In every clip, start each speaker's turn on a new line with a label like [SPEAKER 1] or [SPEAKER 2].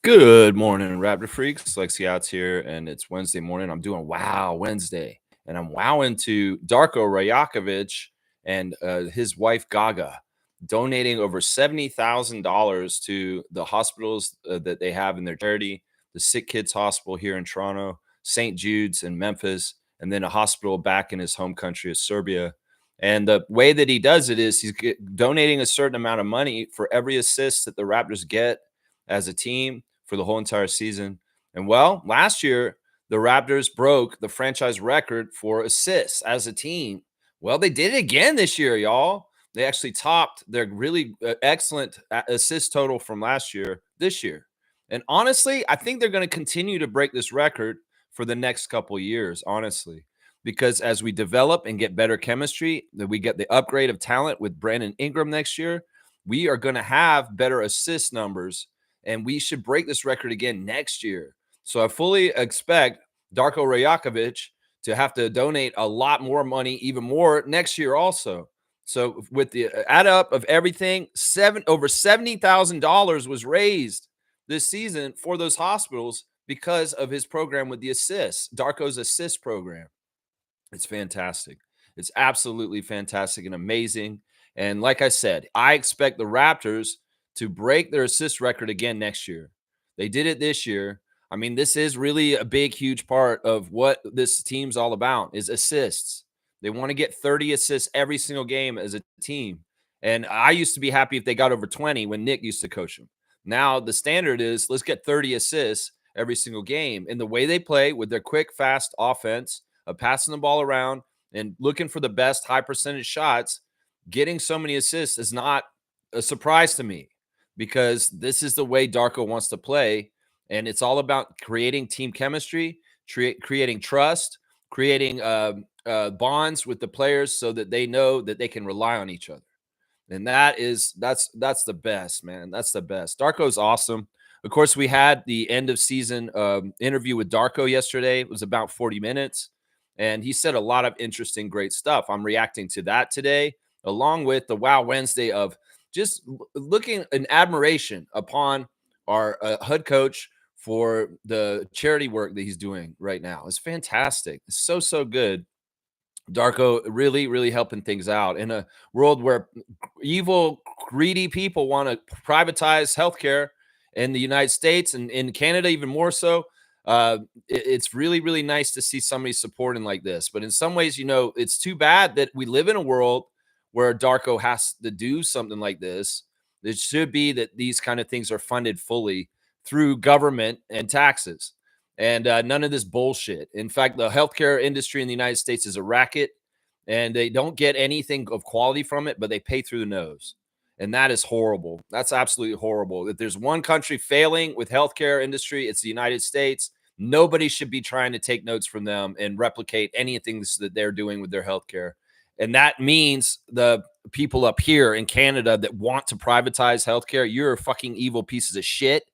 [SPEAKER 1] Good morning, Raptor Freaks. Lexi Outs here, and it's Wednesday morning. I'm doing Wow Wednesday, and I'm wowing to Darko Rajakovic and his wife Gaga, donating over $70,000 to the hospitals that they have in their charity, the Sick Kids Hospital here in Toronto, St. Jude's in Memphis, and then a hospital back in his home country of Serbia. And the way that he does it is he's donating a certain amount of money for every assist that the Raptors get as a team for the whole entire season. And well, last year, the Raptors broke the franchise record for assists as a team. Well, they did it again this year, y'all. They actually topped their really excellent assist total from last year this year. And honestly, I think they're going to continue to break this record for the next couple years, honestly, because as we develop and get better chemistry, that we get the upgrade of talent with Brandon Ingram next year, we are going to have better assist numbers, and we should break this record again next year. So I fully expect Darko Rajakovic to have to donate a lot more money, even more next year also. So with the add up of everything, over $70,000 was raised this season for those hospitals because of his program with the assists, Darko's assist program. It's fantastic. It's absolutely fantastic and amazing. And like I said, I expect the Raptors to break their assist record again next year. They did it this year. I mean, this is really a big, huge part of what this team's all about is assists. They want to get 30 assists every single game as a team. And I used to be happy if they got over 20 when Nick used to coach them. Now the standard is let's get 30 assists every single game. And the way they play with their quick, fast offense of passing the ball around and looking for the best high percentage shots, getting so many assists is not a surprise to me because this is the way Darko wants to play. And it's all about creating team chemistry, creating trust, creating bonds with the players so that they know that they can rely on each other. And that's the best, man. That's the best. Darko's awesome. Of course, we had the end of season interview with Darko yesterday. It was about 40 minutes. And he said a lot of interesting, great stuff. I'm reacting to that today, along with the Wow Wednesday of just looking in admiration upon our HUD coach for the charity work that he's doing right now. It's fantastic. It's so good. Darko really, really helping things out in a world where evil, greedy people want to privatize healthcare in the United States and in Canada, even more so. It's really, really nice to see somebody supporting like this. But in some ways, it's too bad that we live in a world where Darko has to do something like this. It should be that these kind of things are funded fully through government and taxes and none of this bullshit. In fact, the healthcare industry in the United States is a racket and they don't get anything of quality from it, but they pay through the nose. And that is horrible. That's absolutely horrible. If there's one country failing with healthcare industry, it's the United States. Nobody should be trying to take notes from them and replicate anything that they're doing with their healthcare. And that means the people up here in Canada that want to privatize healthcare, you're fucking evil pieces of shit.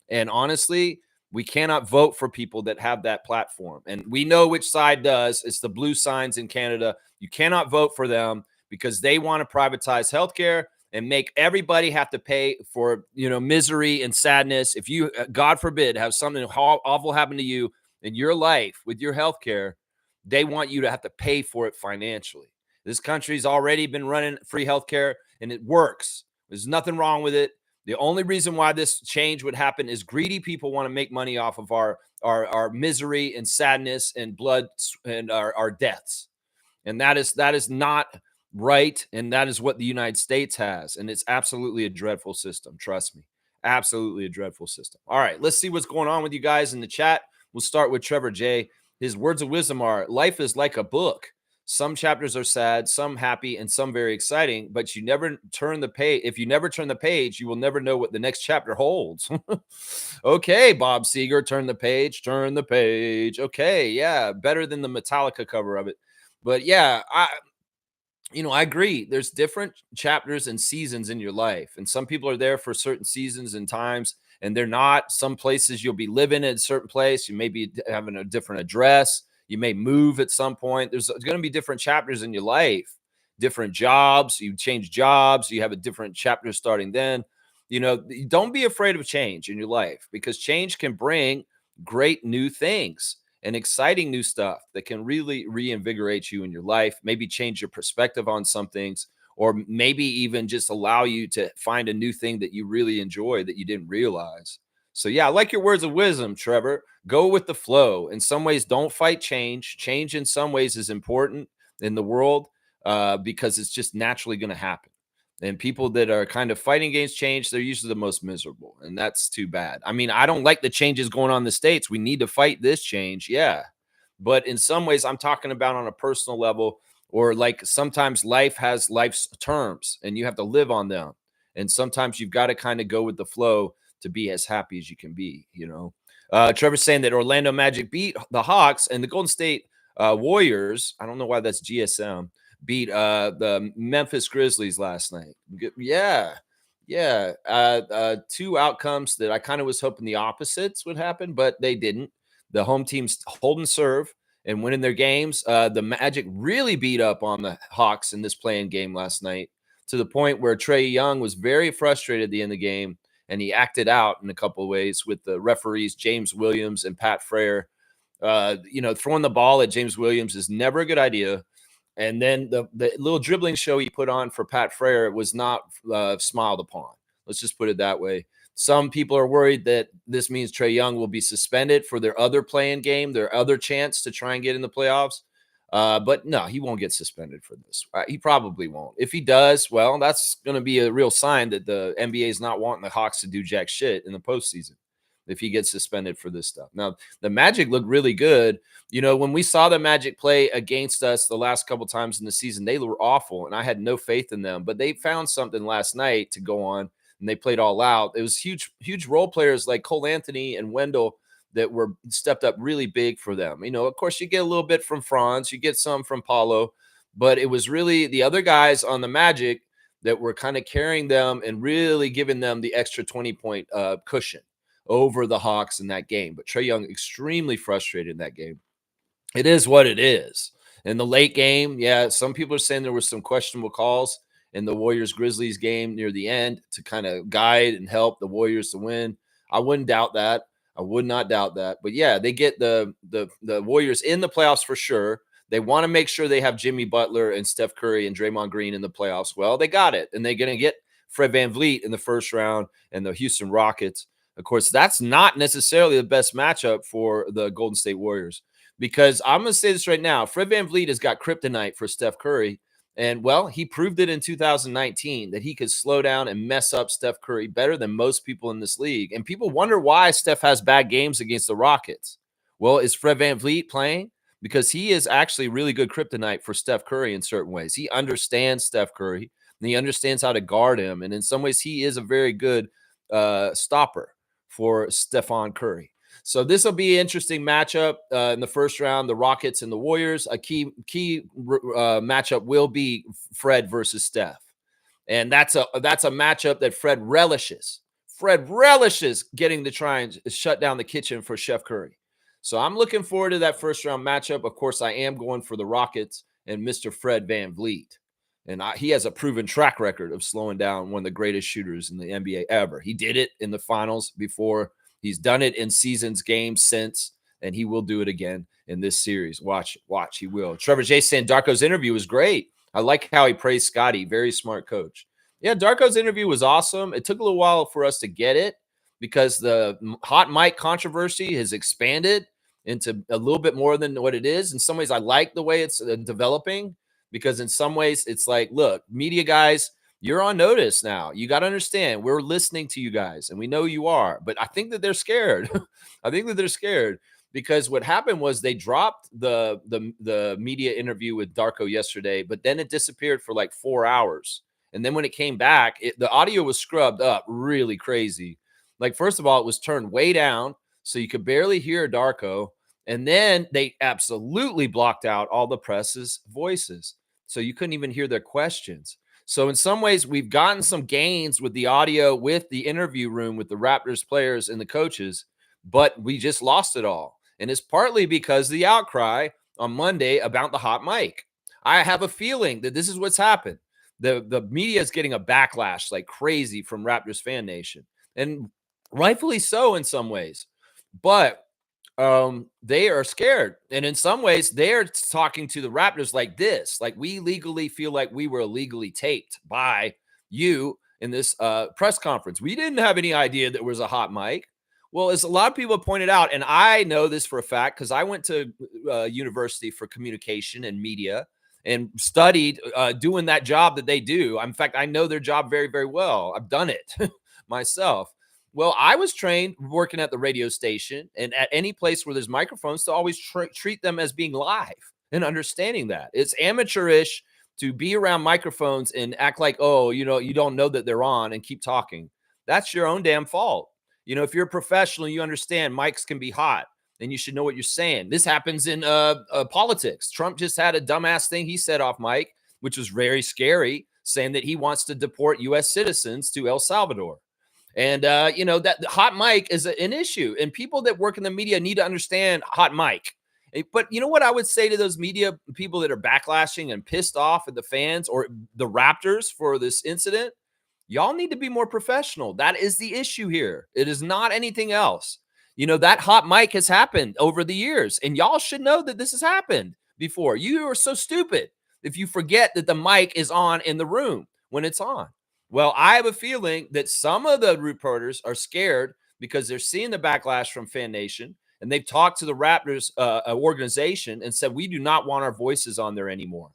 [SPEAKER 1] And honestly, we cannot vote for people that have that platform. And we know which side does. It's the blue signs in Canada. You cannot vote for them because they want to privatize healthcare and make everybody have to pay for, misery and sadness. If you, God forbid, have something awful happen to you in your life with your healthcare, they want you to have to pay for it financially. This country's already been running free healthcare and it works. There's nothing wrong with it. The only reason why this change would happen is greedy people want to make money off of our misery and sadness and blood and our deaths. And that is not right. And that is what the United States has. And it's absolutely a dreadful system. Trust me. Absolutely a dreadful system. All right, let's see what's going on with you guys in the chat. We'll start with Trevor J. His words of wisdom are, life is like a book. Some chapters are sad, some happy, and some very exciting, but you never turn the page. If you never turn the page, you will never know what the next chapter holds. Okay, Bob Seger, turn the page. Okay, yeah, better than the Metallica cover of it. But yeah, I agree. There's different chapters and seasons in your life, and some people are there for certain seasons and times, and they're not. Some places you'll be living in a certain place. You may be having a different address. You may move at some point. There's going to be different chapters in your life, different jobs. You change jobs. You have a different chapter starting then. Don't be afraid of change in your life, because change can bring great new things and exciting new stuff that can really reinvigorate you in your life, maybe change your perspective on some things, or maybe even just allow you to find a new thing that you really enjoy that you didn't realize. So, yeah, I like your words of wisdom, Trevor. Go with the flow. In some ways, don't fight change. Change, in some ways, is important in the world because it's just naturally going to happen. And people that are kind of fighting against change, they're usually the most miserable. And that's too bad. I mean, I don't like the changes going on in the States. We need to fight this change. Yeah. But in some ways, I'm talking about on a personal level, or like sometimes life has life's terms and you have to live on them. And sometimes you've got to kind of go with the flow to be as happy as you can be. Trevor's saying that Orlando Magic beat the Hawks, and the Golden State Warriors, I don't know why that's GSM, beat the Memphis Grizzlies last night. Yeah. Yeah. Two outcomes that I kind of was hoping the opposites would happen, but they didn't. The home team's hold and serve and winning their games. The Magic really beat up on the Hawks in this playing game last night, to the point where Trae Young was very frustrated at the end of the game, and he acted out in a couple of ways with the referees, James Williams and Pat Frere. Throwing the ball at James Williams is never a good idea. And then the little dribbling show he put on for Pat Frere was not smiled upon. Let's just put it that way. Some people are worried that this means Trae Young will be suspended for their other playing game, their other chance to try and get in the playoffs. But no, he won't get suspended for this. He probably won't. If he does, well, that's going to be a real sign that the NBA is not wanting the Hawks to do jack shit in the postseason if he gets suspended for this stuff. Now, the Magic look really good. When we saw the Magic play against us the last couple times in the season, they were awful, and I had no faith in them. But they found something last night to go on, and they played all out. It was huge role players like Cole Anthony and Wendell that were stepped up really big for them. Of course, you get a little bit from Franz, you get some from Paulo, but it was really the other guys on the Magic that were kind of carrying them and really giving them the extra 20-point cushion over the Hawks in that game. But Trae Young extremely frustrated in that game. It is what it is. In the late game, yeah, some people are saying there were some questionable calls in the Warriors-Grizzlies game near the end to kind of guide and help the Warriors to win. I wouldn't doubt that. I would not doubt that. But yeah, they get the Warriors in the playoffs for sure. They want to make sure they have Jimmy Butler and Steph Curry and Draymond Green in the playoffs. Well, they got it. And they're going to get Fred VanVleet in the first round and the Houston Rockets. Of course, that's not necessarily the best matchup for the Golden State Warriors, because I'm going to say this right now. Fred VanVleet has got kryptonite for Steph Curry. And, well, he proved it in 2019 that he could slow down and mess up Steph Curry better than most people in this league. And people wonder why Steph has bad games against the Rockets. Well, is Fred VanVleet playing? Because he is actually really good kryptonite for Steph Curry in certain ways. He understands Steph Curry, and he understands how to guard him. And in some ways, he is a very good stopper for Stephon Curry. So this will be an interesting matchup in the first round, the Rockets and the Warriors. A key matchup will be Fred versus Steph. And that's a matchup that Fred relishes. Fred relishes getting to try and shut down the kitchen for Chef Curry. So I'm looking forward to that first round matchup. Of course, I am going for the Rockets and Mr. Fred VanVleet. And he has a proven track record of slowing down one of the greatest shooters in the NBA ever. He did it in the finals before. He's done it in seasons, games since, and he will do it again in this series. Watch, he will. Trevor J. saying Darko's interview was great. I like how he praised Scotty. Very smart coach. Yeah, Darko's interview was awesome. It took a little while for us to get it because the hot mic controversy has expanded into a little bit more than what it is. In some ways, I like the way it's developing, because in some ways it's like, look, media guys, you're on notice now. You got to understand, we're listening to you guys, and we know you are. But I think that they're scared. I think that they're scared because what happened was they dropped the media interview with Darko yesterday, but then it disappeared for like 4 hours. And then when it came back, the audio was scrubbed up really crazy. Like, first of all, it was turned way down, so you could barely hear Darko. And then they absolutely blocked out all the press's voices, so you couldn't even hear their questions. So in some ways, we've gotten some gains with the audio, with the interview room, with the Raptors players and the coaches, but we just lost it all. And it's partly because of the outcry on Monday about the hot mic. I have a feeling that this is what's happened. The media is getting a backlash like crazy from Raptors fan nation, and rightfully so in some ways. But they are scared, and in some ways they're talking to the Raptors like this, like, we legally feel like we were illegally taped by you in this press conference. We didn't have any idea that was a hot mic. Well, as a lot of people pointed out, and I know this for a fact because I went to university for communication and media and studied doing that job that they do. In fact, I know their job very, very well. I've done it myself. Well, I was trained working at the radio station and at any place where there's microphones to always treat them as being live and understanding that. It's amateurish to be around microphones and act like, oh, you don't know that they're on and keep talking. That's your own damn fault. If you're a professional, you understand mics can be hot and you should know what you're saying. This happens in politics. Trump just had a dumbass thing he said off mic, which was very scary, saying that he wants to deport U.S. citizens to El Salvador. And, that hot mic is an issue, and people that work in the media need to understand hot mic. But you know what I would say to those media people that are backlashing and pissed off at the fans or the Raptors for this incident? Y'all need to be more professional. That is the issue here. It is not anything else. That hot mic has happened over the years, and y'all should know that this has happened before. You are so stupid if you forget that the mic is on in the room when it's on. Well, I have a feeling that some of the reporters are scared because they're seeing the backlash from Fan Nation, and they've talked to the Raptors organization and said, we do not want our voices on there anymore.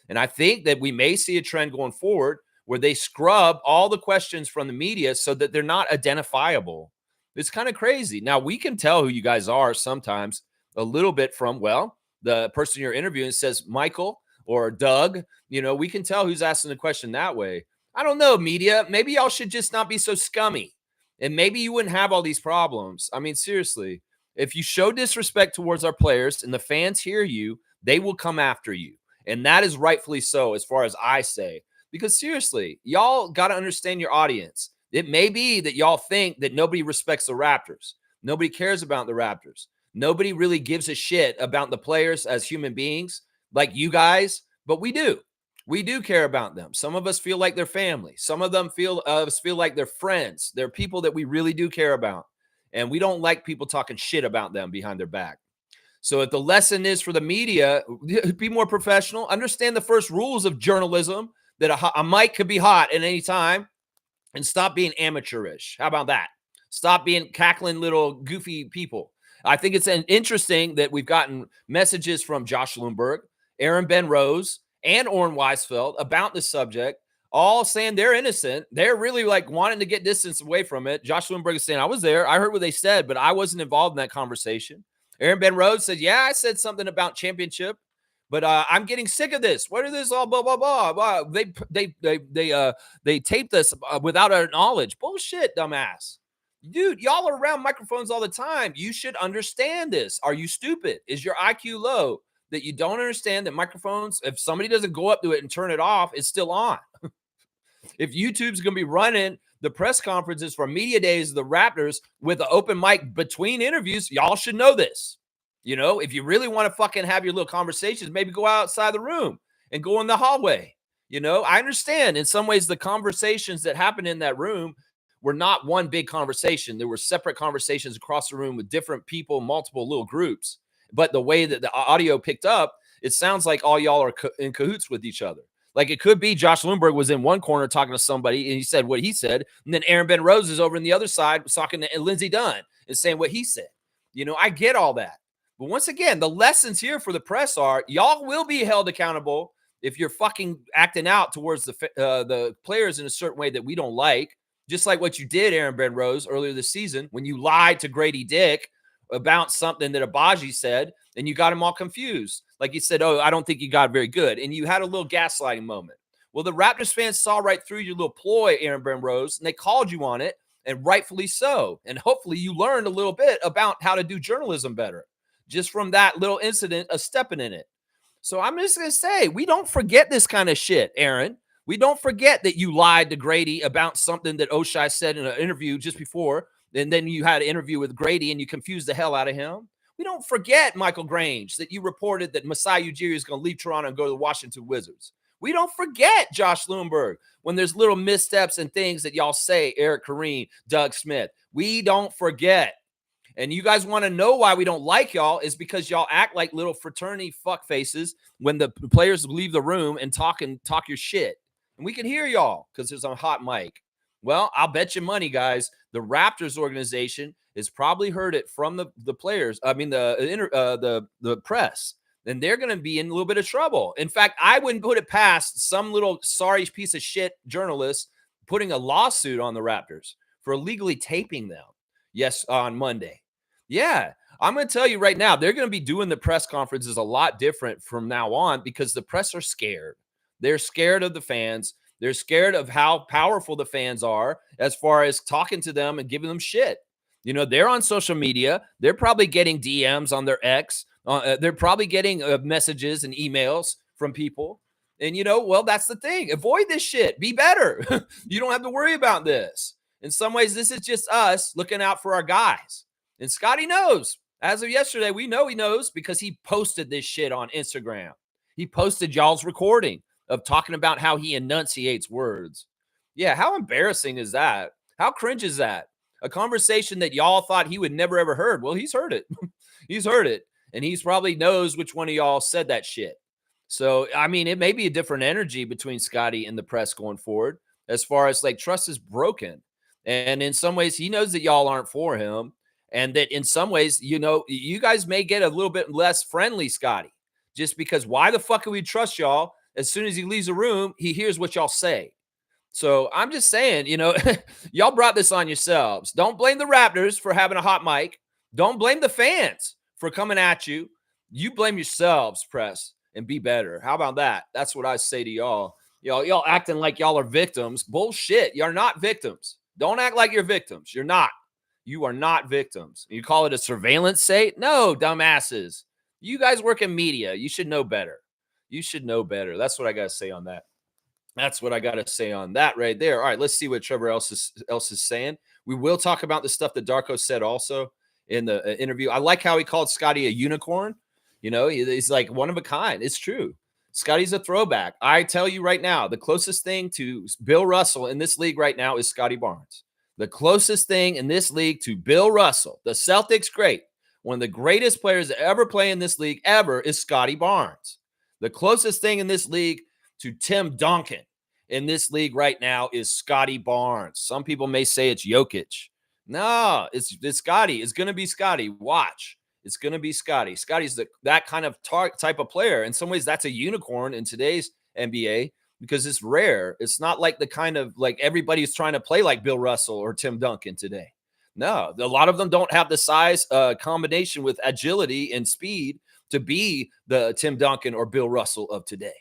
[SPEAKER 1] And I think that we may see a trend going forward where they scrub all the questions from the media so that they're not identifiable. It's kind of crazy. Now, we can tell who you guys are sometimes a little bit from, the person you're interviewing says Michael or Doug. We can tell who's asking the question that way. I don't know, media. Maybe y'all should just not be so scummy, and maybe you wouldn't have all these problems. I mean, seriously, if you show disrespect towards our players and the fans hear you, they will come after you. And that is rightfully so, as far as I say, because seriously, y'all got to understand your audience. It may be that y'all think that nobody respects the Raptors. Nobody cares about the Raptors. Nobody really gives a shit about the players as human beings like you guys, but we do. We do care about them. Some of us feel like they're family. Some of them feel like they're friends. They're people that we really do care about. And we don't like people talking shit about them behind their back. So if the lesson is for the media, be more professional. Understand the first rules of journalism, that a mic could be hot at any time, and stop being amateurish. How about that? Stop being cackling little goofy people. I think it's interesting that we've gotten messages from Josh Lundberg, Aaron Ben Rose, and Orrin Weisfeld about the subject, all saying they're innocent. They're really like wanting to get distance away from it. Josh Lundberg is saying, I was there. I heard what they said, but I wasn't involved in that conversation. Aaron Ben Rose said, yeah, I said something about championship, but I'm getting sick of this. What are this all blah, blah, blah, blah. They taped us without our knowledge. Bullshit, dumbass. Dude, y'all are around microphones all the time. You should understand this. Are you stupid? Is your IQ low that you don't understand that microphones, if somebody doesn't go up to it and turn it off, it's still on? If YouTube's going to be running the press conferences for media days of the Raptors with an open mic between interviews, y'all should know this. If you really want to fucking have your little conversations, maybe go outside the room and go in the hallway. I understand in some ways the conversations that happened in that room were not one big conversation. There were separate conversations across the room with different people, multiple little groups. But the way that the audio picked up, it sounds like all y'all are in cahoots with each other. Like it could be Josh Lundberg was in one corner talking to somebody and he said what he said. And then Aaron Ben Rose is over in the other side talking to Lindsey Dunn and saying what he said. I get all that. But once again, the lessons here for the press are y'all will be held accountable if you're fucking acting out towards the players in a certain way that we don't like. Just like what you did, Aaron Ben Rose, earlier this season when you lied to Grady Dick about something that Abaji said, and you got him all confused. Like you said, oh, I don't think you got very good. And you had a little gaslighting moment. Well, the Raptors fans saw right through your little ploy, Aaron Ben Rose, and they called you on it, and rightfully so. And hopefully you learned a little bit about how to do journalism better just from that little incident of stepping in it. So I'm just going to say, we don't forget this kind of shit, Aaron. We don't forget that you lied to Grady about something that Oshai said in an interview just before, and then you had an interview with Grady and you confused the hell out of him. We don't forget, Michael Grange, that you reported that Masai Ujiri is going to leave Toronto and go to the Washington Wizards. We don't forget, Josh Lewinberg, when there's little missteps and things that y'all say, Eric Corrine, Doug Smith. We don't forget. And you guys want to know why we don't like y'all is because y'all act like little fraternity fuck faces when the players leave the room and talk your shit. And we can hear y'all because there's a hot mic. Well, I'll bet you money, guys. The Raptors organization has probably heard it from the players. I mean, the press. And they're going to be in a little bit of trouble. In fact, I wouldn't put it past some little sorry piece of shit journalist putting a lawsuit on the Raptors for illegally taping them. Yes, on Monday. Yeah, I'm going to tell you right now, they're going to be doing the press conferences a lot different from now on because the press are scared. They're scared of the fans. They're scared of how powerful the fans are as far as talking to them and giving them shit. You know, they're on social media. They're probably getting DMs on their ex. They're probably getting messages and emails from people. And, you know, well, that's the thing. Avoid this shit. Be better. You don't have to worry about this. In some ways, this is just us looking out for our guys. And Scotty knows. As of yesterday, we know he knows because he posted this shit on Instagram. He posted y'all's recording of talking about how he enunciates words. Yeah, how embarrassing is that? How cringe is that? A conversation that y'all thought he would never ever heard. Well, he's heard it. He's heard it. And he's probably knows which one of y'all said that shit. So, I mean, it may be a different energy between Scotty and the press going forward as far as like trust is broken. And in some ways, he knows that y'all aren't for him. And that in some ways, you know, you guys may get a little bit less friendly, Scotty, just because why the fuck would we trust y'all? As soon as he leaves the room, he hears what y'all say. So I'm just saying, you know, y'all brought this on yourselves. Don't blame the Raptors for having a hot mic. Don't blame the fans for coming at you. You blame yourselves, press, and be better. How about that? That's what I say to y'all. Y'all acting like y'all are victims. Bullshit. You're not victims. Don't act like you're victims. You're not. You are not victims. You call it a surveillance state? No, dumbasses. You guys work in media. You should know better. You should know better. That's what I got to say on that. That's what I got to say on that right there. All right, let's see what Trevor else is saying. We will talk about the stuff that Darko said also in the interview. I like how he called Scotty a unicorn. You know, he's like one of a kind. It's true. Scotty's a throwback. I tell you right now, the closest thing to Bill Russell in this league right now is Scotty Barnes. The closest thing in this league to Bill Russell, the Celtics great, one of the greatest players to ever play in this league ever is Scotty Barnes. The closest thing in this league to Tim Duncan in this league right now is Scotty Barnes. Some people may say it's Jokic. No, it's Scotty. It's going to be Scotty. Watch. It's going to be Scotty. Scotty's that kind of type of player. In some ways, that's a unicorn in today's NBA. Because it's rare. It's not like the kind of like everybody's trying to play like Bill Russell or Tim Duncan today. No, a lot of them don't have the size combination with agility and speed to be the Tim Duncan or Bill Russell of today.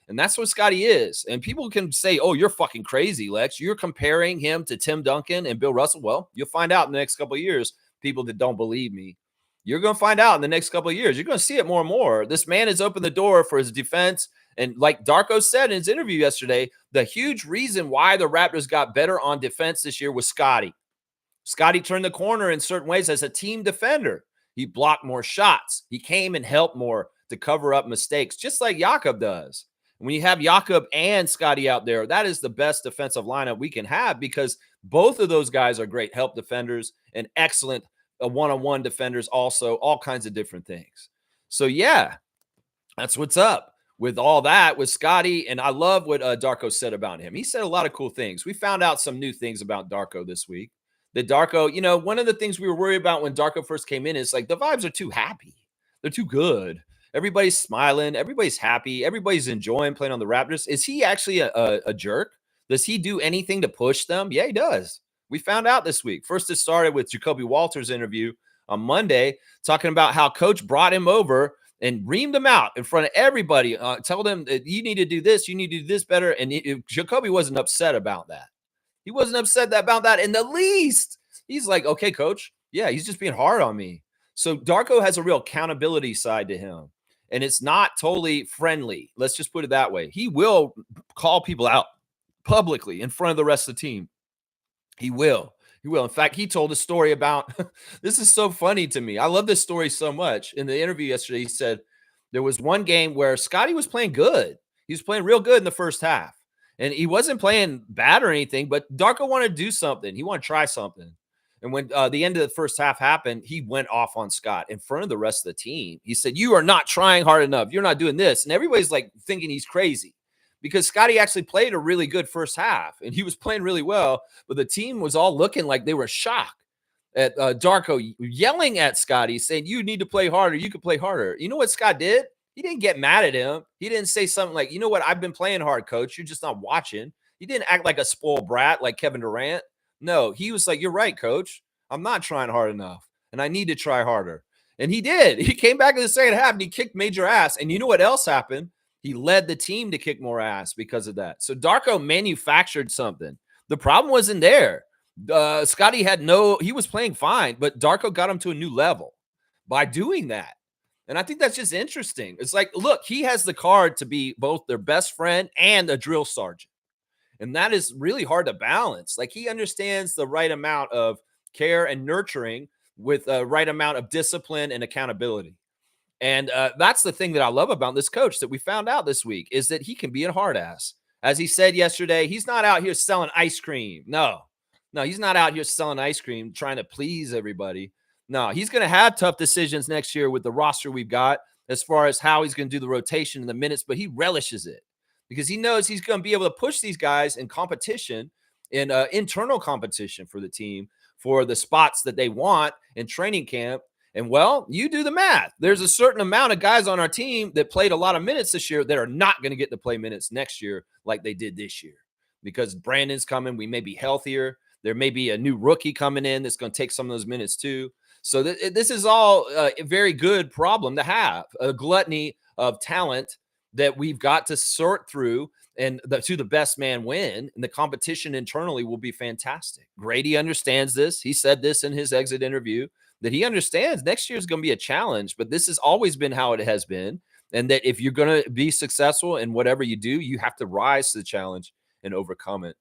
[SPEAKER 1] And that's what Scotty is. And people can say, oh, you're fucking crazy, Lex. You're comparing him to Tim Duncan and Bill Russell. Well, you'll find out in the next couple of years, people that don't believe me. You're going to find out in the next couple of years. You're going to see it more and more. This man has opened the door for his defense. And like Darko said in his interview yesterday, the huge reason why the Raptors got better on defense this year was Scotty. Scotty turned the corner in certain ways as a team defender. He blocked more shots. He came and helped more to cover up mistakes, just like Jakob does. When you have Jakob and Scotty out there, that is the best defensive lineup we can have because both of those guys are great help defenders and excellent one-on-one defenders also, all kinds of different things. So, yeah, that's what's up. With all that, with Scotty, and I love what Darko said about him. He said a lot of cool things. We found out some new things about Darko this week. That Darko, you know, one of the things we were worried about when Darko first came in is like the vibes are too happy. They're too good. Everybody's smiling. Everybody's happy. Everybody's enjoying playing on the Raptors. Is he actually a jerk? Does he do anything to push them? Yeah, he does. We found out this week. First, it started with Jacoby Walters' interview on Monday, talking about how coach brought him over and reamed him out in front of everybody. Told him that you need to do this, you need to do this better. And Jacoby wasn't upset about that. He wasn't upset about that in the least. He's like, okay, coach. Yeah, he's just being hard on me. So Darko has a real accountability side to him. And it's not totally friendly. Let's just put it that way. He will call people out publicly in front of the rest of the team. He will. He will. In fact, he told a story about, this is so funny to me. I love this story so much. In the interview yesterday, he said there was one game where Scotty was playing good. He was playing real good in the first half. And he wasn't playing bad or anything, but Darko wanted to do something. He wanted to try something. And when the end of the first half happened, he went off on Scott in front of the rest of the team. He said, "You are not trying hard enough. You're not doing this." And everybody's like thinking he's crazy because Scotty actually played a really good first half and he was playing really well. But the team was all looking like they were shocked at Darko yelling at Scotty, saying, "You need to play harder. You can play harder." You know what Scott did? He didn't get mad at him. He didn't say something like, "You know what? I've been playing hard, coach. You're just not watching." He didn't act like a spoiled brat like Kevin Durant. No, he was like, "You're right, coach. I'm not trying hard enough, and I need to try harder." And he did. He came back in the second half and he kicked major ass. And you know what else happened? He led the team to kick more ass because of that. So Darko manufactured something. The problem wasn't there. Scotty he was playing fine, but Darko got him to a new level by doing that. And I think that's just interesting. It's like, look, he has the card to be both their best friend and a drill sergeant. And that is really hard to balance. Like he understands the right amount of care and nurturing with a right amount of discipline and accountability. And that's the thing that I love about this coach that we found out this week is that he can be a hard ass. As he said yesterday, he's not out here selling ice cream. No, he's not out here selling ice cream, trying to please everybody. No, he's going to have tough decisions next year with the roster we've got as far as how he's going to do the rotation in the minutes, but he relishes it because he knows he's going to be able to push these guys in competition, in internal competition for the team for the spots that they want in training camp. And well, you do the math. There's a certain amount of guys on our team that played a lot of minutes this year that are not going to get to play minutes next year like they did this year because Brandon's coming. We may be healthier. There may be a new rookie coming in that's going to take some of those minutes too. So this is all a very good problem to have, a gluttony of talent that we've got to sort through and to the best man win. And the competition internally will be fantastic. Grady understands this. He said this in his exit interview that he understands next year is going to be a challenge, but this has always been how it has been. And that if you're going to be successful in whatever you do, you have to rise to the challenge and overcome it.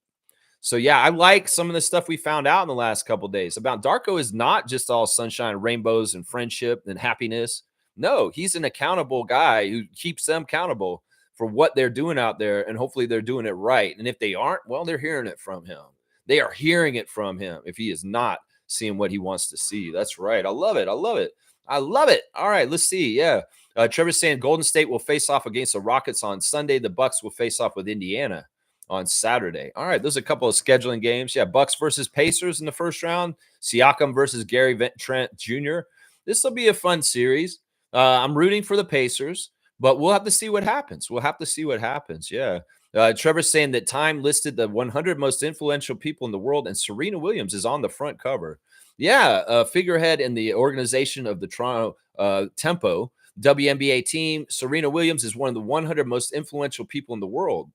[SPEAKER 1] So yeah, I like some of the stuff we found out in the last couple of days about Darko is not just all sunshine, rainbows, and friendship and happiness. No, he's an accountable guy who keeps them accountable for what they're doing out there, and hopefully they're doing it right. And if they aren't, well, they're hearing it from him. They are hearing it from him if he is not seeing what he wants to see. That's right. I love it. I love it. I love it. All right, let's see. Yeah. Trevor's saying Golden State will face off against the Rockets on Sunday. The Bucks will face off with Indiana on Saturday. All right, there's a couple of scheduling games. Yeah, Bucks versus Pacers in the first round. Siakam versus Gary Trent Jr. This will be a fun series. I'm rooting for the Pacers, but we'll have to see what happens. We'll have to see what happens. Yeah. Trevor's saying that Time listed the 100 most influential people in the world, and Serena Williams is on the front cover. Yeah, a figurehead in the organization of the Toronto Tempo WNBA team. Serena Williams is one of the 100 most influential people in the world.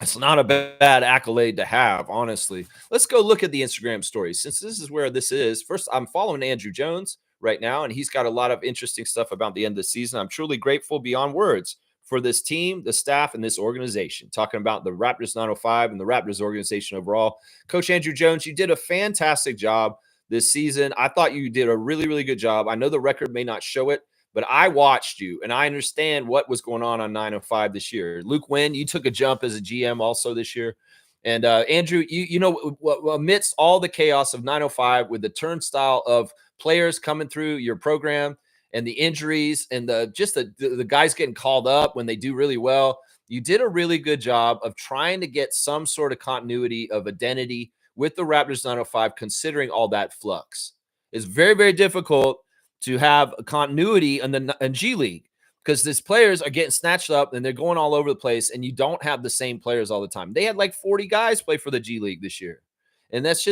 [SPEAKER 1] It's not a bad accolade to have, honestly. Let's go look at the Instagram stories. Since this is where this is, first, I'm following Andrew Jones right now, and he's got a lot of interesting stuff about the end of the season. I'm truly grateful beyond words for this team, the staff, and this organization. Talking about the Raptors 905 and the Raptors organization overall. Coach Andrew Jones, you did a fantastic job this season. I thought you did a really, really good job. I know the record may not show it, but I watched you, and I understand what was going on 905 this year. Luke Wynn, you took a jump as a GM also this year. And Andrew, you know, amidst all the chaos of 905 with the turnstile of players coming through your program and the injuries and the guys getting called up when they do really well, you did a really good job of trying to get some sort of continuity of identity with the Raptors 905, considering all that flux. It's very, very difficult to have a continuity in G League because these players are getting snatched up and they're going all over the place, and you don't have the same players all the time. They had like 40 guys play for the G League this year, and that's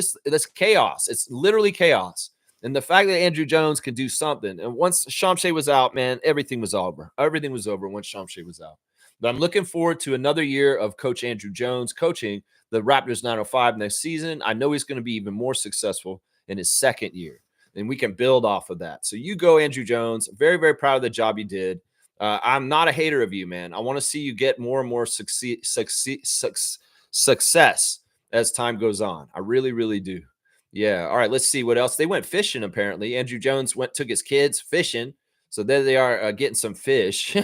[SPEAKER 1] chaos. It's literally chaos. And the fact that Andrew Jones can do something, and once Shamshay was out, man, everything was over. Everything was over once Shamshay was out. But I'm looking forward to another year of Coach Andrew Jones coaching the Raptors 905 next season. I know he's going to be even more successful in his second year, and we can build off of that. So you go, Andrew Jones. Very, very proud of the job you did. I'm not a hater of you, man. I want to see you get more and more success as time goes on. I really, really do. Yeah. All right. Let's see what else. They went fishing, apparently. Andrew Jones took his kids fishing. So there they are getting some fish.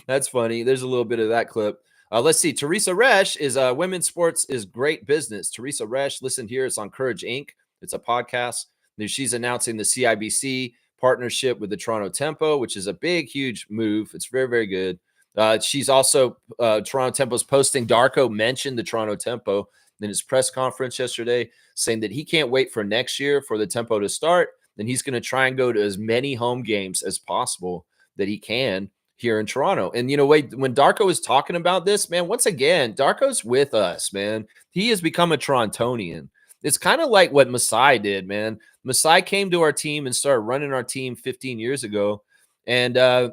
[SPEAKER 1] That's funny. There's a little bit of that clip. Let's see. Teresa Resch is women's sports is great business. Teresa Resch, listen here. It's on Courage Inc. It's a podcast. She's announcing the CIBC partnership with the Toronto Tempo, which is a big, huge move. It's very, very good. She's also Toronto Tempo's posting. Darko mentioned the Toronto Tempo in his press conference yesterday, saying that he can't wait for next year for the Tempo to start. Then he's going to try and go to as many home games as possible that he can here in Toronto. And, you know, when Darko was talking about this, man, once again, Darko's with us, man. He has become a Torontonian. It's kind of like what Masai did, man. Masai came to our team and started running our team 15 years ago. And,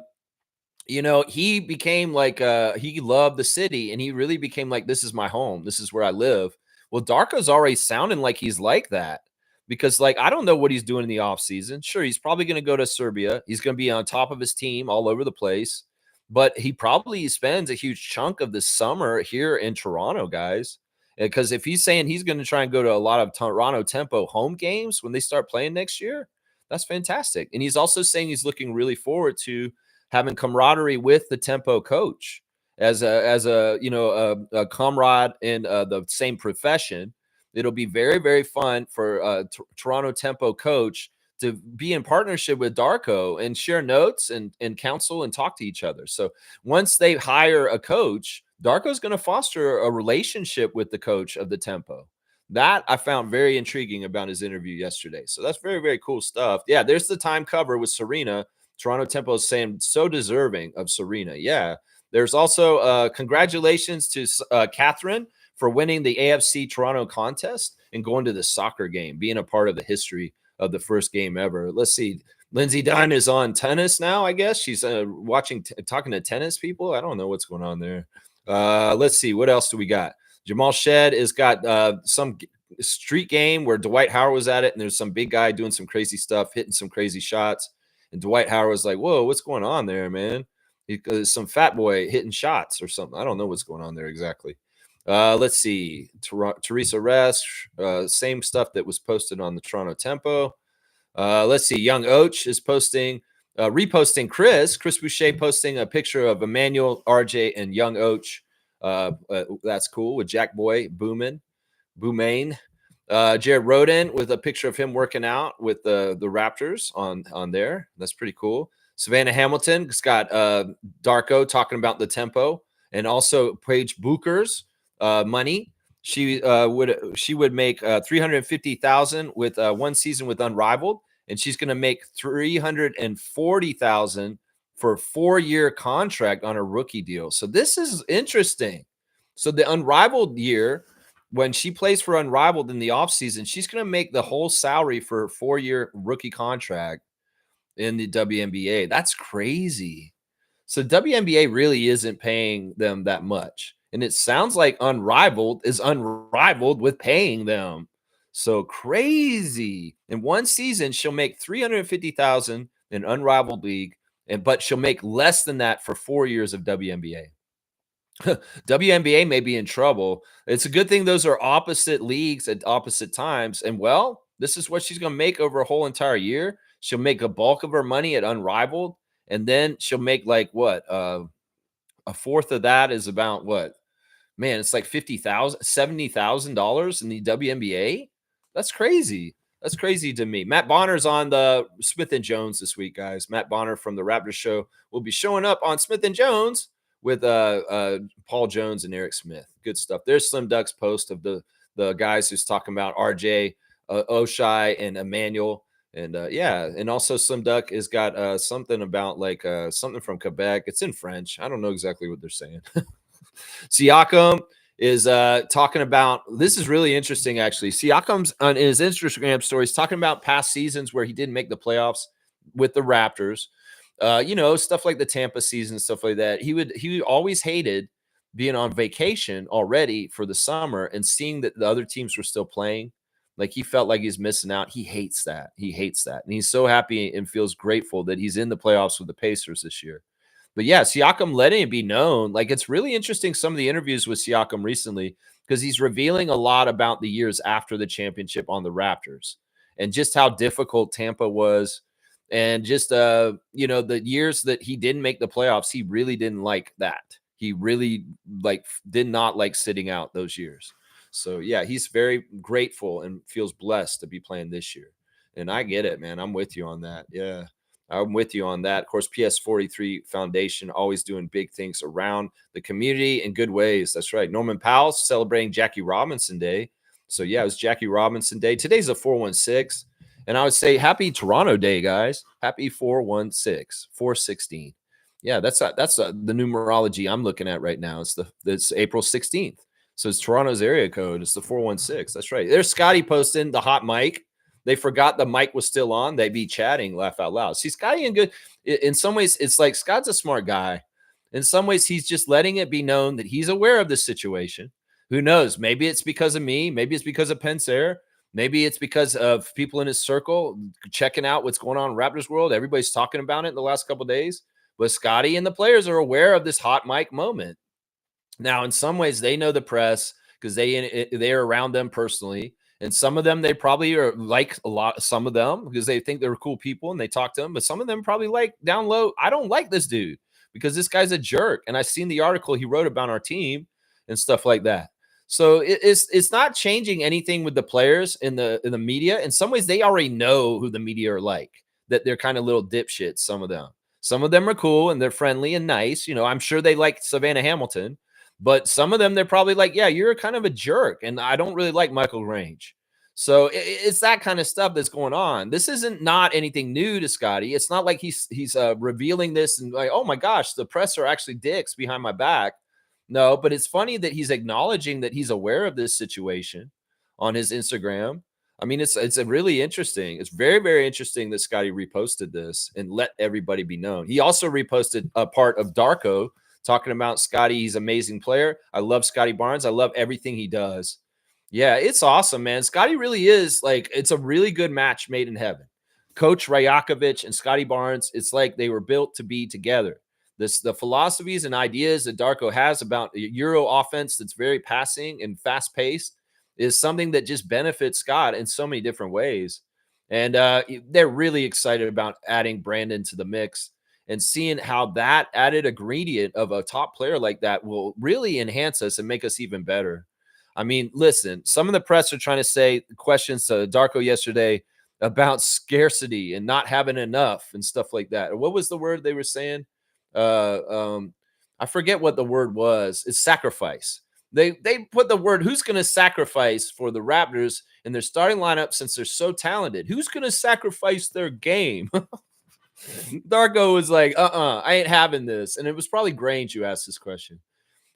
[SPEAKER 1] you know, he became like, he loved the city and he really became like, this is my home. This is where I live. Well, Darko's already sounding like he's like that because, like, I don't know what he's doing in the off season. Sure, he's probably going to go to Serbia. He's going to be on top of his team all over the place, but he probably spends a huge chunk of the summer here in Toronto, guys. Because if he's saying he's going to try and go to a lot of Toronto Tempo home games when they start playing next year, that's fantastic. And he's also saying he's looking really forward to having camaraderie with the Tempo coach as a you know a comrade in the same profession. It'll be very, very fun for Toronto Tempo coach to be in partnership with Darko and share notes and counsel and talk to each other. So once they hire a coach, Darko's going to foster a relationship with the coach of the Tempo. That I found very intriguing about his interview yesterday. So that's very, very cool stuff. Yeah, there's the time cover with Serena. Toronto Tempo is saying so deserving of Serena. Yeah. There's also congratulations to Catherine for winning the AFC Toronto contest and going to the soccer game, being a part of the history of the first game ever. Let's see. Lindsay Dunn is on tennis now, I guess. She's talking to tennis people. I don't know what's going on there. Let's see. What else do we got? Jamal Shed has got some street game where Dwight Howard was at it, and there's some big guy doing some crazy stuff, hitting some crazy shots. And Dwight Howard was like, whoa, what's going on there, man? Some fat boy hitting shots or something. I don't know what's going on there exactly. Let's see. Teresa Resch, same stuff that was posted on the Toronto Tempo. Let's see. Young Och is reposting Chris Boucher posting a picture of Emmanuel, RJ, and Young Och. That's cool with Jack Boy Boomain. Jared Roden with a picture of him working out with the Raptors on there. That's pretty cool. Savannah Hamilton's got Darko talking about the Tempo, and also Paige Booker's money. She would make $350,000 with one season with Unrivaled, and she's going to make $340,000 for a 4-year contract on a rookie deal. So this is interesting. So the Unrivaled year, when she plays for Unrivaled in the offseason, she's going to make the whole salary for a 4-year rookie contract in the WNBA. That's crazy. So WNBA really isn't paying them that much. And it sounds like Unrivaled is unrivaled with paying them. So crazy. In one season, she'll make $350,000 in Unrivaled League, but she'll make less than that for 4 years of WNBA. WNBA may be in trouble. It's a good thing those are opposite leagues at opposite times. And well, this is what she's going to make over a whole entire year. She'll make a bulk of her money at Unrivaled, and then she'll make like what? A fourth of that is about what? Man, it's like $50,000, $70,000 in the WNBA. That's crazy. That's crazy to me. Matt Bonner's on the Smith and Jones this week, guys. Matt Bonner from the Raptors show will be showing up on Smith and Jones with Paul Jones and Eric Smith. Good stuff. There's Slim Duck's post of the guys who's talking about RJ, Oshai, and Emmanuel. And yeah, and also Slim Duck has got something about like something from Quebec. It's in French. I don't know exactly what they're saying. Siakam is talking about, this is really interesting actually. Siakam's on his Instagram stories talking about past seasons where he didn't make the playoffs with the Raptors. You know, stuff like the Tampa season, stuff like that. He always hated being on vacation already for the summer and seeing that the other teams were still playing. Like he felt like he's missing out. He hates that. He hates that. And he's so happy and feels grateful that he's in the playoffs with the Pacers this year. But yeah, Siakam letting it be known. Like it's really interesting some of the interviews with Siakam recently because he's revealing a lot about the years after the championship on the Raptors and just how difficult Tampa was. And just you know, the years that he didn't make the playoffs, he really didn't like that. He really did not like sitting out those years. So yeah, he's very grateful and feels blessed to be playing this year. And I get it, man. I'm with you on that. Yeah. I'm with you on that. Of course, PS43 Foundation always doing big things around the community in good ways. That's right. Norman Powell's celebrating Jackie Robinson Day. So yeah, it was Jackie Robinson Day. Today's a 416. And I would say happy Toronto Day, guys. Happy 416, 416. Yeah, that's the numerology I'm looking at right now. It's April 16th. So it's Toronto's area code. It's the 416. That's right. There's Scotty posting the hot mic. They forgot the mic was still on. They be chatting, laugh out loud. See, Scotty in good. In some ways, it's like Scott's a smart guy. In some ways, he's just letting it be known that he's aware of the situation. Who knows? Maybe it's because of me. Maybe it's because of Pensair. Maybe it's because of people in his circle checking out what's going on in Raptors world. Everybody's talking about it in the last couple of days. But Scotty and the players are aware of this hot mic moment. Now, in some ways, they know the press because they're around them personally. And some of them, they probably are like a lot, some of them, because they think they're cool people and they talk to them. But some of them probably like down low, I don't like this dude because this guy's a jerk. And I've seen the article he wrote about our team and stuff like that. So it's not changing anything with the players in the media. In some ways, they already know who the media are like, that they're kind of little dipshits, some of them. Some of them are cool and they're friendly and nice. You know, I'm sure they like Savannah Hamilton. But some of them, they're probably like, yeah, you're kind of a jerk. And I don't really like Michael Range. So it's that kind of stuff that's going on. This isn't not anything new to Scotty. It's not like he's revealing this and like, oh my gosh, the press are actually dicks behind my back. No, but it's funny that he's acknowledging that he's aware of this situation on his Instagram. I mean, it's a really interesting. It's very, very interesting that Scotty reposted this and let everybody be known. He also reposted a part of Darko talking about Scotty. He's an amazing player. I love Scotty Barnes. I love everything he does. Yeah, it's awesome, man. Scotty really is like, it's a really good match made in heaven. Coach Rajakovic and Scotty Barnes, it's like they were built to be together. The philosophies and ideas that Darko has about Euro offense that's very passing and fast paced is something that just benefits Scott in so many different ways. And they're really excited about adding Brandon to the mix and seeing how that added ingredient of a top player like that will really enhance us and make us even better. I mean, listen, some of the press are trying to say questions to Darko yesterday about scarcity and not having enough and stuff like that. What was the word they were saying? Uh, um, I forget what the word was. It's sacrifice. They put the word who's going to sacrifice for the Raptors in their starting lineup since they're so talented. Who's going to sacrifice their game? Darko was like, I ain't having this. And it was probably Grange who asked this question.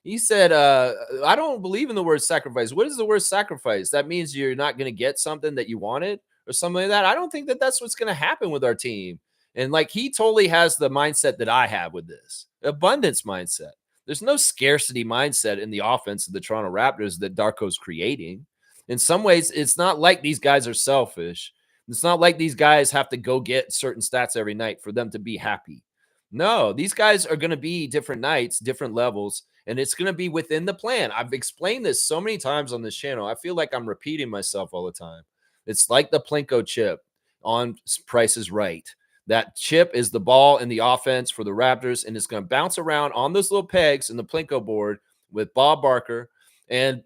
[SPEAKER 1] He said, I don't believe in the word sacrifice. What is the word sacrifice? That means you're not going to get something that you wanted or something like that. I don't think that that's what's going to happen with our team. And like, he totally has the mindset that I have with this abundance mindset. There's no scarcity mindset in the offense of the Toronto Raptors that Darko's creating. In some ways, it's not like these guys are selfish. It's not like these guys have to go get certain stats every night for them to be happy. No, these guys are going to be different nights, different levels, and it's going to be within the plan. I've explained this so many times on this channel. I feel like I'm repeating myself all the time. It's like the Plinko chip on Price is Right. That chip is the ball in the offense for the Raptors, and it's going to bounce around on those little pegs in the Plinko board with Bob Barker. And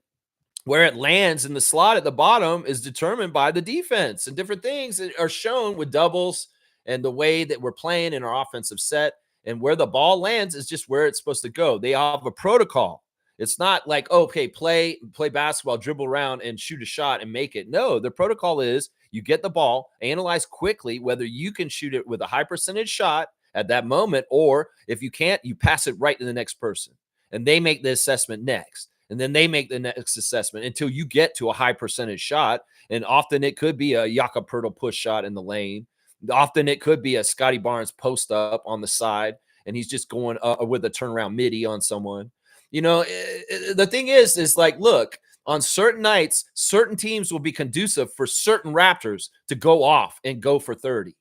[SPEAKER 1] where it lands in the slot at the bottom is determined by the defense, and different things that are shown with doubles and the way that we're playing in our offensive set. And where the ball lands is just where it's supposed to go. They have a protocol. It's not like, okay, play basketball, dribble around and shoot a shot and make it. No, the protocol is you get the ball, analyze quickly whether you can shoot it with a high percentage shot at that moment, or if you can't, you pass it right to the next person. And they make the assessment next. And then they make the next assessment until you get to a high percentage shot. And often it could be a Jakob Poeltl push shot in the lane. Often it could be a Scotty Barnes post up on the side, and he's just going with a turnaround midi on someone. You know, the thing is like, look, on certain nights, certain teams will be conducive for certain Raptors to go off and go for 30.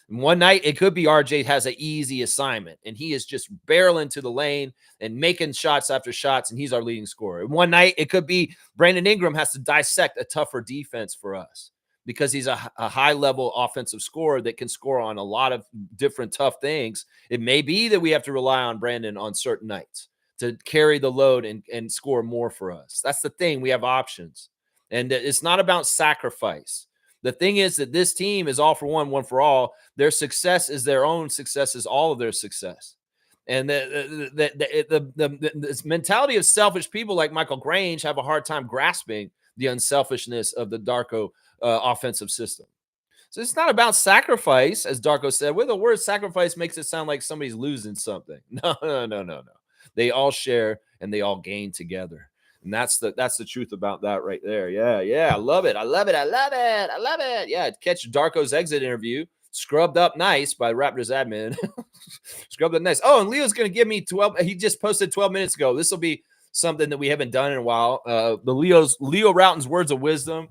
[SPEAKER 1] And one night, it could be RJ has an easy assignment, and he is just barreling to the lane and making shots after shots, and he's our leading scorer. And one night, it could be Brandon Ingram has to dissect a tougher defense for us. because he's a high level offensive scorer that can score on a lot of different tough things. It may be that we have to rely on Brandon on certain nights to carry the load and score more for us. That's the thing. We have options. And it's not about sacrifice. The thing is that this team is all for one for all. Their success is their own success, is all of their success. And this mentality of selfish people like Michael Grange have a hard time grasping the unselfishness of the Darko offensive system. So it's not about sacrifice, as Darko said. Well, the word sacrifice makes it sound like somebody's losing something. No. They all share and they all gain together. And that's the truth about that right there. Yeah. I love it. Yeah, catch Darko's exit interview, scrubbed up nice by Raptors admin. Scrubbed up nice. Oh, and Leo's going to give me 12. He just posted 12 minutes ago. This will be something that we haven't done in a while. Leo Routen's words of wisdom.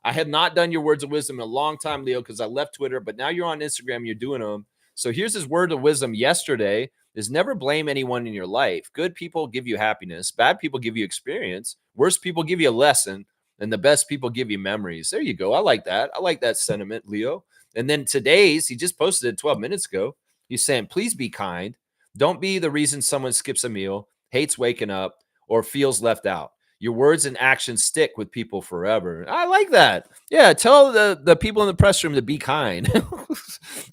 [SPEAKER 1] I have not done your words of wisdom in a long time, Leo, because I left Twitter, but now you're on Instagram, you're doing them. So here's his word of wisdom yesterday is never blame anyone in your life. Good people give you happiness. Bad people give you experience. Worst people give you a lesson. And the best people give you memories. There you go. I like that. I like that sentiment, Leo. And then today's, he just posted it 12 minutes ago. He's saying, please be kind. Don't be the reason someone skips a meal, hates waking up, or feels left out. Your words and actions stick with people forever. I like that. Yeah, tell the people in the press room to be kind.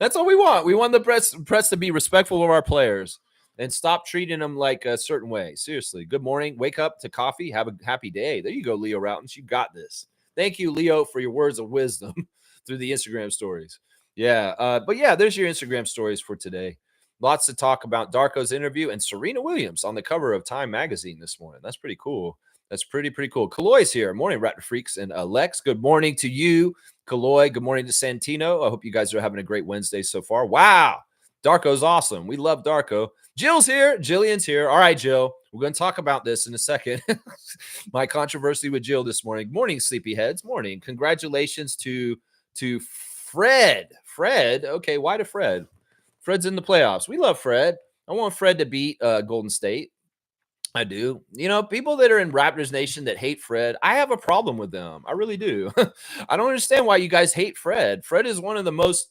[SPEAKER 1] That's all we want. We want the press to be respectful of our players and stop treating them like a certain way. Seriously. Good morning. Wake up to coffee. Have a happy day. There you go, Leo Routens. You got this. Thank you, Leo, for your words of wisdom through the Instagram stories. Yeah. But yeah, there's your Instagram stories for today. Lots to talk about. Darko's interview and Serena Williams on the cover of Time magazine this morning. That's pretty cool. That's pretty cool. Kaloy's here. Morning, Raptor Freaks and Lex. Good morning to you, Kaloy. Good morning to Santino. I hope you guys are having a great Wednesday so far. Wow. Darko's awesome. We love Darko. Jill's here. Jillian's here. All right, Jill. We're going to talk about this in a second. My controversy with Jill this morning. Morning, sleepyheads. Morning. Congratulations to Fred. Fred. Okay, why to Fred? Fred's in the playoffs. We love Fred. I want Fred to beat Golden State. I do. You know, people that are in Raptors Nation that hate Fred, I have a problem with them. I really do. I don't understand why you guys hate Fred. Fred is one of the most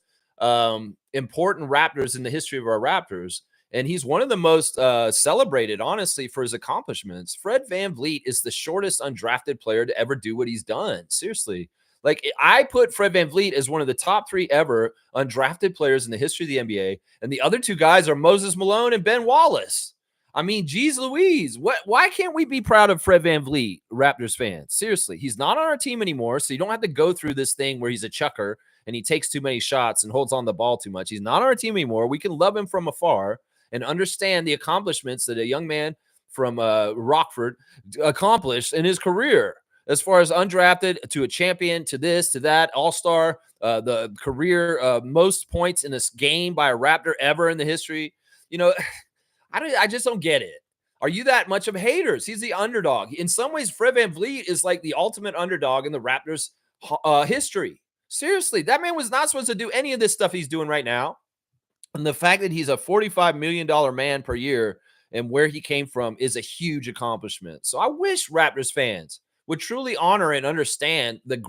[SPEAKER 1] important Raptors in the history of our Raptors. And he's one of the most celebrated, honestly, for his accomplishments. Fred VanVleet is the shortest undrafted player to ever do what he's done. Seriously. Like, I put Fred VanVleet as one of the top 3 ever undrafted players in the history of the NBA. And the other 2 guys are Moses Malone and Ben Wallace. I mean, geez Louise, why can't we be proud of Fred VanVleet, Raptors fans? Seriously, he's not on our team anymore, so you don't have to go through this thing where he's a chucker and he takes too many shots and holds on the ball too much. He's not on our team anymore. We can love him from afar and understand the accomplishments that a young man from Rockford accomplished in his career. As far as undrafted to a champion, to this, to that, all-star, the career most points in this game by a Raptor ever in the history. You know, I just don't get it. Are you that much of haters? He's the underdog. In some ways, Fred VanVleet is like the ultimate underdog in the Raptors history. Seriously, that man was not supposed to do any of this stuff he's doing right now. And the fact that he's a $45 million man per year and where he came from is a huge accomplishment. So I wish Raptors fans would truly honor and understand the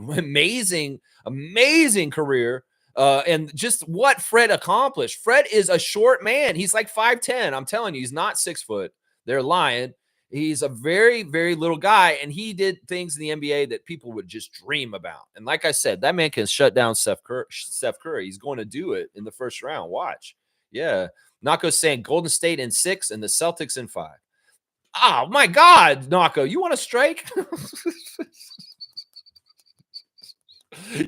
[SPEAKER 1] amazing career and just what Fred accomplished. Fred is a short man. He's like 5'10". I'm telling you, he's not 6 foot. They're lying. He's a very, very little guy, and he did things in the NBA that people would just dream about. And like I said, that man can shut down Steph Curry. He's going to do it in the first round. Watch. Yeah. Nako's saying Golden State in 6 and the Celtics in 5. Oh, my God, Nako, you want a strike?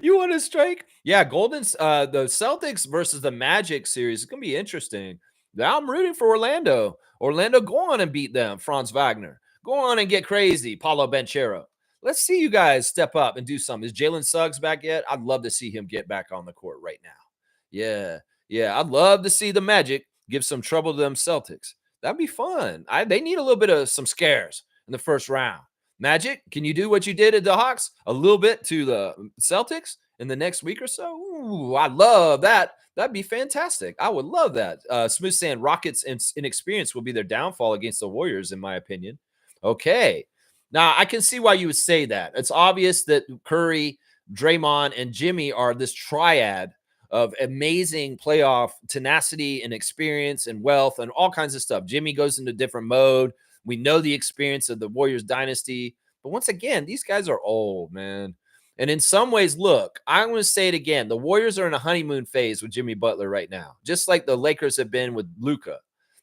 [SPEAKER 1] You want a strike? Yeah, the Celtics versus the Magic series is going to be interesting. Now I'm rooting for Orlando. Orlando, go on and beat them, Franz Wagner. Go on and get crazy, Paulo Banchero. Let's see you guys step up and do something. Is Jalen Suggs back yet? I'd love to see him get back on the court right now. Yeah. I'd love to see the Magic give some trouble to them Celtics. That'd be fun. They need a little bit of some scares in the first round. Magic, can you do what you did at the Hawks a little bit to the Celtics in the next week or so? Ooh, I love that. That'd be fantastic. I would love that. Smooth saying Rockets' inexperience will be their downfall against the Warriors, in my opinion. Okay. Now, I can see why you would say that. It's obvious that Curry, Draymond, and Jimmy are this triad of amazing playoff tenacity and experience and wealth and all kinds of stuff. Jimmy goes into different mode. We know the experience of the Warriors dynasty. But once again, these guys are old, man. And in some ways, look, I'm going to say it again. The Warriors are in a honeymoon phase with Jimmy Butler right now, just like the Lakers have been with Luka.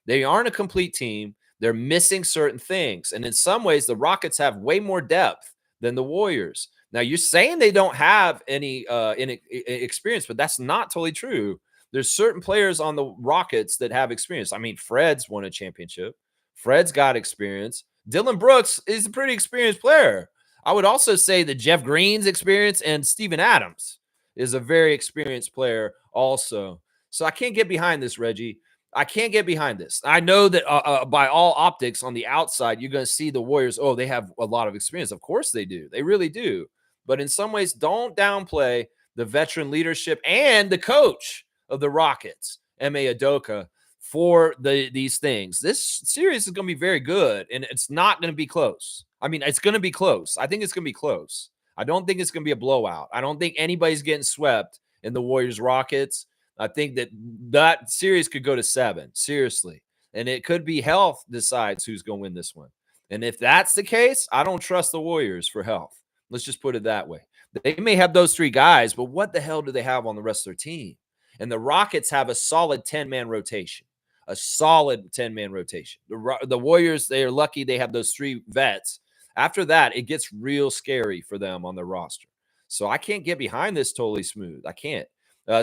[SPEAKER 1] They aren't a complete team. They're missing certain things. And in some ways, the Rockets have way more depth than the Warriors. Now, you're saying they don't have any experience, but that's not totally true. There's certain players on the Rockets that have experience. I mean, Fred's won a championship. Fred's got experience. Dylan Brooks is a pretty experienced player. I would also say that Jeff Green's experience and Steven Adams is a very experienced player also. So I can't get behind this, Reggie. I can't get behind this. I know that by all optics on the outside, you're going to see the Warriors. Oh, they have a lot of experience. Of course they do. They really do. But in some ways, don't downplay the veteran leadership and the coach of the Rockets, Ime Udoka, for these things. This series is going to be very good, and it's not going to be close. I mean, it's going to be close. I think it's going to be close. I don't think it's going to be a blowout. I don't think anybody's getting swept in the Warriors Rockets. I think that series could go to 7, seriously. And it could be health decides who's going to win this one. And if that's the case, I don't trust the Warriors for health. Let's just put it that way. They may have those 3 guys, but what the hell do they have on the rest of their team? And the Rockets have a solid 10-man rotation, a solid 10-man rotation. The Warriors, they are lucky they have those 3 vets. After that, it gets real scary for them on their roster. So I can't get behind this totally smooth. I can't.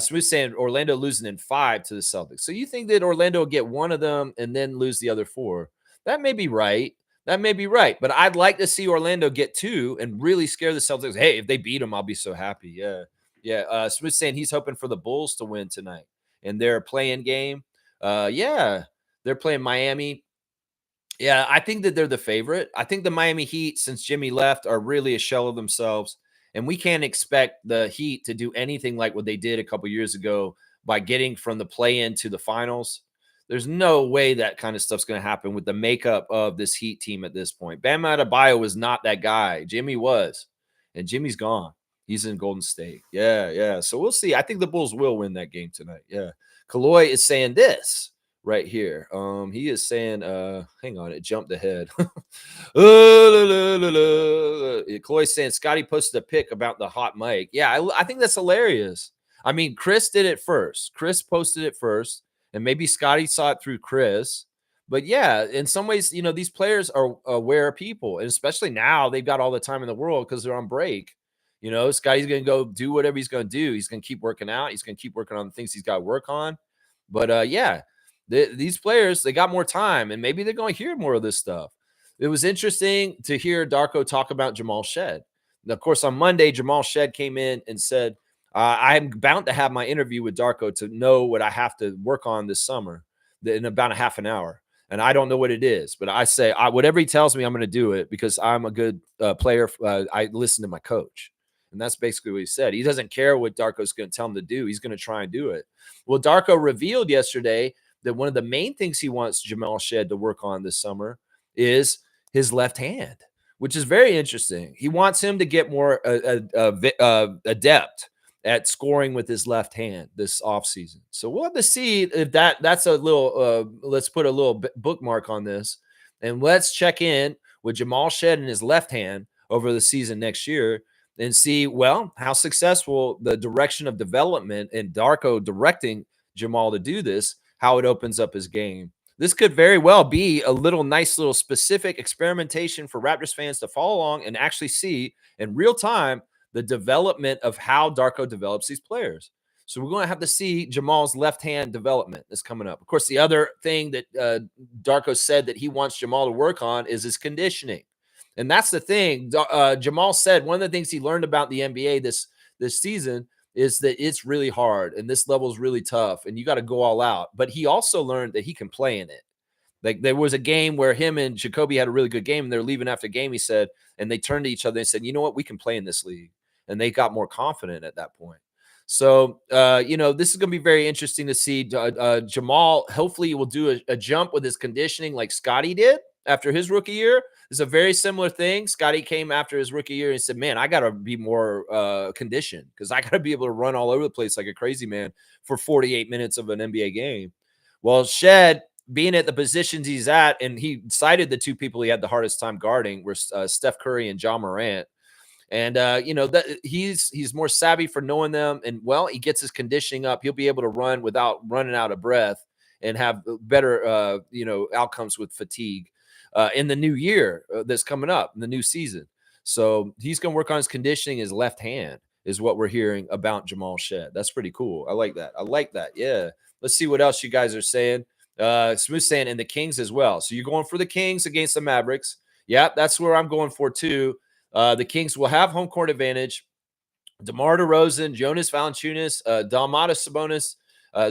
[SPEAKER 1] Smooth saying Orlando losing in 5 to the Celtics. So you think that Orlando will get one of them and then lose the other 4? That may be right. That may be right. But I'd like to see Orlando get 2 and really scare the Celtics. Hey, if they beat them, I'll be so happy. Yeah. Yeah. Smooth saying he's hoping for the Bulls to win tonight in their play-in game. Yeah. They're playing Miami. Yeah, I think that they're the favorite. I think the Miami Heat, since Jimmy left, are really a shell of themselves. And we can't expect the Heat to do anything like what they did a couple years ago by getting from the play-in to the finals. There's no way that kind of stuff's going to happen with the makeup of this Heat team at this point. Bam Adebayo was not that guy. Jimmy was. And Jimmy's gone. He's in Golden State. Yeah. So we'll see. I think the Bulls will win that game tonight. Yeah. Kaloy is saying this right here. He is saying, hang on, it jumped ahead. Chloe's saying Scotty posted a pic about the hot mic. Yeah, I think that's hilarious. I mean, Chris did it first. Chris posted it first, and maybe Scotty saw it through Chris. But yeah, in some ways, these players are aware of people, and especially now they've got all the time in the world because they're on break. Scotty's going to go do whatever he's going to do. He's going to keep working out. He's going to keep working on the things he's got to work on. But yeah, these players, they got more time, and maybe they're going to hear more of this stuff. It was interesting to hear Darko talk about Jamal Shed. And of course, on Monday, Jamal Shed came in and said, I'm bound to have my interview with Darko to know what I have to work on this summer in about a half an hour. And I don't know what it is, but I say, whatever he tells me, I'm going to do it because I'm a good player. I listen to my coach. And that's basically what he said. He doesn't care what Darko's going to tell him to do. He's going to try and do it. Well, Darko revealed yesterday that one of the main things he wants Jamal Shed to work on this summer is his left hand, which is very interesting. He wants him to get more adept at scoring with his left hand this offseason. So we'll have to see if that's a little, let's put a little bookmark on this. And let's check in with Jamal Shed and his left hand over the season next year and see, well, how successful the direction of development and Darko directing Jamal to do this, how it opens up his game. This could very well be a nice little specific experimentation for Raptors fans to follow along and actually see in real time the development of how Darko develops these players. So we're going to have to see Jamal's left hand development that's coming up. Of course, the other thing that Darko said that he wants Jamal to work on is his conditioning. And that's the thing. Jamal said one of the things he learned about the NBA this season is that it's really hard and this level is really tough and you got to go all out. But he also learned that he can play in it. Like there was a game where him and Jacoby had a really good game and they're leaving after the game, he said, and they turned to each other and said, you know what, we can play in this league. And they got more confident at that point. So, this is going to be very interesting to see. Jamal hopefully will do a jump with his conditioning like Scotty did. after his rookie year. It's a very similar thing. Scotty came after his rookie year and said, man, I got to be more conditioned because I got to be able to run all over the place like a crazy man for 48 minutes of an NBA game. Well, Shed, being at the positions he's at, and he cited the two people he had the hardest time guarding were Steph Curry and John Morant. And that he's more savvy for knowing them. And well, he gets his conditioning up. He'll be able to run without running out of breath and have better outcomes with fatigue in the new year that's coming up in the new season. So he's going to work on his conditioning. His left hand is what we're hearing about Jamal Shed. That's pretty cool. I like that. Yeah. Let's see what else you guys are saying. Smooth saying, and the Kings as well. So you're going for the Kings against the Mavericks. Yeah, that's where I'm going for too. The Kings will have home court advantage. DeMar DeRozan, Jonas Valanciunas, Domantas Sabonis,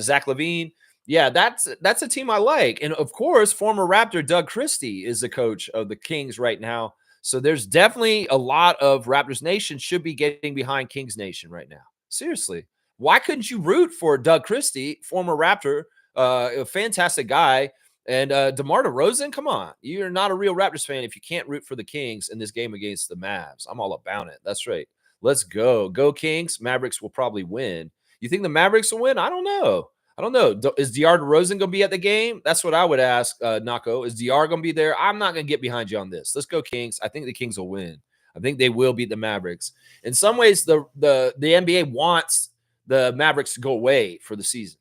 [SPEAKER 1] Zach LaVine. Yeah, that's a team I like. And of course, former Raptor Doug Christie is the coach of the Kings right now. So there's definitely a lot of Raptors Nation should be getting behind Kings Nation right now. Seriously. Why couldn't you root for Doug Christie, former Raptor, a fantastic guy? And DeMar DeRozan, come on. You're not a real Raptors fan if you can't root for the Kings in this game against the Mavs. I'm all about it. That's right. Let's go. Go Kings. Mavericks will probably win. You think the Mavericks will win? I don't know. Is DR DeRozan going to be at the game? That's what I would ask, Nako. Is DR going to be there? I'm not going to get behind you on this. Let's go Kings. I think the Kings will win. I think they will beat the Mavericks. In some ways, the NBA wants the Mavericks to go away for the season.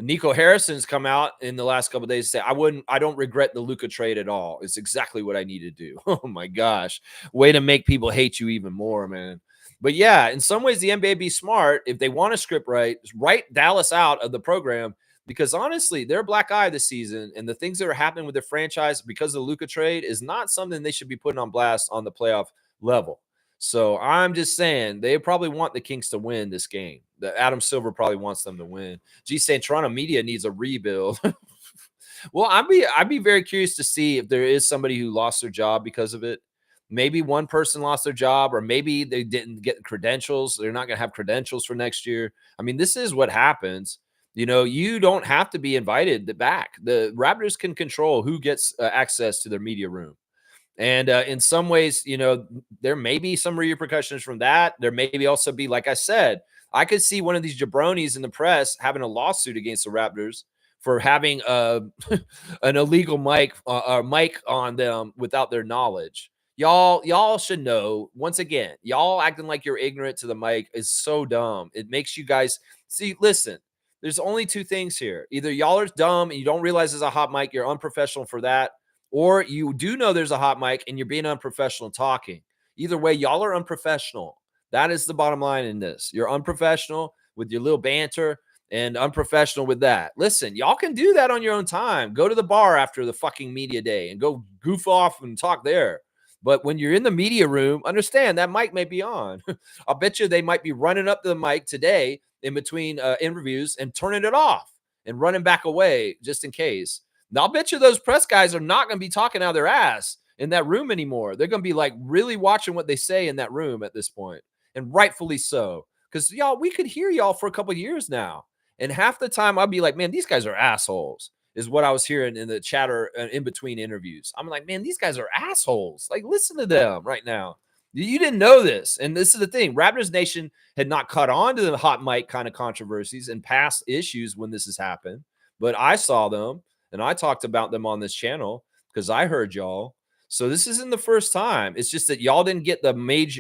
[SPEAKER 1] Nico Harrison's come out in the last couple of days to say, I don't regret the Luka trade at all. It's exactly what I need to do. Oh my gosh. Way to make people hate you even more, man. But yeah, in some ways, the NBA be smart. If they want to script write Dallas out of the program, because honestly, they're a black eye this season. And the things that are happening with their franchise because of the Luka trade is not something they should be putting on blast on the playoff level. So I'm just saying they probably want the Kings to win this game. The Adam Silver probably wants them to win. G saying Toronto media needs a rebuild. Well, I'd be very curious to see if there is somebody who lost their job because of it. Maybe one person lost their job, or maybe they didn't get credentials. They're not going to have credentials for next year. I mean, this is what happens. You don't have to be invited back. The Raptors can control who gets access to their media room. And in some ways, there may be some repercussions from that. There may also be, like I said, I could see one of these jabronis in the press having a lawsuit against the Raptors for having an illegal mic on them without their knowledge. Y'all should know. Once again, y'all acting like you're ignorant to the mic is so dumb. It makes you guys see. Listen, there's only two things here. Either y'all are dumb and you don't realize there's a hot mic. You're unprofessional for that. Or you do know there's a hot mic and you're being unprofessional talking. Either way, y'all are unprofessional. That is the bottom line in this. You're unprofessional with your little banter and unprofessional with that. Listen, y'all can do that on your own time. Go to the bar after the fucking media day and go goof off and talk there. But when you're in the media room, understand that mic may be on. I'll bet you they might be running up to the mic today in between interviews and turning it off and running back away just in case. Now, I'll bet you those press guys are not going to be talking out of their ass in that room anymore. They're going to be like really watching what they say in that room at this point, and rightfully so. Because y'all, we could hear y'all for a couple of years now, and half the time I'll be like, man, these guys are assholes, is what I was hearing in the chatter in between interviews. I'm like, man, these guys are assholes. Like, listen to them right now. You didn't know this. And this is the thing. Raptors Nation had not caught on to the hot mic kind of controversies and past issues when this has happened. But I saw them. And I talked about them on this channel because I heard y'all. So this isn't the first time. It's just that y'all didn't get the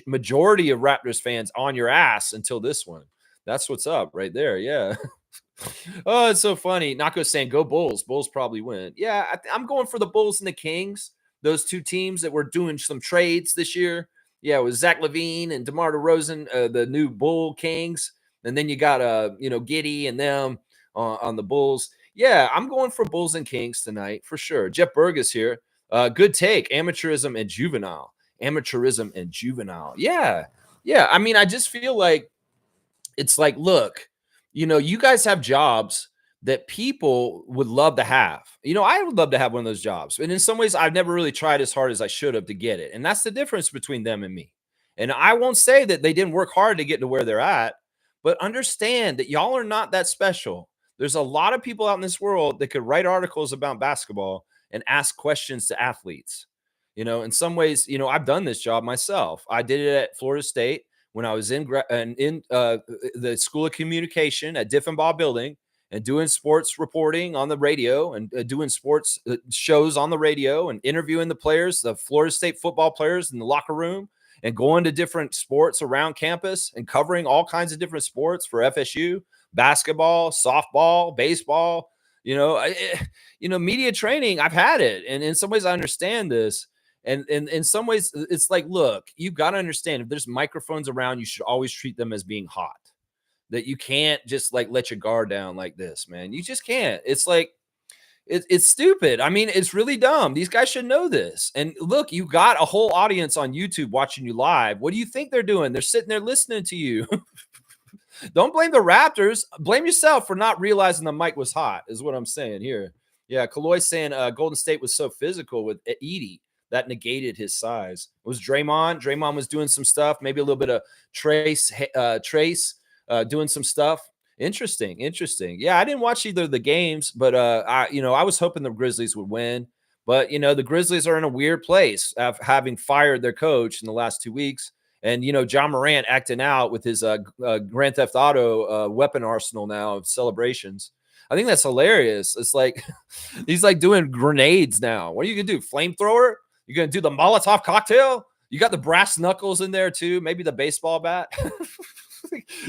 [SPEAKER 1] majority of Raptors fans on your ass until this one. That's what's up right there. Yeah. Oh, it's so funny. Nako's saying, go Bulls. Bulls probably win. Yeah, I'm going for the Bulls and the Kings. Those two teams that were doing some trades this year. Yeah, with Zach LaVine and DeMar DeRozan, the new Bull Kings. And then you got, Giddey and them on the Bulls. Yeah, I'm going for Bulls and Kings tonight for sure. Jeff Berg is here. Good take. Amateurism and juvenile. Yeah. Yeah. I mean, I just feel like it's like, look, you guys have jobs that people would love to have. I would love to have one of those jobs. And in some ways, I've never really tried as hard as I should have to get it. And that's the difference between them and me. And I won't say that they didn't work hard to get to where they're at, but understand that y'all are not that special. There's a lot of people out in this world that could write articles about basketball and ask questions to athletes. In some ways, I've done this job myself. I did it at Florida State when I was in the School of Communication at Diffenbaugh Building, and doing sports reporting on the radio, and doing sports shows on the radio, and interviewing the players, the Florida State football players in the locker room, and going to different sports around campus and covering all kinds of different sports for FSU, basketball, softball, baseball. Media training, I've had it. And in some ways I understand this. And in some ways it's like, look, you've got to understand, if there's microphones around, you should always treat them as being hot. That you can't just like let your guard down like this, man. You just can't. It's like, it's stupid. I mean, it's really dumb. These guys should know this. And look, you got a whole audience on YouTube watching you live. What do you think they're doing? They're sitting there listening to you. Don't blame the Raptors. Blame yourself for not realizing the mic was hot, is what I'm saying here. Yeah, Kaloy's saying Golden State was so physical with Edie that negated his size. It was Draymond. Draymond was doing some stuff, maybe a little bit of Trace doing some stuff. Interesting. Yeah, I didn't watch either of the games, but I was hoping the Grizzlies would win. But the Grizzlies are in a weird place of having fired their coach in the last 2 weeks. And, John Morant acting out with his Grand Theft Auto weapon arsenal now of celebrations. I think that's hilarious. It's like he's like doing grenades now. What are you going to do? Flamethrower? You're going to do the Molotov cocktail? You got the brass knuckles in there too. Maybe the baseball bat.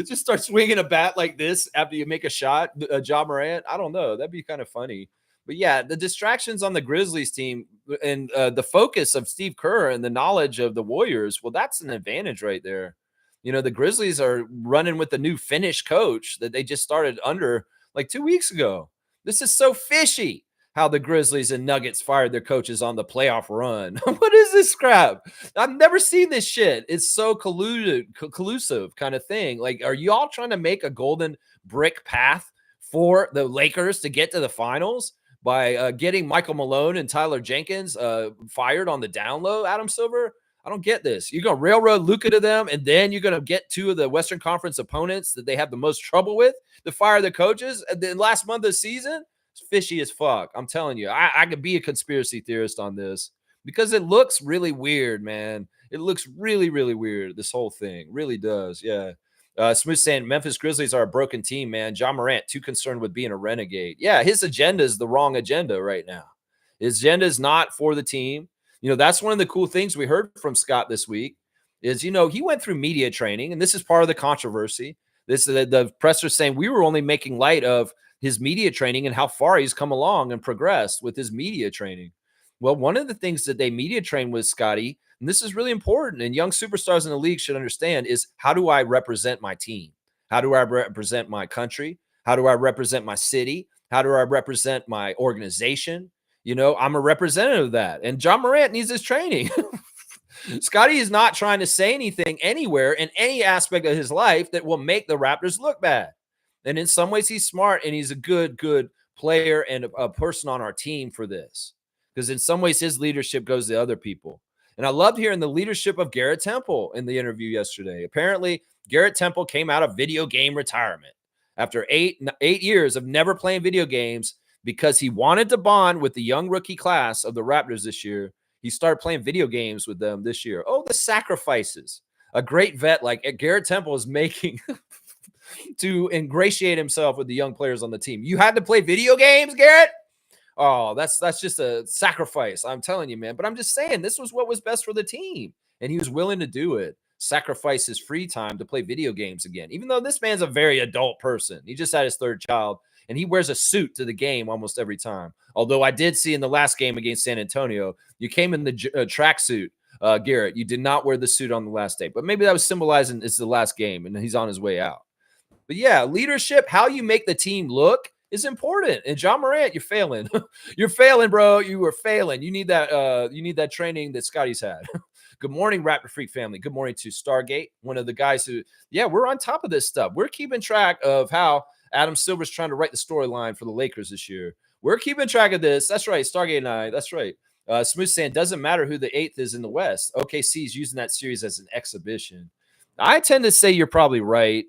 [SPEAKER 1] Just start swinging a bat like this after you make a shot. John Morant. I don't know. That'd be kind of funny. But yeah, the distractions on the Grizzlies team and the focus of Steve Kerr and the knowledge of the Warriors, well, that's an advantage right there. The Grizzlies are running with the new Finnish coach that they just started under like 2 weeks ago. This is so fishy how the Grizzlies and Nuggets fired their coaches on the playoff run. What is this crap? I've never seen this shit. It's so collusive kind of thing. Like, are you all trying to make a golden brick path for the Lakers to get to the finals by getting Michael Malone and Tyler Jenkins fired on the down low, Adam Silver? I don't get this. You're going to railroad Luka to them, and then you're going to get two of the Western Conference opponents that they have the most trouble with to fire the coaches. And then last month of the season, it's fishy as fuck. I'm telling you, I could be a conspiracy theorist on this because it looks really weird, man. It looks really, really weird. This whole thing really does. Yeah. Smooth saying Memphis Grizzlies are a broken team, man. John Morant too concerned with being a renegade. Yeah, his agenda is the wrong agenda right now. His agenda is not for the team. That's one of the cool things we heard from Scott this week is, he went through media training, and this is part of the controversy. This the presser saying we were only making light of his media training and how far he's come along and progressed with his media training. Well, one of the things that they media train with, Scotty, and this is really important, and young superstars in the league should understand, is how do I represent my team? How do I represent my country? How do I represent my city? How do I represent my organization? I'm a representative of that. And John Morant needs his training. Scotty is not trying to say anything anywhere in any aspect of his life that will make the Raptors look bad. And in some ways, he's smart, and he's a good player and a person on our team for this. Because in some ways, his leadership goes to other people. And I loved hearing the leadership of Garrett Temple in the interview yesterday. Apparently, Garrett Temple came out of video game retirement after eight years of never playing video games because he wanted to bond with the young rookie class of the Raptors this year. He started playing video games with them this year. Oh, the sacrifices a great vet like Garrett Temple is making to ingratiate himself with the young players on the team. You had to play video games, Garrett? Oh, that's just a sacrifice. I'm telling you, man. But I'm just saying this was what was best for the team. And he was willing to do it. Sacrifice his free time to play video games again. Even though this man's a very adult person. He just had his third child. And he wears a suit to the game almost every time. Although I did see in the last game against San Antonio, you came in the tracksuit, Garrett. You did not wear the suit on the last day. But maybe that was symbolizing it's the last game and he's on his way out. But yeah, leadership, how you make the team look is important. And John Morant, you're failing. You're failing, bro. You were failing. You need that training that Scotty's had. Good morning, Raptor Freak family. Good morning to Stargate, one of the guys who, we're on top of this stuff. We're keeping track of how Adam Silver's trying to write the storyline for the Lakers this year. We're keeping track of this. That's right, Stargate and I. That's right. Smooth saying, doesn't matter who the eighth is in the West. OKC is using that series as an exhibition. I tend to say you're probably right.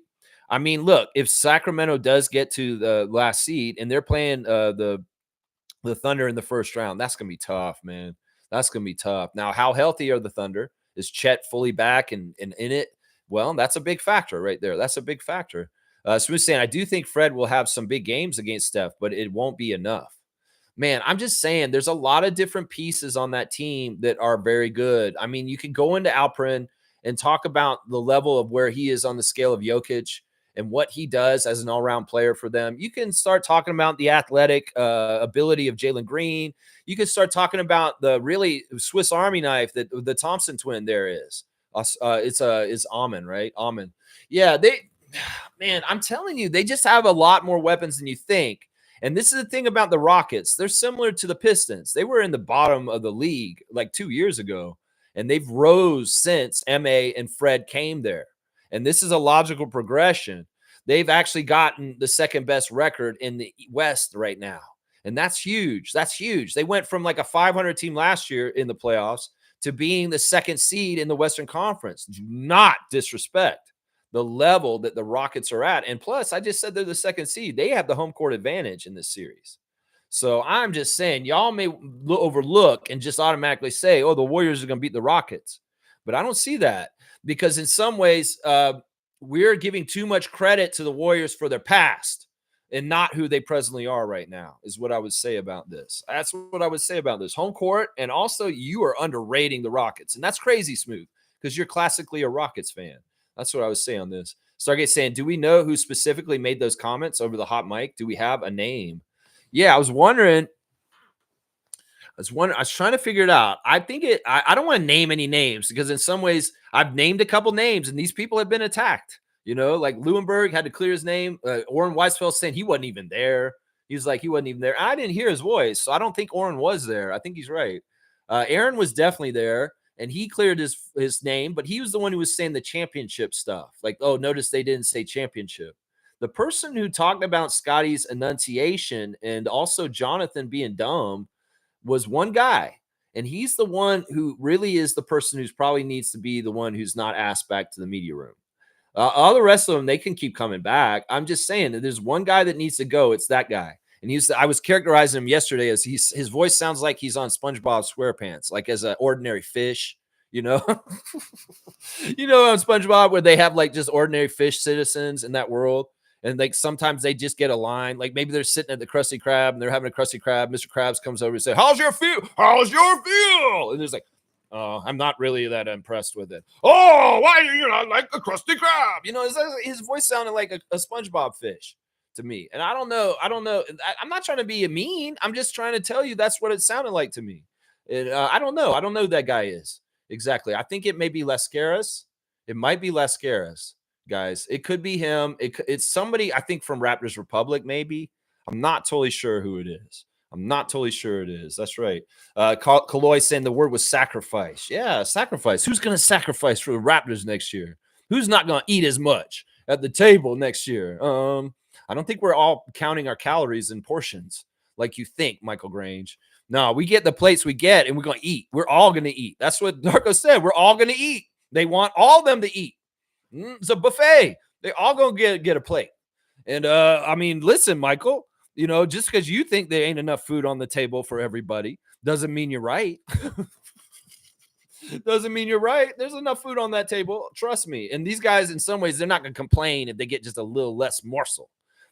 [SPEAKER 1] I mean, look, if Sacramento does get to the last seed and they're playing the the Thunder in the first round. That's going to be tough, man. That's going to be tough. Now, how healthy are the Thunder? Is Chet fully back and in it? Well, that's a big factor right there. That's a big factor. Smooth saying, I do think Fred will have some big games against Steph, but it won't be enough. Man, I'm just saying there's a lot of different pieces on that team that are very good. I mean, you can go into Alperin and talk about the level of where he is on the scale of Jokic and what he does as an all-around player for them. You can start talking about the athletic ability of Jalen Green. You can start talking about the really Swiss Army knife that the Thompson twin there is. It's Amon, right? Amon. Yeah, man, I'm telling you, they just have a lot more weapons than you think. And this is the thing about the Rockets. They're similar to the Pistons. They were in the bottom of the league like 2 years ago, and they've rose since MA and Fred came there. And this is a logical progression. They've actually gotten the second best record in the West right now. And that's huge. That's huge. They went from like a 500 team last year in the playoffs to being the second seed in the Western Conference. Do not disrespect the level that the Rockets are at. And plus, I just said they're the second seed. They have the home court advantage in this series. So I'm just saying, y'all may overlook and just automatically say, oh, the Warriors are going to beat the Rockets. But I don't see that because in some ways, we're giving too much credit to the Warriors for their past and not who they presently are right now, is what I would say about this. That's what I would say about this. Home court, and also you are underrating the Rockets. And that's crazy, Smooth, because you're classically a Rockets fan. That's what I was saying on this. Stargate saying, do we know who specifically made those comments over the hot mic? Do we have a name? Yeah, I was wondering. I was trying to figure it out. I think I don't want to name any names because in some ways I've named a couple names and these people have been attacked. You know, like Lewinberg had to clear his name. Orrin Weisfeld saying he wasn't even there. He was like, he wasn't even there. I didn't hear his voice. So I don't think Orrin was there. I think he's right. Aaron was definitely there. And he cleared his name, but he was the one who was saying the championship stuff. Like, oh, notice they didn't say championship. The person who talked about Scotty's enunciation and also Jonathan being dumb was one guy. And he's the one who really is the person who's probably needs to be the one who's not asked back to the media room. All the rest of them, they can keep coming back. I'm just saying that there's one guy that needs to go. It's that guy. And I was characterizing him yesterday as his voice sounds like he's on SpongeBob SquarePants, like as an ordinary fish, you know, you know, on SpongeBob where they have like just ordinary fish citizens in that world. And like sometimes they just get a line, like maybe they're sitting at the Krusty Krab and they're having a Krusty Krab. Mr. Krabs comes over and says, "How's your feel? How's your feel?" And there's like, "Oh, I'm not really that impressed with it." "Oh, why do you not like the Krusty Krab?" You know, his voice sounded like a SpongeBob fish to me. And I don't know. I'm not trying to be mean. I'm just trying to tell you that's what it sounded like to me. I don't know. I don't know who that guy is exactly. I think it may be Lascaris. It might be Lascaris, guys. It could be him. It's somebody, I think, from Raptors Republic, maybe. I'm not totally sure who it is. I'm not totally sure it is. That's right. Kaloy saying the word was sacrifice. Yeah, sacrifice. Who's going to sacrifice for the Raptors next year? Who's not going to eat as much at the table next year? I don't think we're all counting our calories in portions like you think, Michael Grange. No, we get the plates we get, and we're going to eat. We're all going to eat. That's what Darko said. We're all going to eat. They want all of them to eat. It's a buffet. They all going to get a plate. And, I mean, listen, Michael, you know, just because you think there ain't enough food on the table for everybody doesn't mean you're right. Doesn't mean you're right. There's enough food on that table. Trust me. And these guys, in some ways, they're not going to complain if they get just a little less morsel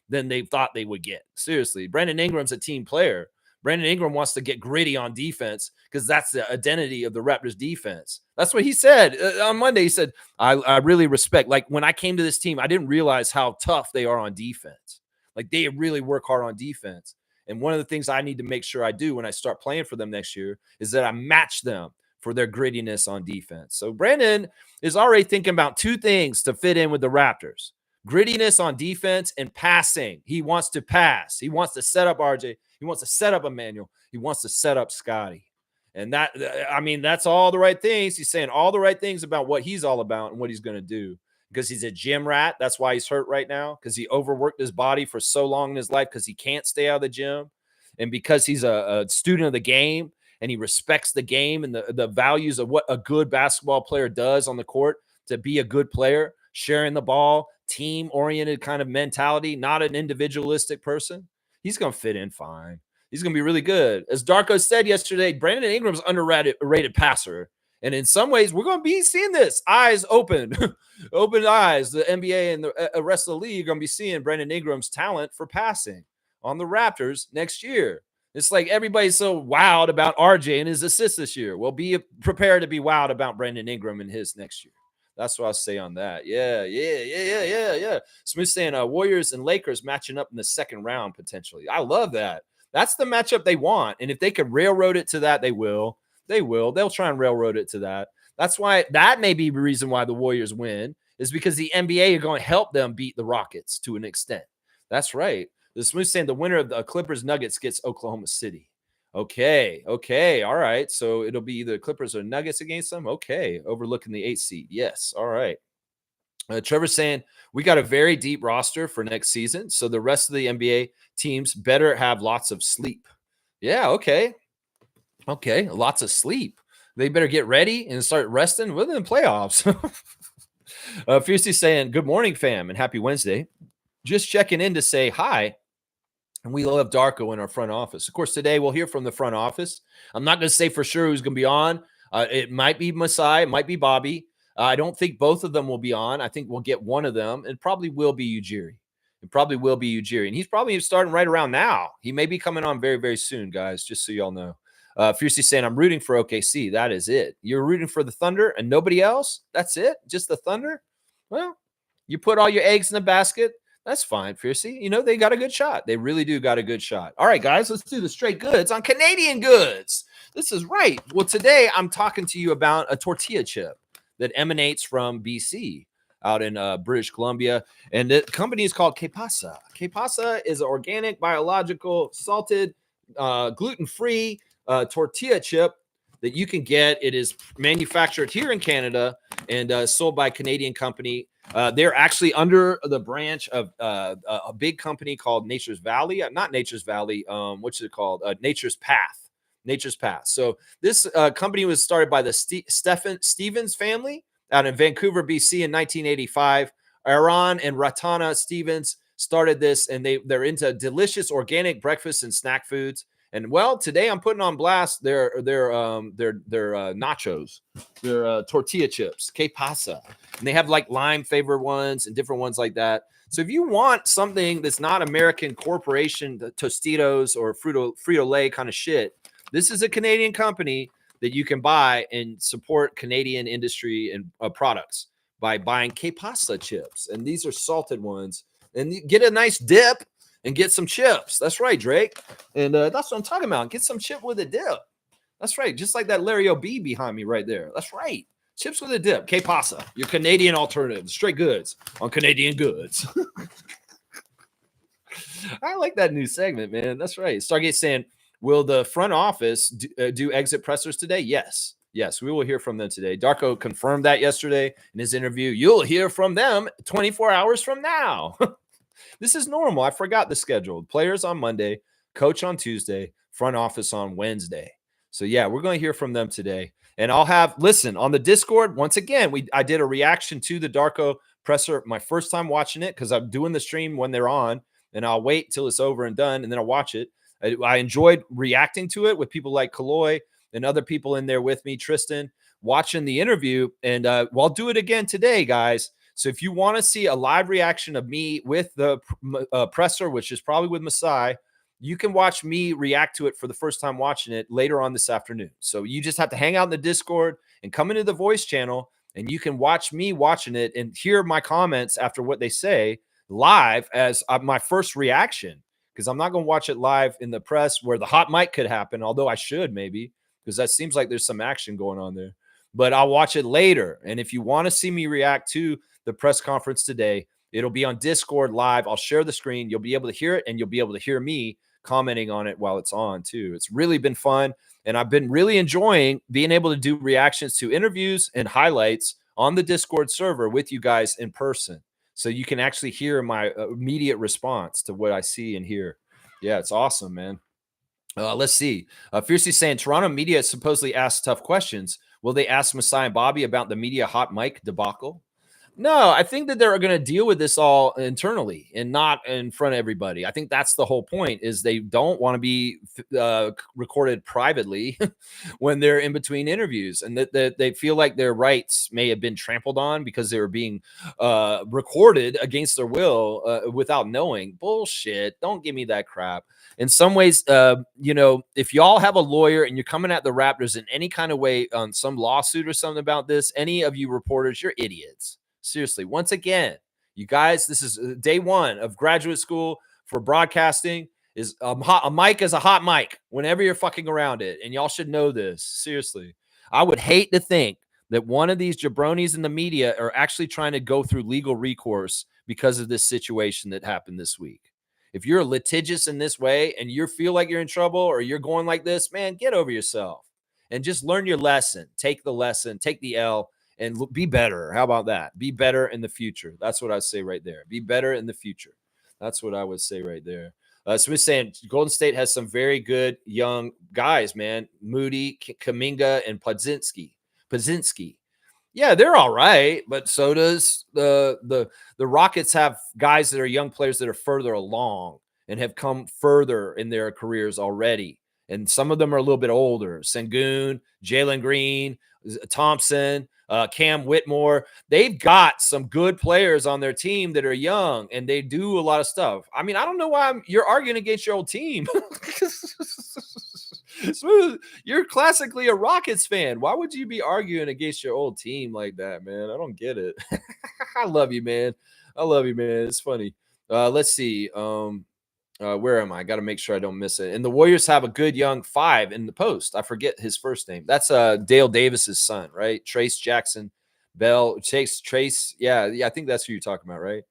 [SPEAKER 1] than they thought they would get. Seriously. Brandon Ingram's a team player. Brandon Ingram wants to get gritty on defense because that's the identity of the Raptors defense. That's what he said on Monday. He said, I really respect, like when I came to this team, I didn't realize how tough they are on defense. Like they really work hard on defense. And one of the things I need to make sure I do when I start playing for them next year is that I match them for their grittiness on defense. So Brandon is already thinking about two things to fit in with the Raptors: grittiness on defense and passing. He wants to pass. He wants to set up RJ. He wants to set up Emmanuel. He wants to set up Scotty. And that, I mean, that's all the right things. He's saying all the right things about what he's all about and what he's going to do because he's a gym rat. That's why he's hurt right now, because he overworked his body for so long in his life because he can't stay out of the gym. And because he's a student of the game and he respects the game and the values of what a good basketball player does on the court to be a good player, sharing the ball, team-oriented kind of mentality, not an individualistic person. He's going to fit in fine. He's going to be really good. As Darko said yesterday, Brandon Ingram's underrated passer. And in some ways, we're going to be seeing this. Eyes open, open eyes. The NBA and the rest of the league are going to be seeing Brandon Ingram's talent for passing on the Raptors next year. It's like everybody's so wowed about RJ and his assists this year. Well, be prepared to be wowed about Brandon Ingram and his next year. That's what I'll say on that. Yeah. Smooth saying Warriors and Lakers matching up in the second round potentially. I love that. That's the matchup they want. And if they could railroad it to that, they will. They will. They'll try and railroad it to that. That's why that may be the reason why the Warriors win is because the NBA are going to help them beat the Rockets to an extent. That's right. The Smooth saying the winner of the Clippers Nuggets gets Oklahoma City. Okay. All right. So it'll be either Clippers or Nuggets against them. Okay. Overlooking the 8th seed. Yes. All right. Trevor's saying we got a very deep roster for next season. So the rest of the NBA teams better have lots of sleep. Yeah. Okay. Lots of sleep. They better get ready and start resting within the playoffs. Fiercely saying good morning, fam, and happy Wednesday. Just checking in to say hi. And we love Darko in our front office. Of course, today we'll hear from the front office. I'm not going to say for sure who's going to be on. It might be Masai. It might be Bobby. I don't think both of them will be on. I think we'll get one of them. It probably will be Ujiri. And he's probably starting right around now. He may be coming on very, very soon, guys, just so y'all know. Fiercely saying, I'm rooting for OKC. That is it. You're rooting for the Thunder and nobody else? That's it? Just the Thunder? Well, you put all your eggs in the basket. That's fine, Fiercey. You know, they got a good shot. They really do got a good shot. All right, guys, let's do the straight goods on Canadian goods. This is right. Well, today I'm talking to you about a tortilla chip that emanates from BC out in British Columbia. And the company is called Que Pasa. Que Pasa is an organic, biological, salted, gluten-free tortilla chip that you can get. It is manufactured here in Canada and sold by a Canadian company. They're actually under the branch of a big company called Nature's Valley. Not Nature's Valley. What's it called? Nature's Path. Nature's Path. So this company was started by the Stevens family out in Vancouver, BC in 1985. Aaron and Ratana Stevens started this, and they're into delicious organic breakfast and snack foods. And well, today I'm putting on blast their nachos, their tortilla chips, Que Pasa. And they have like lime flavored ones and different ones like that. So if you want something that's not American corporation, Tostitos or Frito-Lay kind of shit, this is a Canadian company that you can buy and support Canadian industry and products by buying Que Pasa chips. And these are salted ones. And you get a nice dip and get some chips. That's right, Drake. And that's what I'm talking about. Get some chip with a dip. That's right. Just like that Larry O.B. behind me right there. That's right. Chips with a dip. Que Pasa. Your Canadian alternative. Straight goods on Canadian goods. I like that new segment, man. That's right. Stargate saying, will the front office do exit pressers today? Yes. Yes, we will hear from them today. Darko confirmed that yesterday in his interview. You'll hear from them 24 hours from now. This is normal. I forgot the schedule. Players on Monday, coach on Tuesday, front office on Wednesday. So yeah, we're going to hear from them today. And I'll listen, on the Discord, once again, I did a reaction to the Darko presser, my first time watching it, because I'm doing the stream when they're on, and I'll wait till it's over and done, and then I'll watch it. I enjoyed reacting to it with people like Kaloy and other people in there with me, Tristan, watching the interview. And I'll do it again today, guys. So if you want to see a live reaction of me with the presser, which is probably with Masai, you can watch me react to it for the first time watching it later on this afternoon. So you just have to hang out in the Discord and come into the voice channel, and you can watch me watching it and hear my comments after what they say live as my first reaction, because I'm not going to watch it live in the press where the hot mic could happen, although I should maybe, because that seems like there's some action going on there. But I'll watch it later. And if you want to see me react to the press conference today, it'll be on Discord live. I'll share the screen. You'll be able to hear it, and you'll be able to hear me commenting on it while it's on too. It's really been fun, and I've been really enjoying being able to do reactions to interviews and highlights on the Discord server with you guys in person, so you can actually hear my immediate response to what I see and hear. Yeah, it's awesome, man. Let's see. Fiercely saying Toronto media supposedly asked tough questions. Will they ask Masai and Bobby about the media hot mic debacle? No, I think that they're going to deal with this all internally and not in front of everybody. I think that's the whole point is they don't want to be recorded privately when they're in between interviews, and that they feel like their rights may have been trampled on because they were being recorded against their will without knowing. Bullshit. Don't give me that crap. In some ways, if y'all have a lawyer and you're coming at the Raptors in any kind of way on some lawsuit or something about this, any of you reporters, you're idiots. Seriously, once again, you guys, this is day one of graduate school for broadcasting. Is a mic is a hot mic whenever you're fucking around it, and y'all should know this. Seriously, I would hate to think that one of these jabronis in the media are actually trying to go through legal recourse because of this situation that happened this week. If you're litigious in this way and you feel like you're in trouble or you're going like this, man, get over yourself and just learn your lesson. Take the lesson, take the L, and be better. How about that? Be better in the future. That's what I say right there. Be better in the future. That's what I would say right there. So we're saying Golden State has some very good young guys, man. Moody, Kaminga, and Podzinski. Yeah, they're all right, but so does the Rockets have guys that are young players that are further along and have come further in their careers already. And some of them are a little bit older. Sengun, Jalen Green, Thompson, Cam Whitmore. They've got some good players on their team that are young and they do a lot of stuff. I mean, I don't know why you're arguing against your old team. Smooth, you're classically a Rockets fan. Why would you be arguing against your old team like that, man? I don't get it. I love you, man. I love you, man. It's funny. Let's see. Where am I? Got to make sure I don't miss it. And the Warriors have a good young five in the post. I forget his first name. That's Dale Davis's son, right? Trace Jackson Bell. Trace. Yeah, I think that's who you're talking about, right?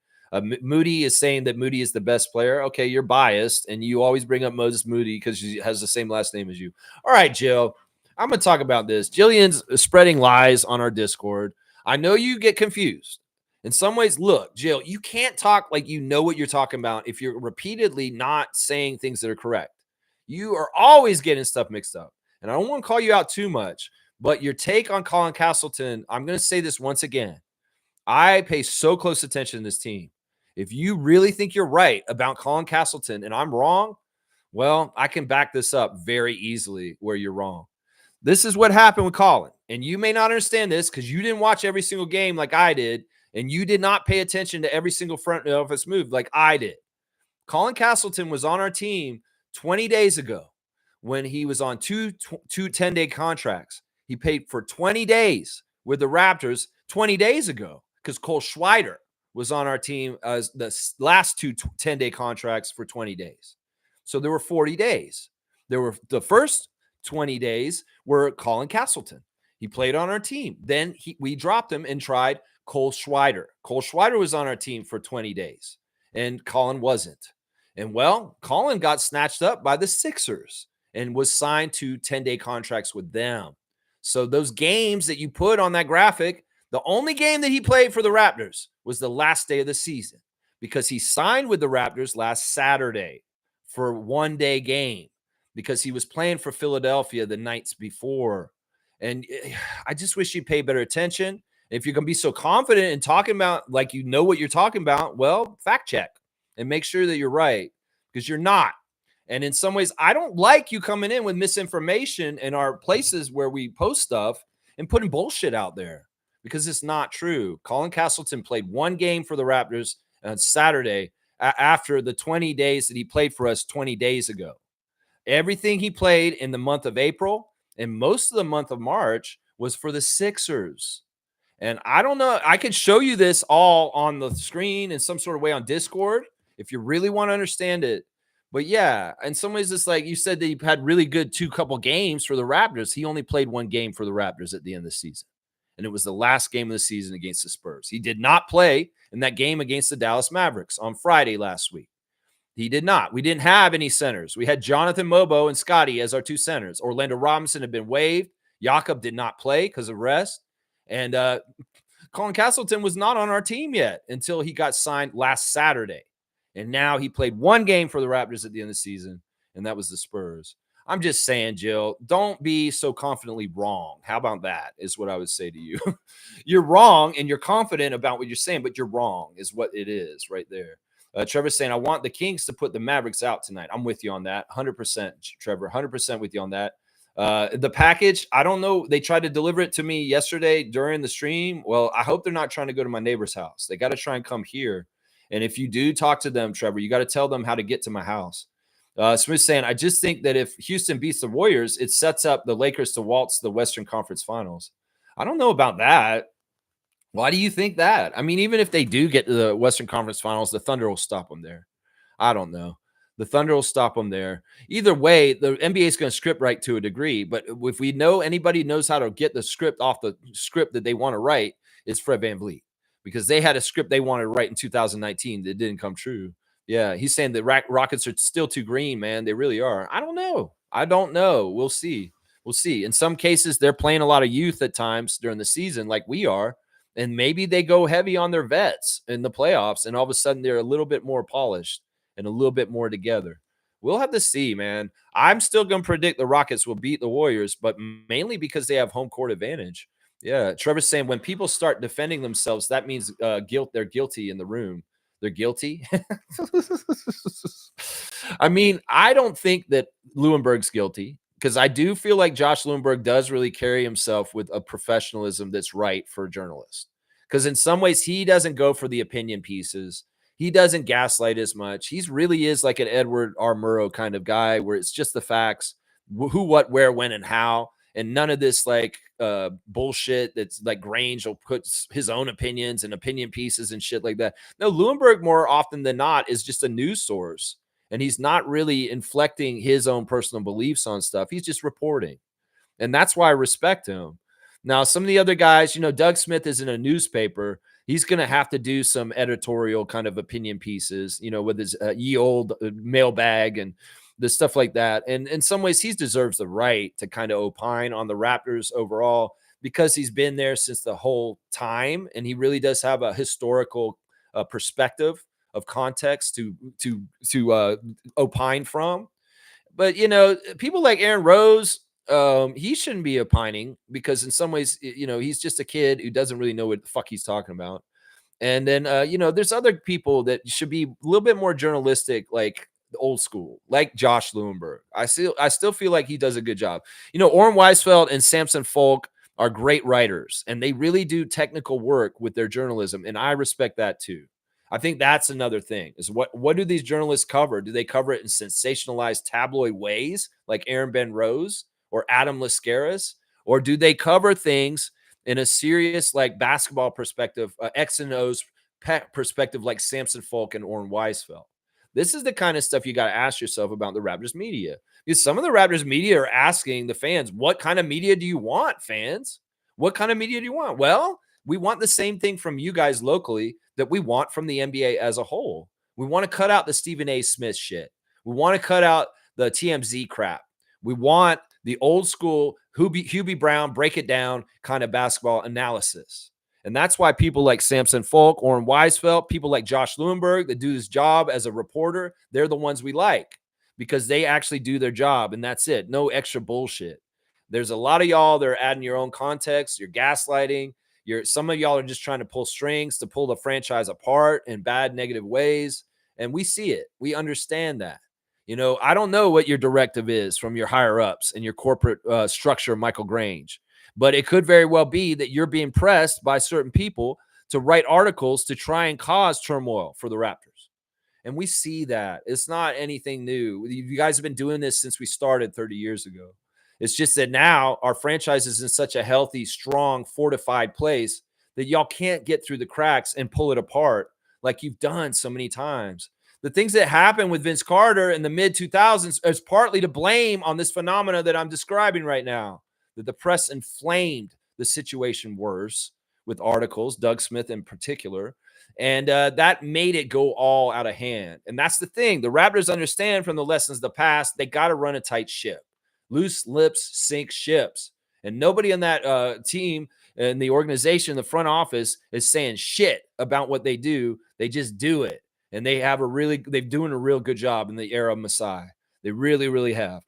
[SPEAKER 1] Moody is saying that Moody is the best player. Okay, you're biased, and you always bring up Moses Moody because he has the same last name as you. All right, Jill, I'm going to talk about this. Jillian's spreading lies on our Discord. I know you get confused. In some ways, look, Jill, you can't talk like you know what you're talking about if you're repeatedly not saying things that are correct. You are always getting stuff mixed up. And I don't want to call you out too much, but your take on Colin Castleton, I'm going to say this once again. I pay so close attention to this team. If you really think you're right about Colin Castleton and I'm wrong, well, I can back this up very easily where you're wrong. This is what happened with Colin. And you may not understand this because you didn't watch every single game like I did. And you did not pay attention to every single front office move like I did. Colin Castleton was on our team 20 days ago when he was on two 10-day contracts. He paid for 20 days with the Raptors 20 days ago because Cole Schweider was on our team as the last two 10-day contracts for 20 days. So there were 40 days. There were the first 20 days were Colin Castleton. He played on our team. Then we dropped him and tried Cole Schweider. Cole Schweider was on our team for 20 days, and Colin wasn't. And well, Colin got snatched up by the Sixers and was signed to 10-day contracts with them. So those games that you put on that graphic, the only game that he played for the Raptors was the last day of the season because he signed with the Raptors last Saturday for a one-day game because he was playing for Philadelphia the nights before. And I just wish you'd pay better attention. If you're going to be so confident in talking about like you know what you're talking about, well, fact check and make sure that you're right because you're not. And in some ways, I don't like you coming in with misinformation in our places where we post stuff and putting bullshit out there because it's not true. Colin Castleton played one game for the Raptors on Saturday after the 20 days that he played for us 20 days ago. Everything he played in the month of April and most of the month of March was for the Sixers. And I don't know. I could show you this all on the screen in some sort of way on Discord if you really want to understand it. But yeah, in some ways, it's like you said that he had really good couple games for the Raptors. He only played one game for the Raptors at the end of the season. And it was the last game of the season against the Spurs. He did not play in that game against the Dallas Mavericks on Friday last week. He did not. We didn't have any centers. We had Jonathan Mobo and Scotty as our two centers. Orlando Robinson had been waived. Jakob did not play because of rest. And Colin Castleton was not on our team yet until he got signed last Saturday. And now he played one game for the Raptors at the end of the season, and that was the Spurs. I'm just saying, Jill, don't be so confidently wrong. How about that? Is what I would say to you. You're wrong and you're confident about what you're saying, but you're wrong, is what it is right there. Trevor's saying, I want the Kings to put the Mavericks out tonight. I'm with you on that. 100%, Trevor. 100% with you on that. The package, I don't know. They tried to deliver it to me yesterday during the stream. Well, I hope they're not trying to go to my neighbor's house. They got to try and come here. And if you do talk to them, Trevor, you got to tell them how to get to my house. Smith saying, I just think that if Houston beats the Warriors, it sets up the Lakers to waltz the Western Conference Finals. I don't know about that. Why do you think that? I mean, even if they do get to the Western Conference Finals, the Thunder will stop them there. I don't know. The Thunder will stop them there. Either way, the NBA is going to script write to a degree. But if we know anybody knows how to get the script off the script that they want to write, it's Fred VanVleet, because they had a script they wanted to write in 2019 that didn't come true. Yeah, he's saying the Rockets are still too green, man. They really are. I don't know. I don't know. We'll see. We'll see. In some cases, they're playing a lot of youth at times during the season, like we are. And maybe they go heavy on their vets in the playoffs, and all of a sudden they're a little bit more polished and a little bit more together. We'll have to see, man. I'm still going to predict the Rockets will beat the Warriors, but mainly because they have home court advantage. Yeah, Trevor's saying when people start defending themselves, that means guilt. They're guilty in the room. They're guilty. I mean, I don't think that Lewenberg's guilty, because I do feel like Josh Lewenberg does really carry himself with a professionalism that's right for a journalist. Because in some ways, he doesn't go for the opinion pieces. He doesn't gaslight as much. He really is like an Edward R. Murrow kind of guy, where it's just the facts, who, what, where, when, and how. And none of this like bullshit that's like Grange will put his own opinions and opinion pieces and shit like that. No, Lewenberg more often than not is just a news source. And he's not really inflecting his own personal beliefs on stuff. He's just reporting. And that's why I respect him. Now, some of the other guys, Doug Smith is in a newspaper. He's going to have to do some editorial kind of opinion pieces, with his ye old mailbag and the stuff like that. And in some ways, he deserves the right to kind of opine on the Raptors overall, because he's been there since the whole time. And he really does have a historical perspective of context to opine from. But people like Aaron Rose, he shouldn't be opining, because in some ways, he's just a kid who doesn't really know what the fuck he's talking about. And then there's other people that should be a little bit more journalistic, like the old school, like Josh Lewenberg. I still feel like he does a good job. Orrin Weisfeld and Samson Folk are great writers, and they really do technical work with their journalism, and I respect that too. I think that's another thing, is what do these journalists cover? Do they cover it in sensationalized tabloid ways like Aaron Ben Rose or Adam Lascaris? Or do they cover things in a serious like basketball perspective, X and O's perspective, like Samson Folk and Orrin Weisfeld? This is the kind of stuff you got to ask yourself about the Raptors media. Because some of the Raptors media are asking the fans, what kind of media do you want, fans? What kind of media do you want? Well, we want the same thing from you guys locally that we want from the NBA as a whole. We want to cut out the Stephen A. Smith shit. We want to cut out the TMZ crap. We want the old school Hubie Brown, break it down kind of basketball analysis. And that's why people like Samson Folk, Orrin Weisfeld, people like Josh Lewenberg that do this job as a reporter, they're the ones we like, because they actually do their job, and that's it. No extra bullshit. There's a lot of y'all that are adding your own context. You're gaslighting. Some of y'all are just trying to pull strings to pull the franchise apart in bad, negative ways. And we see it. We understand that. I don't know what your directive is from your higher ups and your corporate structure, Michael Grange, but it could very well be that you're being pressed by certain people to write articles to try and cause turmoil for the Raptors. And we see that. It's not anything new. You guys have been doing this since we started 30 years ago. It's just that now our franchise is in such a healthy, strong, fortified place that y'all can't get through the cracks and pull it apart like you've done so many times. The things that happened with Vince Carter in the mid-2000s is partly to blame on this phenomena that I'm describing right now, that the press inflamed the situation worse with articles, Doug Smith in particular, and that made it go all out of hand. And that's the thing. The Raptors understand from the lessons of the past, they got to run a tight ship. Loose lips sink ships. And nobody on that team and the organization, the front office, is saying shit about what they do. They just do it. And they're doing a real good job in the era of Masai. They really, really have.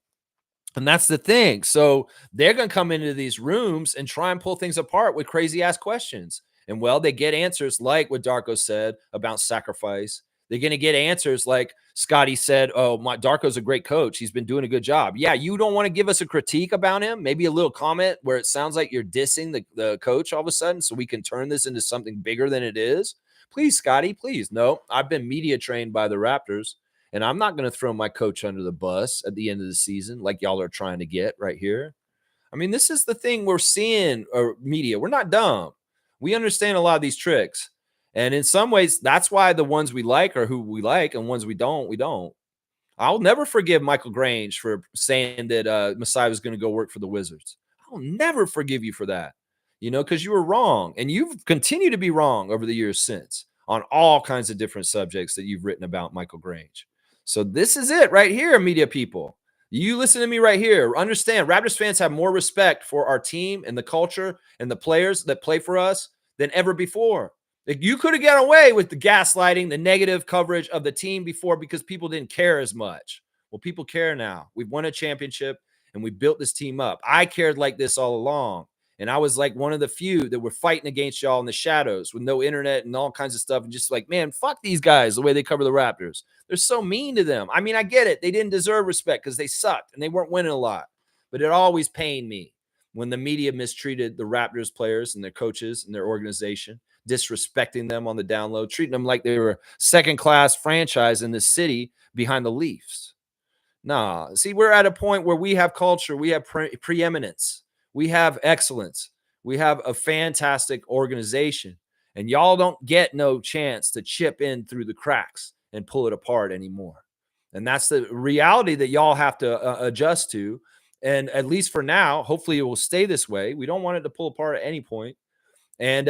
[SPEAKER 1] And that's the thing. So they're going to come into these rooms and try and pull things apart with crazy ass questions. And well, they get answers like what Darko said about sacrifice. They're going to get answers like Scotty said, "Oh, my Darko's a great coach. He's been doing a good job." Yeah, you don't want to give us a critique about him, maybe a little comment where it sounds like you're dissing the coach all of a sudden so we can turn this into something bigger than it is. Please, Scotty, please. No, I've been media trained by the Raptors. And I'm not going to throw my coach under the bus at the end of the season like y'all are trying to get right here. I mean, this is the thing we're seeing, media. We're not dumb. We understand a lot of these tricks. And in some ways, that's why the ones we like are who we like, and ones we don't, we don't. I'll never forgive Michael Grange for saying that Masai was going to go work for the Wizards. I'll never forgive you for that, because you were wrong. And you've continued to be wrong over the years since on all kinds of different subjects that you've written about Michael Grange. So this is it right here, media people. You listen to me right here. Understand, Raptors fans have more respect for our team and the culture and the players that play for us than ever before. Like, you could have got away with the gaslighting, the negative coverage of the team before because people didn't care as much. Well, people care now. We've won a championship and we built this team up. I cared like this all along. And I was like one of the few that were fighting against y'all in the shadows with no internet and all kinds of stuff. And just like, man, fuck these guys, the way they cover the Raptors. They're so mean to them. I mean, I get it. They didn't deserve respect because they sucked and they weren't winning a lot. But it always pained me when the media mistreated the Raptors players and their coaches and their organization, disrespecting them on the down low, treating them like they were a second-class franchise in the city behind the Leafs. Nah, see, we're at a point where we have culture, we have preeminence, we have excellence, we have a fantastic organization, and y'all don't get no chance to chip in through the cracks and pull it apart anymore. And that's the reality that y'all have to adjust to. And at least for now, hopefully it will stay this way. We don't want it to pull apart at any point. And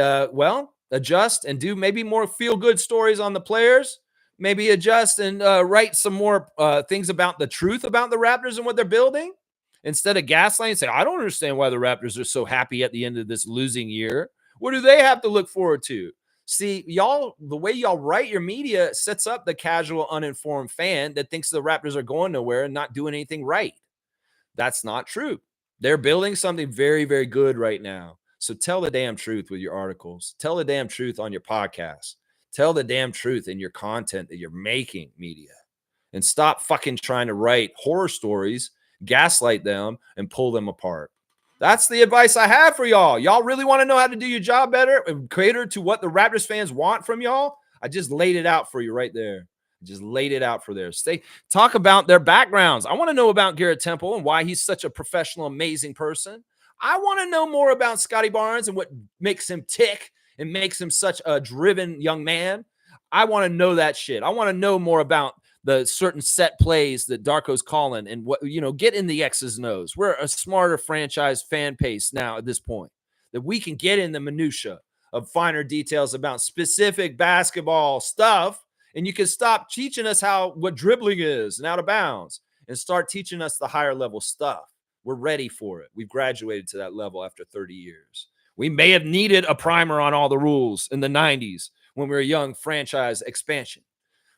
[SPEAKER 1] adjust and do maybe more feel-good stories on the players. Maybe adjust and write some more things about the truth about the Raptors and what they're building instead of gaslighting and say, I don't understand why the Raptors are so happy at the end of this losing year. What do they have to look forward to? See, y'all, the way y'all write your media sets up the casual, uninformed fan that thinks the Raptors are going nowhere and not doing anything right. That's not true. They're building something very, very good right now. So tell the damn truth with your articles. Tell the damn truth on your podcast. Tell the damn truth in your content that you're making, media. And stop fucking trying to write horror stories, gaslight them, and pull them apart. That's the advice I have for y'all. Y'all really want to know how to do your job better and cater to what the Raptors fans want from y'all? I just laid it out for you right there. Just laid it out for there. Talk about their backgrounds. I want to know about Garrett Temple and why he's such a professional, amazing person. I want to know more about Scotty Barnes and what makes him tick and makes him such a driven young man. I want to know that shit. I want to know more about the certain set plays that Darko's calling and what, get in the X's and O's. We're a smarter franchise fan base now at this point that we can get in the minutia of finer details about specific basketball stuff. And you can stop teaching us what dribbling is and out of bounds and start teaching us the higher level stuff. We're ready for it. We've graduated to that level after 30 years. We may have needed a primer on all the rules in the 90s when we were a young franchise expansion.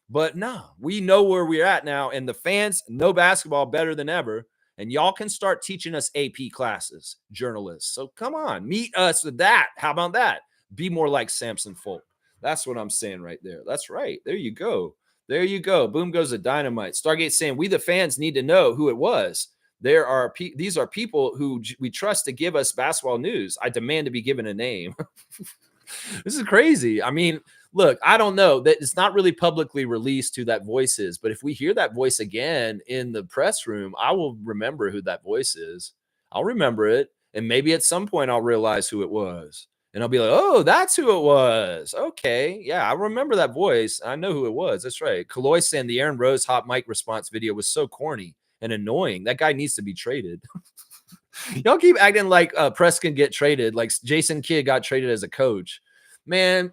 [SPEAKER 1] But no, we know where we're at now, and the fans know basketball better than ever. And y'all can start teaching us AP classes, journalists. So come on, meet us with that. How about that? Be more like Samson Folk. That's what I'm saying right there. That's right. There you go. There you go. Boom goes the dynamite. Stargate saying we, the fans, need to know who it was. These are people who we trust to give us basketball news. I demand to be given a name. This is crazy. I mean, look, I don't know that it's not really publicly released who that voice is, but if we hear that voice again in the press room, I will remember who that voice is. I'll remember it. And maybe at some point I'll realize who it was. And I'll be like, oh, that's who it was. Okay. Yeah, I remember that voice. I know who it was. That's right. Kaloy saying the Aaron Rose hot mic response video was so corny and annoying. That guy needs to be traded. Y'all keep acting like Preston get traded, like Jason Kidd got traded as a coach. Man,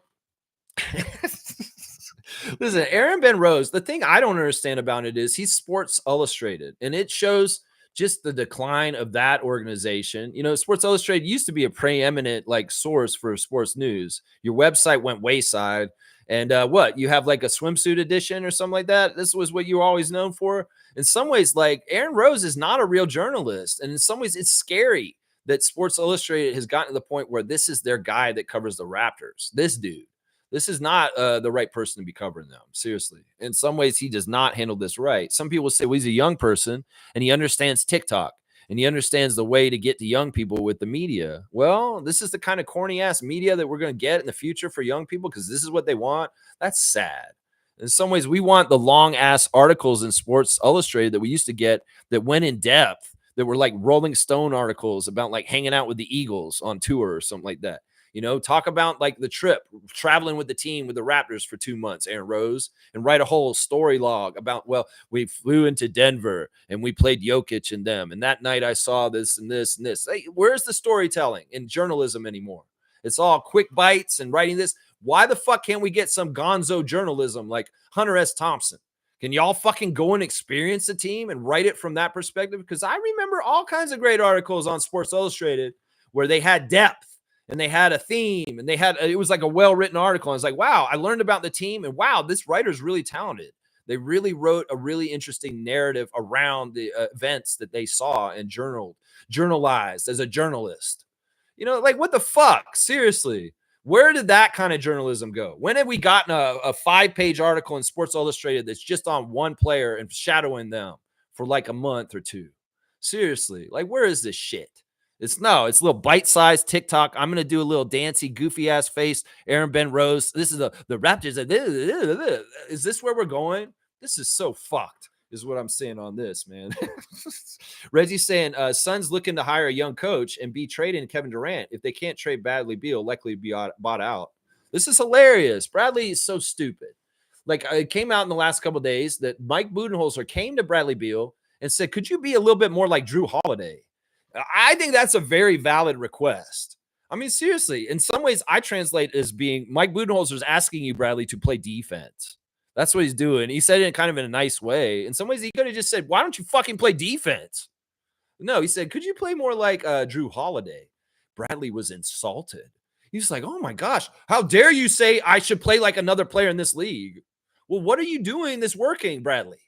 [SPEAKER 1] listen, Aaron Ben Rose, the thing I don't understand about it is he's Sports Illustrated, and it shows just the decline of that organization. Sports Illustrated used to be a preeminent source for sports news. Your website went wayside, And what, you have like a swimsuit edition or something like that? This was what you were always known for. In some ways, like Aaron Rose is not a real journalist, and in some ways, it's scary that Sports Illustrated has gotten to the point where this is their guy that covers the Raptors. This dude, this is not the right person to be covering them. Seriously, in some ways, he does not handle this right. Some people say, well, he's a young person and he understands TikTok and he understands the way to get to young people with the media. Well, this is the kind of corny ass media that we're going to get in the future for young people because this is what they want. That's sad. In some ways, we want the long ass articles in Sports Illustrated that we used to get that went in depth, that were like Rolling Stone articles about like hanging out with the Eagles on tour or something like that. You know, talk about like the trip, traveling with the team with the Raptors for 2 months, Aaron Rose, and write a whole story log about, well, we flew into Denver and we played Jokic and them. And that night I saw this and this and this. Hey, where's the storytelling in journalism anymore? It's all quick bites and writing this. Why the fuck can't we get some gonzo journalism like Hunter S. Thompson? Can y'all fucking go and experience the team and write it from that perspective? Because I remember all kinds of great articles on Sports Illustrated where they had depth and they had a theme and it was like a well-written article. And it's like, wow, I learned about the team and wow, this writer's really talented. They really wrote a really interesting narrative around the events that they saw and journalized as a journalist. You know, like what the fuck? Seriously. Where did that kind of journalism go? When have we gotten a 5-page article in Sports Illustrated that's just on one player and shadowing them for like a month or two? Seriously, like where is this shit? It's a little bite-sized TikTok. I'm going to do a little dancey, goofy-ass face. Aaron Ben Rose. This is the Raptors. Is this where we're going? This is so fucked, is what I'm saying on this, man. Reggie's saying, Suns looking to hire a young coach and be trading Kevin Durant. If they can't trade Bradley Beal, likely be bought out. This is hilarious. Bradley is so stupid. Like, it came out in the last couple of days that Mike Budenholzer came to Bradley Beal and said, could you be a little bit more like Drew Holiday? I think that's a very valid request. I mean, seriously, in some ways, I translate as being Mike Budenholzer is asking you, Bradley, to play defense. That's what he's doing. He said it kind of in a nice way. In some ways, he could have just said, why don't you fucking play defense? No, he said, could you play more like Drew Holiday? Bradley was insulted. He's like, oh my gosh, how dare you say I should play like another player in this league? Well, what are you doing that's working, Bradley?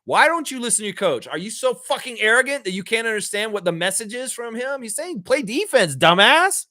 [SPEAKER 1] Why don't you listen to your coach? Are you so fucking arrogant that you can't understand what the message is from him? He's saying, play defense, dumbass.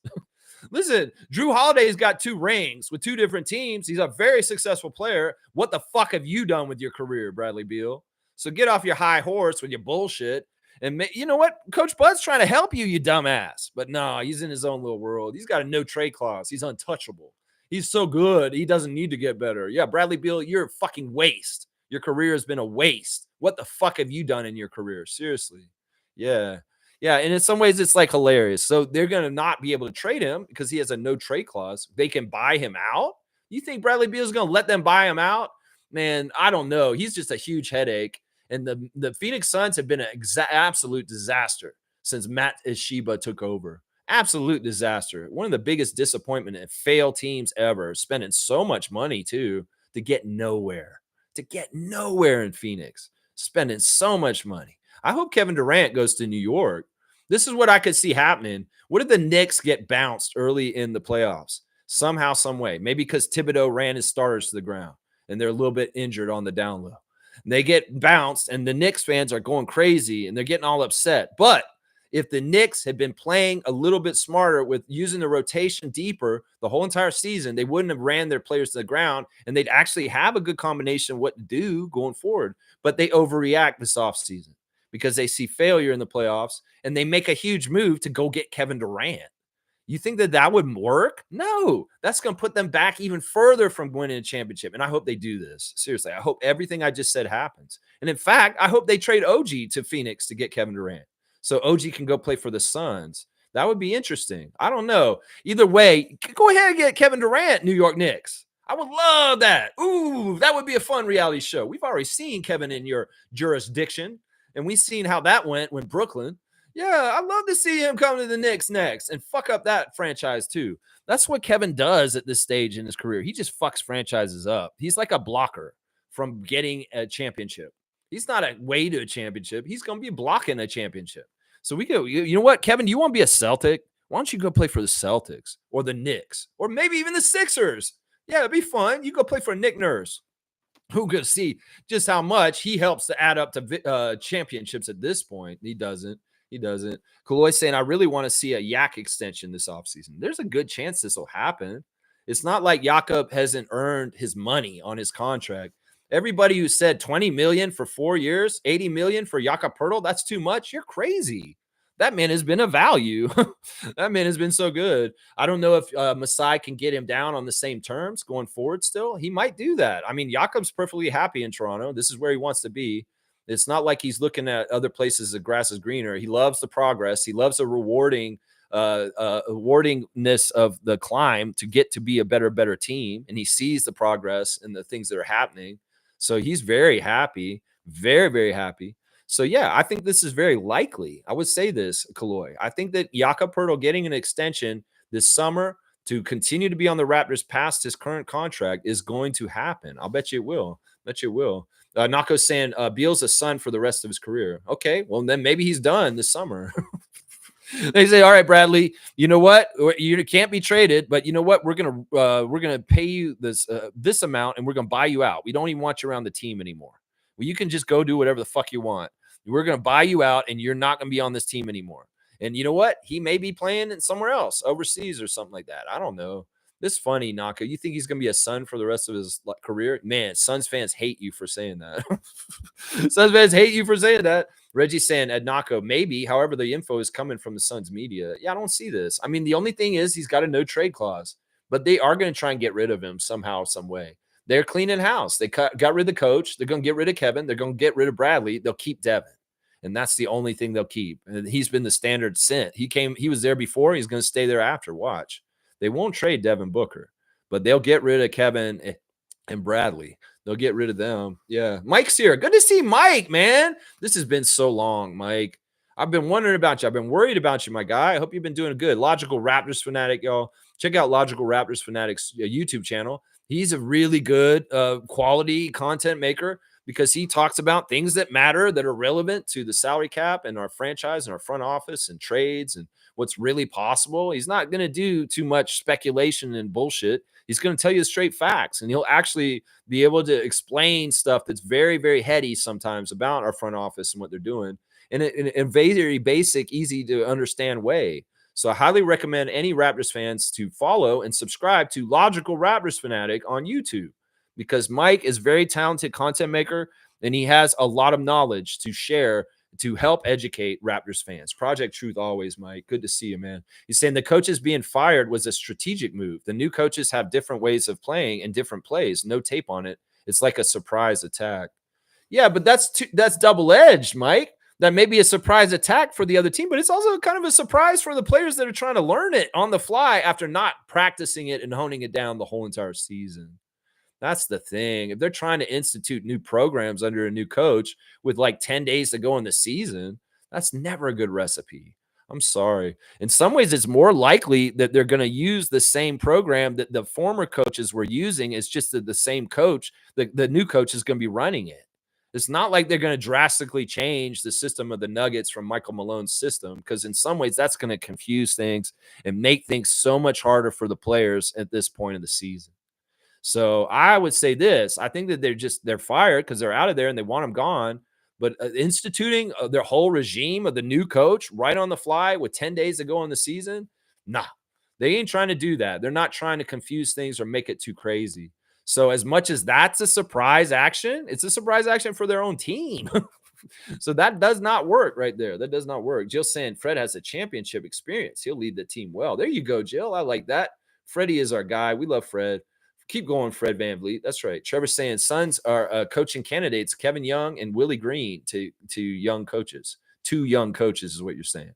[SPEAKER 1] Listen, Drew Holiday's got 2 rings with 2 different teams. He's a very successful player. What the fuck have you done with your career, Bradley Beal? So get off your high horse with your bullshit. And you know what? Coach Bud's trying to help you, you dumbass. But no, he's in his own little world. He's got a no trade clause. He's untouchable. He's so good. He doesn't need to get better. Yeah, Bradley Beal, you're a fucking waste. Your career has been a waste. What the fuck have you done in your career? Seriously. Yeah. Yeah. And in some ways, it's like hilarious. So they're going to not be able to trade him because he has a no trade clause. They can buy him out. You think Bradley Beal is going to let them buy him out? Man, I don't know. He's just a huge headache. And the Phoenix Suns have been an absolute disaster since Matt Ishiba took over. Absolute disaster. One of the biggest disappointment and fail teams ever, spending so much money too to get nowhere. In Phoenix, spending so much money. I hope Kevin Durant goes to New York. This is what I could see happening. What if the Knicks get bounced early in the playoffs? Somehow, some way. Maybe because Thibodeau ran his starters to the ground and they're a little bit injured on the down low. And they get bounced and the Knicks fans are going crazy and they're getting all upset. But if the Knicks had been playing a little bit smarter with using the rotation deeper the whole entire season, they wouldn't have ran their players to the ground and they'd actually have a good combination of what to do going forward. But they overreact this offseason because they see failure in the playoffs and they make a huge move to go get Kevin Durant. You think that would work? No, that's going to put them back even further from winning a championship. And I hope they do this. Seriously, I hope everything I just said happens. And in fact, I hope they trade OG to Phoenix to get Kevin Durant, so OG can go play for the Suns. That would be interesting. I don't know. Either way, go ahead and get Kevin Durant, New York Knicks. I would love that. Ooh, that would be a fun reality show. We've already seen Kevin in your jurisdiction, and we've seen how that went when Brooklyn. Yeah, I'd love to see him come to the Knicks next and fuck up that franchise too. That's what Kevin does at this stage in his career. He just fucks franchises up. He's like a blocker from getting a championship. He's not a way to a championship. He's going to be blocking a championship. So we go, you know what, Kevin, do you want to be a Celtic? Why don't you go play for the Celtics or the Knicks or maybe even the Sixers? Yeah, it'd be fun. You go play for Nick Nurse. Who could see just how much he helps to add up to championships at this point. He doesn't. He doesn't. Kaloy's saying, I really want to see a Yak extension this offseason. There's a good chance this will happen. It's not like Jakob hasn't earned his money on his contract. Everybody who said 20 million for 4 years, 80 million for Jakob Pertl, that's too much. You're crazy. That man has been a value. That man has been so good. I don't know if Masai can get him down on the same terms going forward still. He might do that. I mean, Jakob's perfectly happy in Toronto. This is where he wants to be. It's not like he's looking at other places the grass is greener. He loves the progress. He loves the rewardingness of the climb to get to be a better team. And he sees the progress and the things that are happening. So he's very happy, very, very happy. So, yeah, I think this is very likely. I would say this, Kaloy. I think that Jakob Pertl getting an extension this summer to continue to be on the Raptors past his current contract is going to happen. I'll bet you it will. Bet you it will. Nako's saying Beal's a son for the rest of his career. Okay, well, then maybe he's done this summer. They say, all right, Bradley, you know what? You can't be traded, but you know what? We're gonna pay you this amount, and we're gonna buy you out. We don't even want you around the team anymore. Well, you can just go do whatever the fuck you want. We're gonna buy you out, and you're not gonna be on this team anymore. And you know what? He may be playing somewhere else, overseas or something like that. I don't know. This is funny, Naka. You think he's gonna be a Sun for the rest of his career? Man, Suns fans hate you for saying that. Suns fans hate you for saying that. Reggie's saying Nako, maybe. However, the info is coming from the Suns media. Yeah, I don't see this. I mean, the only thing is he's got a no trade clause, but they are going to try and get rid of him somehow, some way. They're cleaning house. They got rid of the coach. They're going to get rid of Kevin. They're going to get rid of Bradley. They'll keep Devin. And that's the only thing they'll keep. And he's been the standard since. He was there before. He's going to stay there after. Watch. They won't trade Devin Booker, but they'll get rid of Kevin and Bradley. They'll get rid of them. Yeah. Mike's here. Good to see Mike, man. This has been so long, Mike. I've been wondering about you. I've been worried about you, my guy. I hope you've been doing good. Logical Raptors Fanatic, y'all. Check out Logical Raptors Fanatic's YouTube channel. He's a really good quality content maker because he talks about things that matter, that are relevant to the salary cap and our franchise and our front office and trades and what's really possible. He's not going to do too much speculation and bullshit. He's going to tell you the straight facts, and he'll actually be able to explain stuff that's very, very heady sometimes about our front office and what they're doing in a very basic, easy to understand way. So I highly recommend any Raptors fans to follow and subscribe to Logical Raptors Fanatic on YouTube, because Mike is a very talented content maker, and he has a lot of knowledge to share to help educate Raptors fans. Project Truth always, Mike. Good to see you, man. He's saying the coaches being fired was a strategic move. The new coaches have different ways of playing and different plays. No tape on it. It's like a surprise attack. Yeah, but that's double-edged, Mike. That may be a surprise attack for the other team, but it's also kind of a surprise for the players that are trying to learn it on the fly after not practicing it and honing it down the whole entire season. That's the thing. If they're trying to institute new programs under a new coach with like 10 days to go in the season, that's never a good recipe. I'm sorry. In some ways, it's more likely that they're going to use the same program that the former coaches were using. It's just that the same coach, the new coach is going to be running it. It's not like they're going to drastically change the system of the Nuggets from Michael Malone's system, because in some ways that's going to confuse things and make things so much harder for the players at this point of the season. So I would say this. I think that they're fired because they're out of there and they want them gone. But instituting their whole regime of the new coach right on the fly with 10 days to go in the season, nah, they ain't trying to do that. They're not trying to confuse things or make it too crazy. So as much as that's a surprise action, it's a surprise action for their own team. So that does not work right there. That does not work. Jill's saying Fred has a championship experience. He'll lead the team well. There you go, Jill. I like that. Freddie is our guy. We love Fred. Keep going, Fred VanVleet. That's right. Trevor's saying Suns are coaching candidates, Kevin Young and Willie Green, to young coaches. 2 young coaches is what you're saying.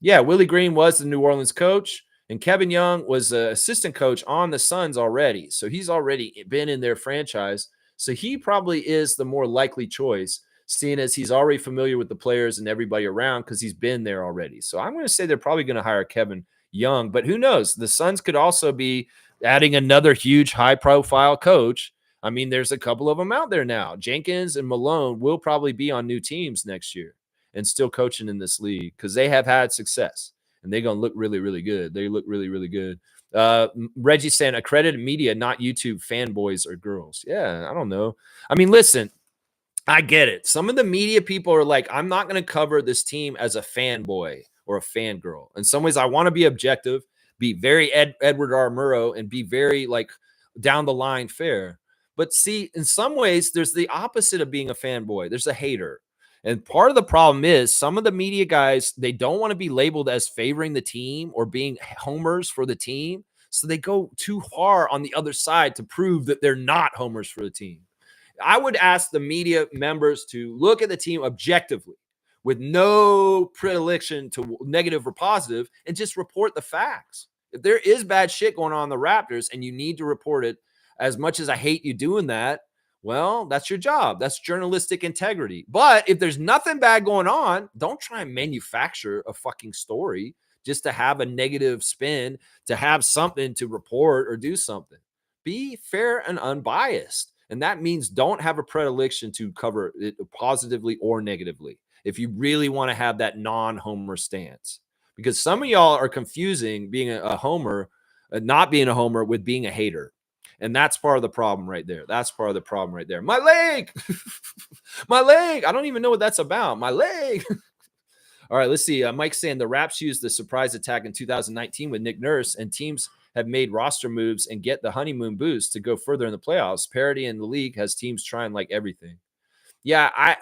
[SPEAKER 1] Yeah, Willie Green was the New Orleans coach, and Kevin Young was an assistant coach on the Suns already. So he's already been in their franchise. So he probably is the more likely choice, seeing as he's already familiar with the players and everybody around because he's been there already. So I'm going to say they're probably going to hire Kevin Young, but who knows? The Suns could also be adding another huge high-profile coach. I mean, there's a couple of them out there now. Jenkins and Malone will probably be on new teams next year and still coaching in this league because they have had success. and they're going to look really, really good. They look really, really good. Reggie saying accredited media, not YouTube fanboys or girls. Yeah, I don't know. I mean, listen, I get it. Some of the media people are like, I'm not going to cover this team as a fanboy or a fangirl. In some ways, I want to be objective, be very Edward R. Murrow, and be very like down the line fair. But see, in some ways, there's the opposite of being a fanboy. There's a hater. And part of the problem is some of the media guys, they don't want to be labeled as favoring the team or being homers for the team. So they go too far on the other side to prove that they're not homers for the team. I would ask the media members to look at the team objectively with no predilection to negative or positive and just report the facts. If there is bad shit going on in the Raptors and you need to report it, as much as I hate you doing that, well, that's your job. That's journalistic integrity. But if there's nothing bad going on, don't try and manufacture a fucking story just to have a negative spin, to have something to report or do something. Be fair and unbiased. And that means don't have a predilection to cover it positively or negatively if you really want to have that non-homer stance. Because some of y'all are confusing being a homer, not being a homer, with being a hater. And that's part of the problem right there. That's part of the problem right there. My leg. My leg. I don't even know what that's about. My leg. All right, let's see. Mike's saying the Raps used the surprise attack in 2019 with Nick Nurse, and teams have made roster moves and get the honeymoon boost to go further in the playoffs. Parity in the league has teams trying like everything. Yeah,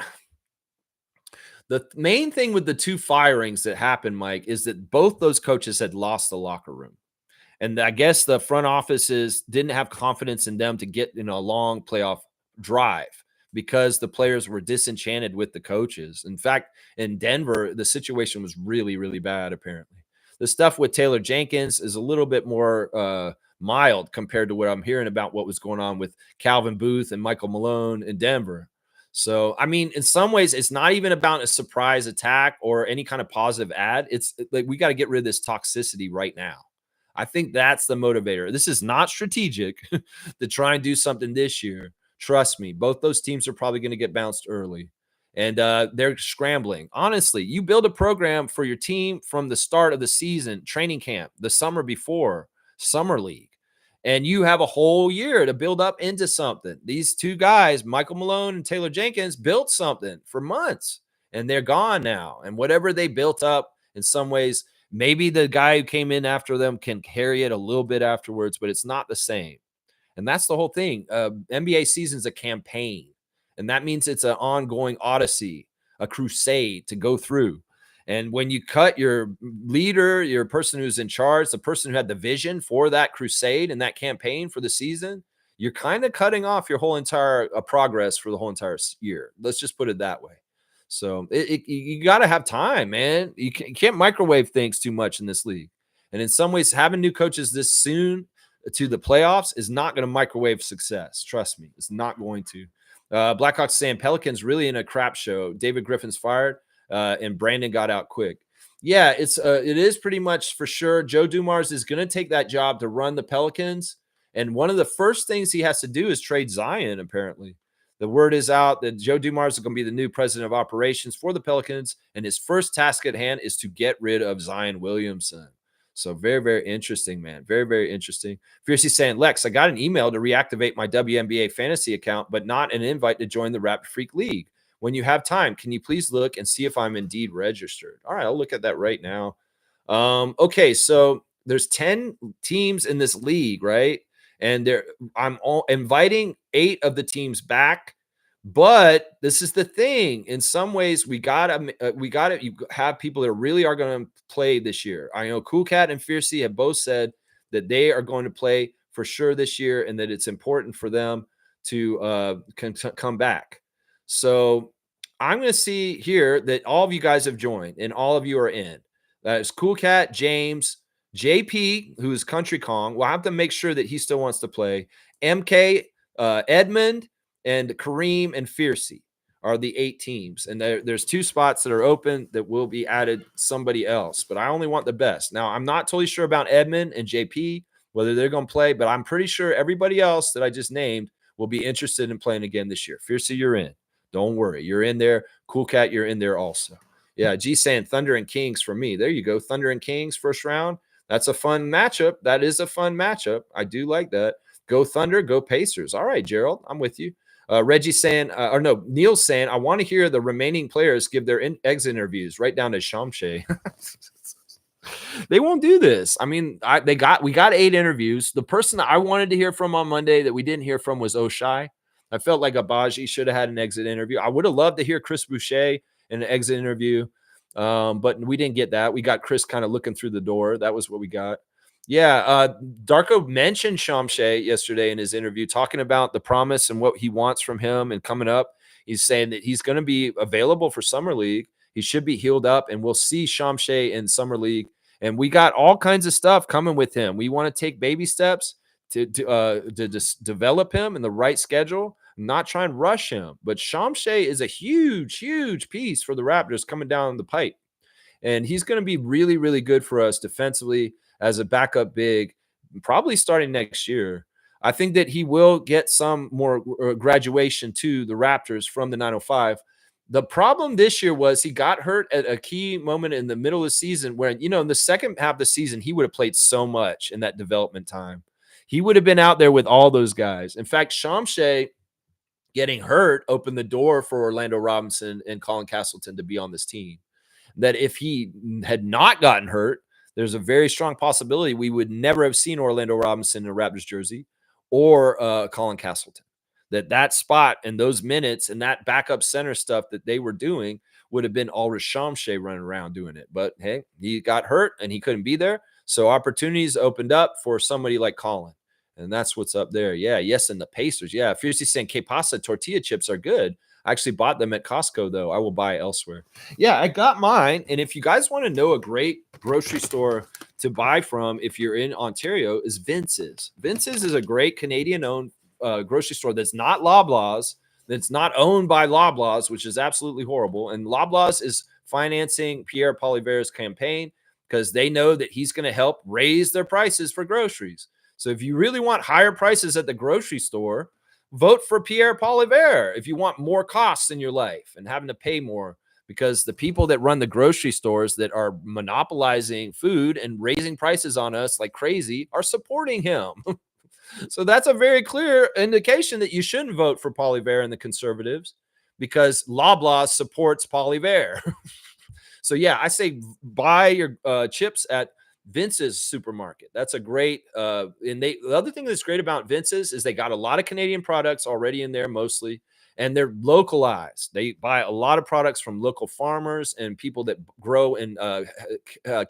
[SPEAKER 1] the main thing with the two firings that happened, Mike, is that both those coaches had lost the locker room. And I guess the front offices didn't have confidence in them to get in a long playoff drive because the players were disenchanted with the coaches. In fact, in Denver, the situation was really, really bad, apparently. The stuff with Taylor Jenkins is a little bit more mild compared to what I'm hearing about what was going on with Calvin Booth and Michael Malone in Denver. So, I mean, in some ways, it's not even about a surprise attack or any kind of positive ad. It's like we got to get rid of this toxicity right now. I think that's the motivator. This is not strategic to try and do something this year. Trust me, both those teams are probably going to get bounced early. And they're scrambling. Honestly, you build a program for your team from the start of the season, training camp, the summer before, summer league, and you have a whole year to build up into something. These two guys, Michael Malone and Taylor Jenkins, built something for months, and they're gone now. And whatever they built up, in some ways, maybe the guy who came in after them can carry it a little bit afterwards, but it's not the same. And that's the whole thing. NBA season's a campaign. And that means it's an ongoing odyssey, a crusade to go through. And when you cut your leader, your person who's in charge, the person who had the vision for that crusade and that campaign for the season, you're kind of cutting off your whole entire progress for the whole entire year. Let's just put it that way. So you got to have time, man. You can't microwave things too much in this league. And in some ways, having new coaches this soon to the playoffs is not going to microwave success. Trust me, it's not going to. Blackhawks saying Pelicans really in a crap show. David Griffin's fired, and Brandon got out quick. Yeah, it is pretty much for sure. Joe Dumars is going to take that job to run the Pelicans, and one of the first things he has to do is trade Zion. Apparently, the word is out that Joe Dumars is going to be the new president of operations for the Pelicans, and his first task at hand is to get rid of Zion Williamson. So very, very interesting, man. Very, very interesting. Fiercey saying, Lex, I got an email to reactivate my WNBA fantasy account, but not an invite to join the Rapid Freak League. When you have time, can you please look and see if I'm indeed registered? All right, I'll look at that right now. Okay, so there's 10 teams in this league, right? And I'm inviting 8 of the teams back. But this is the thing. In some ways, we gotta you have people that really are going to play this year. I know Cool Cat and Fiercey have both said that they are going to play for sure this year, and that it's important for them to come back. So I'm going to see here that all of you guys have joined, and all of you are in. It's Cool Cat, James, JP, who is Country Kong. We'll have to make sure that he still wants to play. MK, Edmund, and Kareem and Fiercey are the 8 teams. And there's 2 spots that are open that will be added somebody else. But I only want the best. Now, I'm not totally sure about Edmund and JP, whether they're going to play, but I'm pretty sure everybody else that I just named will be interested in playing again this year. Fiercey, you're in. Don't worry. You're in there. Cool Cat, you're in there also. Yeah, G saying Thunder and Kings for me. There you go. Thunder and Kings, first round. That's a fun matchup. That is a fun matchup. I do like that. Go Thunder, go Pacers. All right, Gerald, I'm with you. Reggie saying, or no, Neil's saying, I want to hear the remaining players give their exit interviews right down to Shamshay. They won't do this. I mean, we got 8 interviews. The person that I wanted to hear from on Monday that we didn't hear from was Oshai. I felt like Abaji should have had an exit interview. I would have loved to hear Chris Boucher in an exit interview, but we didn't get that. We got Chris kind of looking through the door. That was what we got. Yeah, Darko mentioned Shamshay yesterday in his interview, talking about the promise and what he wants from him and coming up. He's saying that he's going to be available for Summer League. He should be healed up, and we'll see Shamshay in Summer League. And we got all kinds of stuff coming with him. We want to take baby steps to just develop him in the right schedule, not try and rush him. But Shamshay is a huge, huge piece for the Raptors coming down the pipe. And he's going to be really, really good for us defensively as a backup big, probably starting next year. I think that he will get some more graduation to the Raptors from the 905. The problem this year was he got hurt at a key moment in the middle of the season where, in the second half of the season, he would have played so much in that development time. He would have been out there with all those guys. In fact, Shamshay getting hurt opened the door for Orlando Robinson and Colin Castleton to be on this team. That if he had not gotten hurt, there's a very strong possibility we would never have seen Orlando Robinson in a Raptors jersey or Colin Castleton. That spot and those minutes and that backup center stuff that they were doing would have been all Shamshay running around doing it. But hey, he got hurt and he couldn't be there. So opportunities opened up for somebody like Colin. And that's what's up there. Yeah, yes, and the Pacers. Yeah, Fiercely saying K-Pasta tortilla chips are good. I actually bought them at Costco, though. I will buy elsewhere. Yeah, I got mine. And if you guys want to know a great grocery store to buy from if you're in Ontario, is Vince's. Vince's is a great Canadian-owned grocery store that's not Loblaws, that's not owned by Loblaws, which is absolutely horrible. And Loblaws is financing Pierre Poilievre's campaign because they know that he's going to help raise their prices for groceries. So if you really want higher prices at the grocery store, vote for Pierre Poilievre if you want more costs in your life and having to pay more, because the people that run the grocery stores that are monopolizing food and raising prices on us like crazy are supporting him. So that's a very clear indication that you shouldn't vote for Poilievre and the Conservatives because Loblaws supports Poilievre. So yeah, I say buy your chips at Vince's supermarket. That's a great the other thing that's great about Vince's is they got a lot of Canadian products already in there mostly, and they're localized. They buy a lot of products from local farmers and people that grow and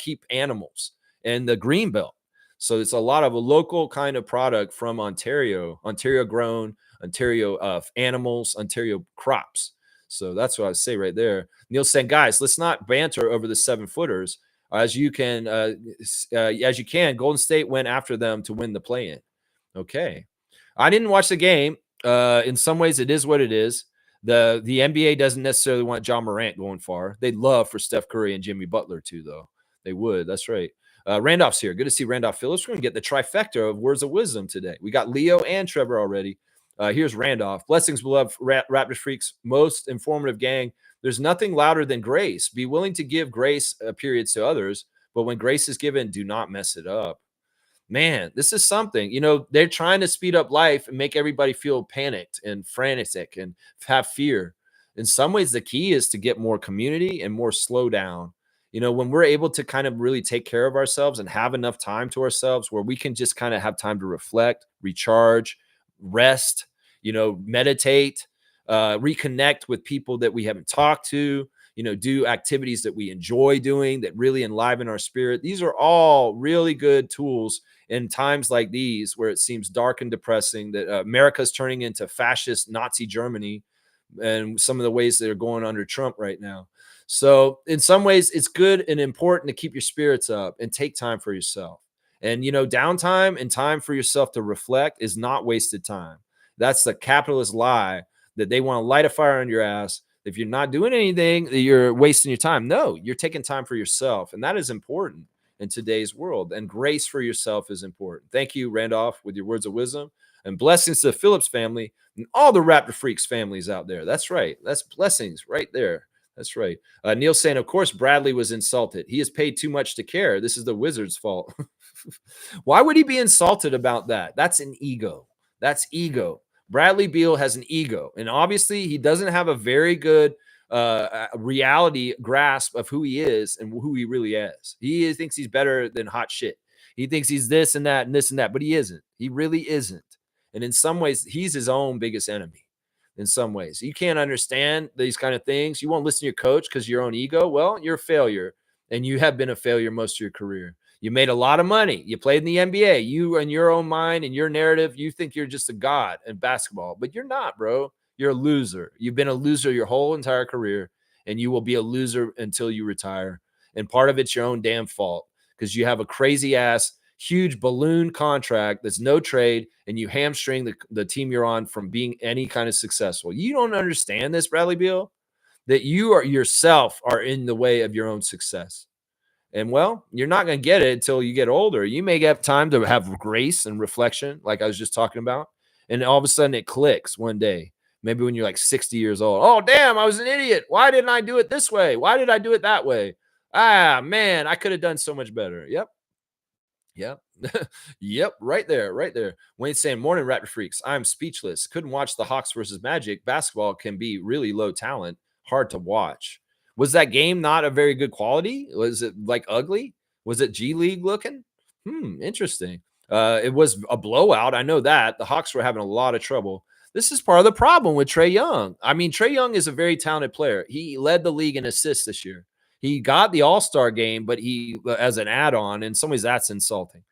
[SPEAKER 1] keep animals in the green belt. So it's a lot of a local kind of product from Ontario grown, Ontario animals, Ontario crops. So that's what I say right there. Neil saying, guys, let's not banter over the 7-footers. As you can, Golden State went after them to win the play-in. Okay, I didn't watch the game. In some ways, it is what it is. The NBA doesn't necessarily want John Morant going far. They'd love for Steph Curry and Jimmy Butler too, though. They would. That's right. Randolph's here. Good to see Randolph Phillips. We're gonna get the trifecta of words of wisdom today. We got Leo and Trevor already. Here's Randolph. Blessings, beloved Raptors freaks. Most informative gang. There's nothing louder than grace. Be willing to give grace periods to others, but when grace is given, do not mess it up. Man, this is something. They're trying to speed up life and make everybody feel panicked and frantic and have fear. In some ways, the key is to get more community and more slow down. When we're able to kind of really take care of ourselves and have enough time to ourselves where we can just kind of have time to reflect, recharge, rest, meditate, reconnect with people that we haven't talked to, do activities that we enjoy doing that really enliven our spirit. These are all really good tools in times like these where it seems dark and depressing that America's turning into fascist Nazi Germany and some of the ways that are going under Trump right now. So in some ways, it's good and important to keep your spirits up and take time for yourself. And, downtime and time for yourself to reflect is not wasted time. That's the capitalist lie that they want to light a fire on your ass. If you're not doing anything, you're wasting your time. No, you're taking time for yourself. And that is important in today's world. And grace for yourself is important. Thank you, Randolph, with your words of wisdom. And blessings to the Phillips family and all the Raptor Freaks families out there. That's right. That's blessings right there. That's right. Neil saying, of course, Bradley was insulted. He is paid too much to care. This is the Wizards' fault. Why would he be insulted about that? That's an ego. That's ego. Bradley Beal has an ego. And obviously, he doesn't have a very good reality grasp of who he is and who he really is. He thinks he's better than hot shit. He thinks he's this and that and this and that, but he isn't. He really isn't. And in some ways, he's his own biggest enemy. In some ways, you can't understand these kind of things. You won't listen to your coach because your own ego. Well, you're a failure, and you have been a failure most of your career. You made a lot of money. You played in the NBA. You, in your own mind and your narrative, you think you're just a god in basketball, but you're not, bro. You're a loser. You've been a loser your whole entire career, and you will be a loser until you retire. And part of it's your own damn fault because you have a crazy ass huge balloon contract that's no trade, and you hamstring the team you're on from being any kind of successful. You don't understand this, Bradley Beal, that you are yourself are in the way of your own success. And well, you're not going to get it until you get older. You may have time to have grace and reflection, like I was just talking about. And all of a sudden it clicks one day, maybe when you're like 60 years old. Oh, damn, I was an idiot. Why didn't I do it this way? Why did I do it that way? Ah, man, I could have done so much better. Yep. Yep. Yep. Right there. Right there. Wayne saying, morning, Raptor Freaks. I'm speechless. Couldn't watch the Hawks versus Magic. Basketball can be really low talent, hard to watch. Was that game not a very good quality? Was it like ugly? Was it G League looking? Interesting. It was a blowout. I know that. The Hawks were having a lot of trouble. This is part of the problem with Trae Young. I mean, Trae Young is a very talented player. He led the league in assists this year. He got the All-Star game, but he as an add-on. In some ways, that's insulting.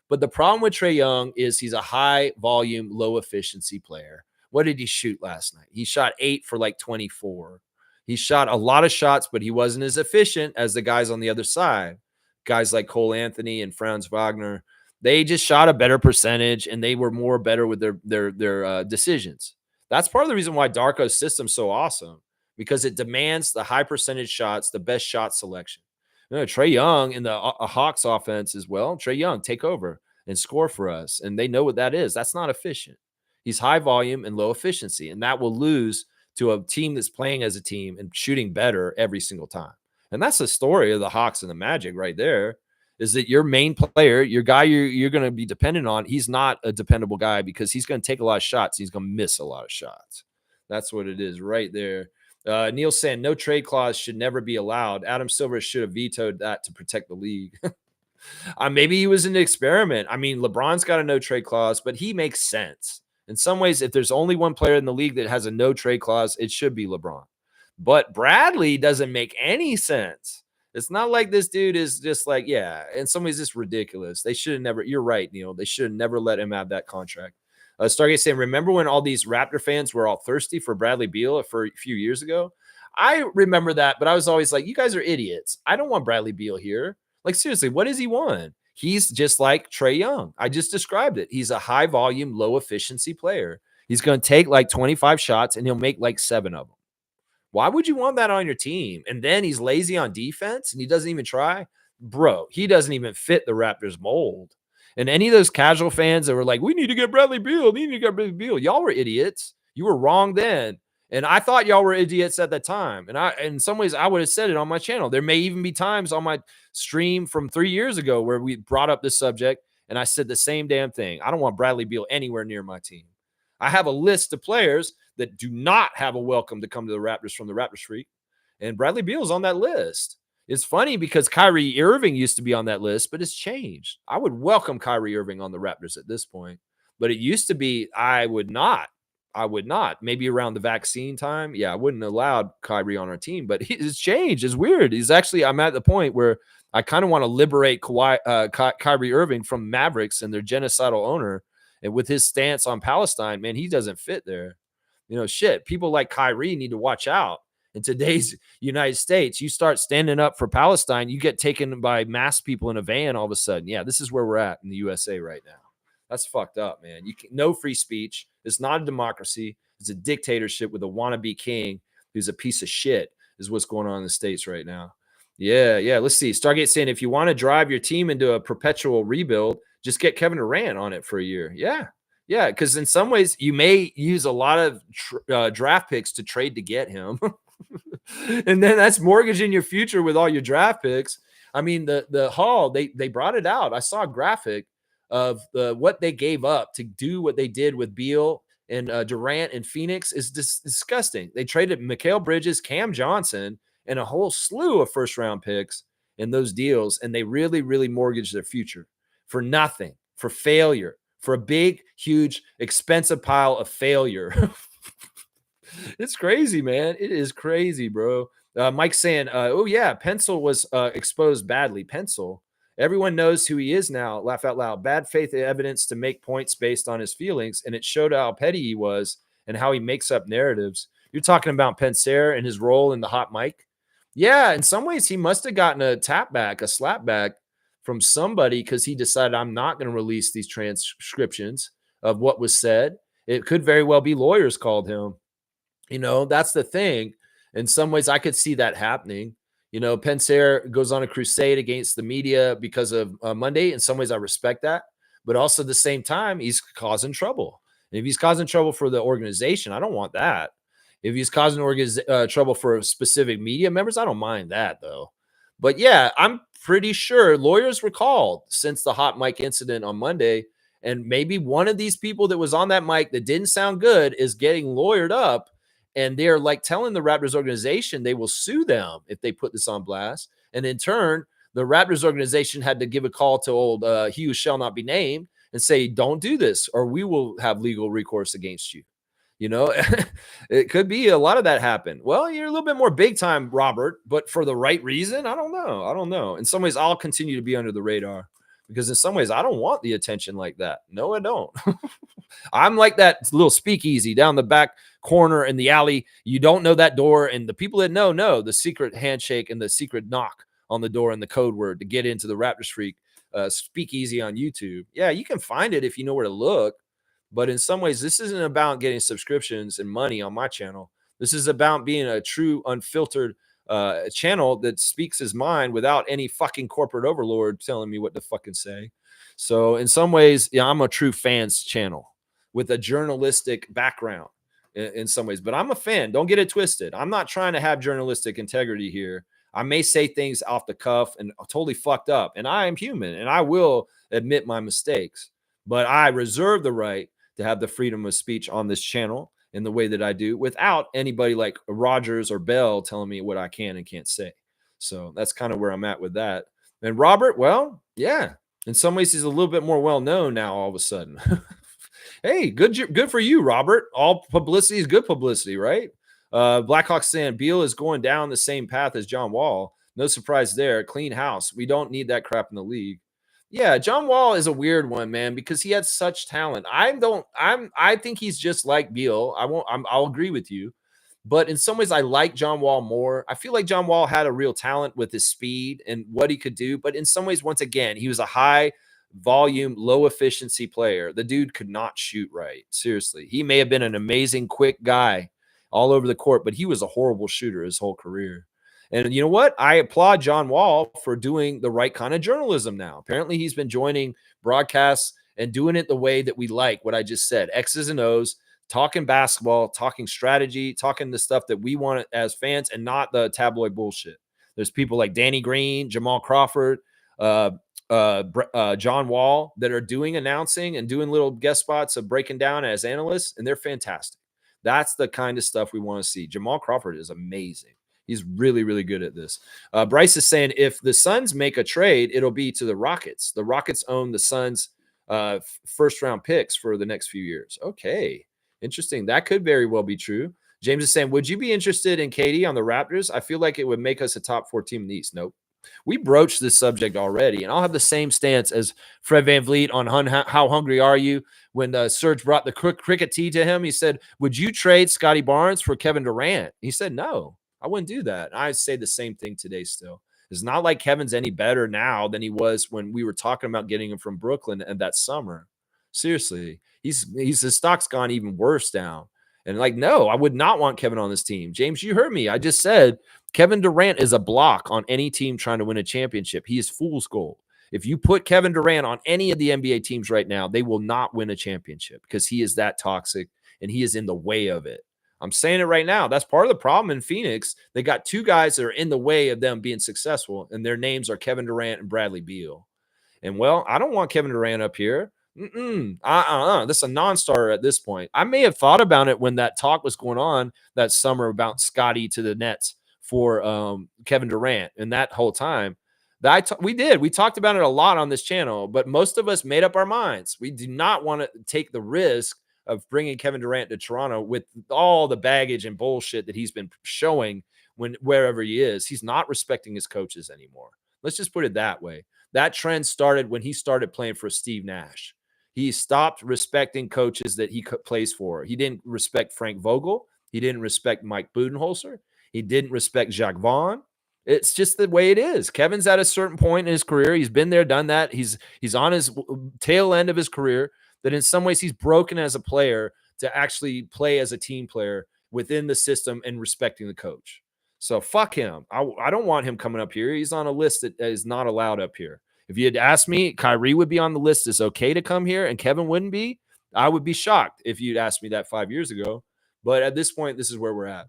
[SPEAKER 1] But the problem with Trae Young is he's a high volume, low efficiency player. What did he shoot last night? He shot 8 for like 24. He shot a lot of shots, but he wasn't as efficient as the guys on the other side. Guys like Cole Anthony and Franz Wagner. They just shot a better percentage, and they were more better with their decisions. That's part of the reason why Darko's system's so awesome, because it demands the high percentage shots, the best shot selection. You know, Trae Young in the Hawks offense as well. Trae Young, take over and score for us. And they know what that is. That's not efficient. He's high volume and low efficiency, and that will lose to a team that's playing as a team and shooting better every single time. And that's the story of the Hawks and the Magic right there, is that your main player, your guy you're going to be dependent on, he's not a dependable guy because he's going to take a lot of shots. He's going to miss a lot of shots. That's what it is right there. Neil saying no trade clause should never be allowed. Adam Silver should have vetoed that to protect the league. Maybe he was an experiment. I mean, LeBron's got a no trade clause, but he makes sense. In some ways, if there's only one player in the league that has a no trade clause, it should be LeBron. But Bradley doesn't make any sense. It's not like this dude is just like, yeah, in some ways, it's ridiculous. They should have never, you're right, Neil. They should have never let him have that contract. Stargate saying, remember when all these Raptor fans were all thirsty for Bradley Beal for a few years ago? I remember that, but I was always like, you guys are idiots. I don't want Bradley Beal here. Like, seriously, what does he want? He's just like Trae Young. I just described it. He's a high volume, low efficiency player. He's going to take like 25 shots and he'll make like 7 of them. Why would you want that on your team? And then he's lazy on defense and he doesn't even try. Bro, he doesn't even fit the Raptors mold. And any of those casual fans that were like, we need to get Bradley Beal, we need to get Bradley Beal. Y'all were idiots. You were wrong then. And I thought y'all were idiots at that time. And in some ways, I would have said it on my channel. There may even be times on my stream from 3 years ago where we brought up this subject and I said the same damn thing. I don't want Bradley Beal anywhere near my team. I have a list of players that do not have a welcome to come to the Raptors from the Raptors Freak. And Bradley Beal is on that list. It's funny because Kyrie Irving used to be on that list, but it's changed. I would welcome Kyrie Irving on the Raptors at this point, but it used to be I would not. Maybe around the vaccine time. Yeah, I wouldn't have allowed Kyrie on our team, but it's changed. It's weird. I'm at the point where I kind of want to liberate Kyrie Irving from Mavericks and their genocidal owner. And with his stance on Palestine, man, he doesn't fit there. You know, shit, people like Kyrie need to watch out. In today's United States, you start standing up for Palestine, you get taken by mass people in a van all of a sudden. Yeah, this is where we're at in the USA right now. That's fucked up, man. No free speech. It's not a democracy. It's a dictatorship with a wannabe king who's a piece of shit is what's going on in the States right now. Yeah. Let's see. Stargate saying, if you want to drive your team into a perpetual rebuild, just get Kevin Durant on it for a year. Yeah, because in some ways you may use a lot of draft picks to trade to get him. And then that's mortgaging your future with all your draft picks. I mean, the Hall, they brought it out. I saw a graphic of what they gave up to do what they did with Beal and Durant and Phoenix is disgusting. They traded Mikal Bridges, Cam Johnson, and a whole slew of first round picks in those deals, and they really, really mortgaged their future for nothing, for failure, for a big, huge, expensive pile of failure. It's crazy, man. It is crazy, bro. Mike's saying, oh, yeah, Pencil was exposed badly. Pencil. Everyone knows who he is now. Laugh out loud. Bad faith evidence to make points based on his feelings. And it showed how petty he was and how he makes up narratives. You're talking about Pensair and his role in the hot mic. Yeah, in some ways, he must have gotten a tap back, a slap back from somebody because he decided, I'm not going to release these transcriptions of what was said. It could very well be lawyers called him. That's the thing. In some ways, I could see that happening. Pensair goes on a crusade against the media because of Monday. In some ways, I respect that. But also at the same time, he's causing trouble. And if he's causing trouble for the organization, I don't want that. If he's causing trouble for specific media members, I don't mind that, though. But yeah, I'm pretty sure lawyers were called since the hot mic incident on Monday. And maybe one of these people that was on that mic that didn't sound good is getting lawyered up. And they're like telling the Raptors organization they will sue them if they put this on blast. And in turn, the Raptors organization had to give a call to old he who shall not be named and say, don't do this or we will have legal recourse against you. It could be a lot of that happen. Well, you're a little bit more big time, Robert, but for the right reason, I don't know. In some ways, I'll continue to be under the radar because in some ways, I don't want the attention like that. No, I don't. I'm like that little speakeasy down the back corner in the alley. You don't know that door. And the people that know the secret handshake and the secret knock on the door and the code word to get into the Raptors Freak speakeasy on YouTube. Yeah, you can find it if you know where to look. But in some ways, this isn't about getting subscriptions and money on my channel. This is about being a true, unfiltered channel that speaks his mind without any fucking corporate overlord telling me what to fucking say. So in some ways, yeah, I'm a true fans channel with a journalistic background in some ways. But I'm a fan. Don't get it twisted. I'm not trying to have journalistic integrity here. I may say things off the cuff and totally fucked up. And I am human and I will admit my mistakes. But I reserve the right to have the freedom of speech on this channel in the way that I do without anybody like Rogers or Bell telling me what I can and can't say. So that's kind of where I'm at with that. And Robert, well, yeah, in some ways he's a little bit more well-known now all of a sudden. Hey, good for you, Robert. All publicity is good publicity, right? Blackhawks saying Beal is going down the same path as John Wall. No surprise there. Clean house. We don't need that crap in the league. Yeah, John Wall is a weird one, man, because he had such talent. I think he's just like Beal. I'll agree with you. But in some ways, I like John Wall more. I feel like John Wall had a real talent with his speed and what he could do. But in some ways, once again, he was a high volume, low efficiency player. The dude could not shoot right. Seriously. He may have been an amazing, quick guy all over the court, but he was a horrible shooter his whole career. And you know what? I applaud John Wall for doing the right kind of journalism now. Apparently, he's been joining broadcasts and doing it the way that we like, what I just said, X's and O's, talking basketball, talking strategy, talking the stuff that we want as fans and not the tabloid bullshit. There's people like Danny Green, Jamal Crawford, John Wall that are doing announcing and doing little guest spots of breaking down as analysts, and they're fantastic. That's the kind of stuff we want to see. Jamal Crawford is amazing. He's really, really good at this. Bryce is saying if the Suns make a trade, it'll be to the Rockets. The Rockets own the Suns' first-round picks for the next few years. Okay, interesting. That could very well be true. James is saying, would you be interested in KD on the Raptors? I feel like it would make us a top 4 team in the East. Nope. We broached this subject already, and I'll have the same stance as Fred VanVleet on how hungry are you? When Serge brought the cricket tea to him, he said, would you trade Scotty Barnes for Kevin Durant? He said, no. I wouldn't do that. I say the same thing today still. It's not like Kevin's any better now than he was when we were talking about getting him from Brooklyn and that summer. Seriously, his stock's gone even worse down. And like, no, I would not want Kevin on this team. James, you heard me. I just said Kevin Durant is a block on any team trying to win a championship. He is fool's gold. If you put Kevin Durant on any of the NBA teams right now, they will not win a championship because he is that toxic and he is in the way of it. I'm saying it right now. That's part of the problem in Phoenix. They got two guys that are in the way of them being successful, and their names are Kevin Durant and Bradley Beal. And well, I don't want Kevin Durant up here. This is a non-starter at this point. I may have thought about it when that talk was going on that summer about Scotty to the Nets for Kevin Durant, and that whole time we talked about it a lot on this channel, but most of us made up our minds. We do not want to take the risk of bringing Kevin Durant to Toronto with all the baggage and bullshit that he's been showing wherever he is. He's not respecting his coaches anymore. Let's just put it that way. That trend started when he started playing for Steve Nash. He stopped respecting coaches that he plays for. He didn't respect Frank Vogel. He didn't respect Mike Budenholzer. He didn't respect Jacques Vaughn. It's just the way it is. Kevin's at a certain point in his career. He's been there, done that. He's on his tail end of his career, that in some ways he's broken as a player to actually play as a team player within the system and respecting the coach. So fuck him. I don't want him coming up here. He's on a list that is not allowed up here. If you had asked me, Kyrie would be on the list. It's okay to come here and Kevin wouldn't be. I would be shocked if you'd asked me that 5 years ago. But at this point, this is where we're at.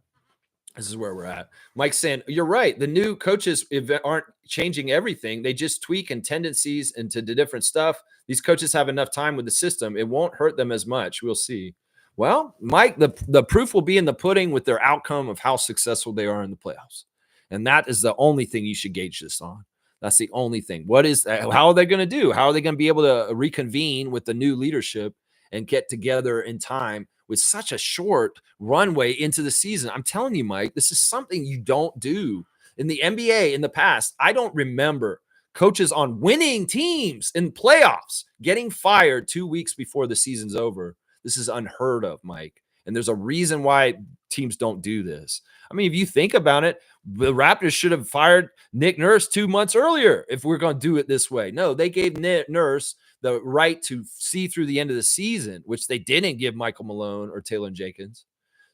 [SPEAKER 1] This is where we're at. Mike's saying, you're right. The new coaches aren't changing everything. They just tweak and tendencies into the different stuff. These coaches have enough time with the system. It won't hurt them as much. We'll see. Well, Mike, the proof will be in the pudding with their outcome of how successful they are in the playoffs. And that is the only thing you should gauge this on. That's the only thing. How are they going to do? How are they going to be able to reconvene with the new leadership and get together in time with such a short runway into the season? I'm telling you, Mike, this is something you don't do. In the NBA in the past, I don't remember coaches on winning teams in playoffs getting fired 2 weeks before the season's over. This is unheard of, Mike. And there's a reason why teams don't do this. I mean, if you think about it, the Raptors should have fired Nick Nurse 2 months earlier if we're going to do it this way. No, they gave Nick Nurse the right to see through the end of the season, which they didn't give Michael Malone or Taylor Jenkins.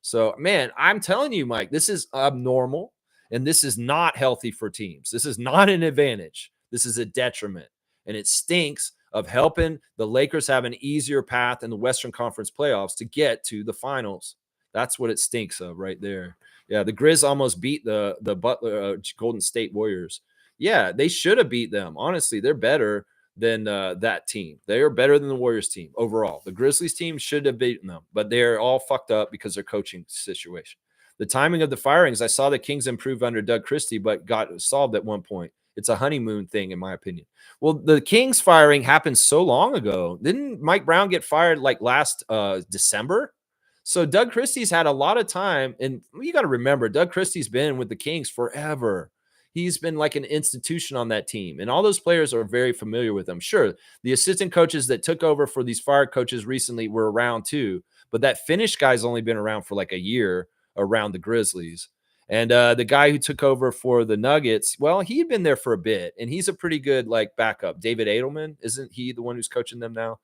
[SPEAKER 1] So, man, I'm telling you, Mike, this is abnormal, and this is not healthy for teams. This is not an advantage. This is a detriment, and it stinks of helping the Lakers have an easier path in the Western Conference playoffs to get to the finals. That's what it stinks of right there. Yeah, the Grizz almost beat the Butler Golden State Warriors. Yeah, they should have beat them. Honestly, they're better than that team. They are better than the Warriors team overall. The Grizzlies team should have beaten them, but they're all fucked up because of their coaching situation. The timing of the firings, I saw the Kings improve under Doug Christie, but got solved at one point. It's a honeymoon thing, in my opinion. Well, the Kings firing happened so long ago. Didn't Mike Brown get fired like last December? So Doug Christie's had a lot of time, and you got to remember, Doug Christie's been with the Kings forever. He's been like an institution on that team, and all those players are very familiar with him. Sure, the assistant coaches that took over for these fired coaches recently were around too, but that Finnish guy's only been around for like a year around the Grizzlies. And the guy who took over for the Nuggets, well, he'd been there for a bit, and he's a pretty good like backup. David Edelman, isn't he the one who's coaching them now?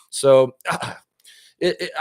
[SPEAKER 1] So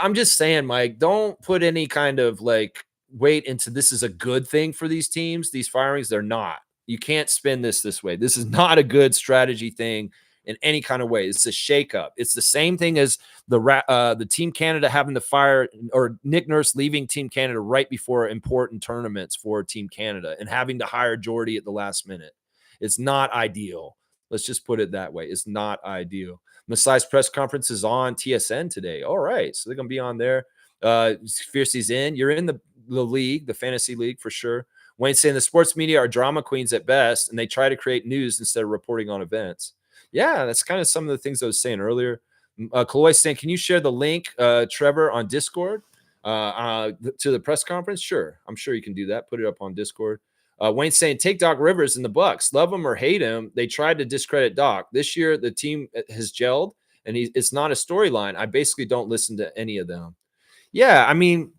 [SPEAKER 1] I'm just saying, Mike, don't put any kind of like weight into this is a good thing for these teams. These firings, they're not. You can't spin this way. This is not a good strategy thing in any kind of way. It's a shakeup. It's the same thing as the Team Canada having to fire or Nick Nurse leaving Team Canada right before important tournaments for Team Canada and having to hire Jordy at the last minute. It's not ideal. Let's just put it that way. It's not ideal. Masai's press conference is on TSN today. All right. So they're going to be on there. Fiercey's in. You're in the league, the fantasy league for sure. Wayne's saying the sports media are drama queens at best, and they try to create news instead of reporting on events. Yeah, that's kind of some of the things I was saying earlier. Chloe's saying, can you share the link, Trevor, on Discord to the press conference? Sure. I'm sure you can do that. Put it up on Discord. Wayne's saying, take Doc Rivers in the Bucks. Love him or hate him, they tried to discredit Doc. This year, the team has gelled, and it's not a storyline. I basically don't listen to any of them. Yeah, I mean,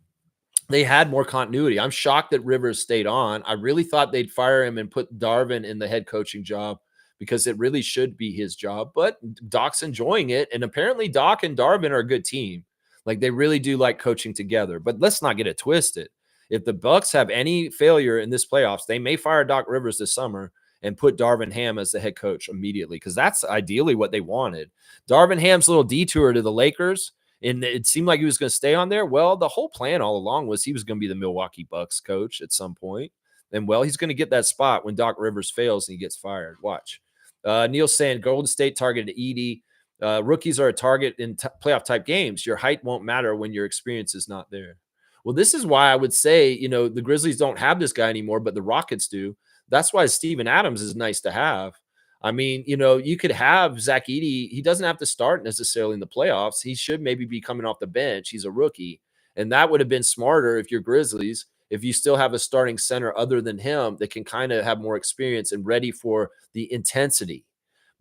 [SPEAKER 1] they had more continuity. I'm shocked that Rivers stayed on. I really thought they'd fire him and put Darvin in the head coaching job because it really should be his job. But Doc's enjoying it, and apparently Doc and Darvin are a good team. Like, they really do like coaching together. But let's not get it twisted. If the Bucks have any failure in this playoffs, they may fire Doc Rivers this summer and put Darvin Ham as the head coach immediately because that's ideally what they wanted. Darvin Ham's little detour to the Lakers And it seemed like he was going to stay on there. Well, the whole plan all along was he was going to be the Milwaukee Bucks coach at some point. And well, he's going to get that spot when Doc Rivers fails and he gets fired. Watch. Neil saying Golden State targeted Edie. Rookies are a target in playoff type games. Your height won't matter when your experience is not there. Well, this is why I would say, the Grizzlies don't have this guy anymore, but the Rockets do. That's why Steven Adams is nice to have. I mean, you could have Zach Edey. He doesn't have to start necessarily in the playoffs. He should maybe be coming off the bench. He's a rookie. And that would have been smarter if you're Grizzlies, if you still have a starting center other than him that can kind of have more experience and ready for the intensity.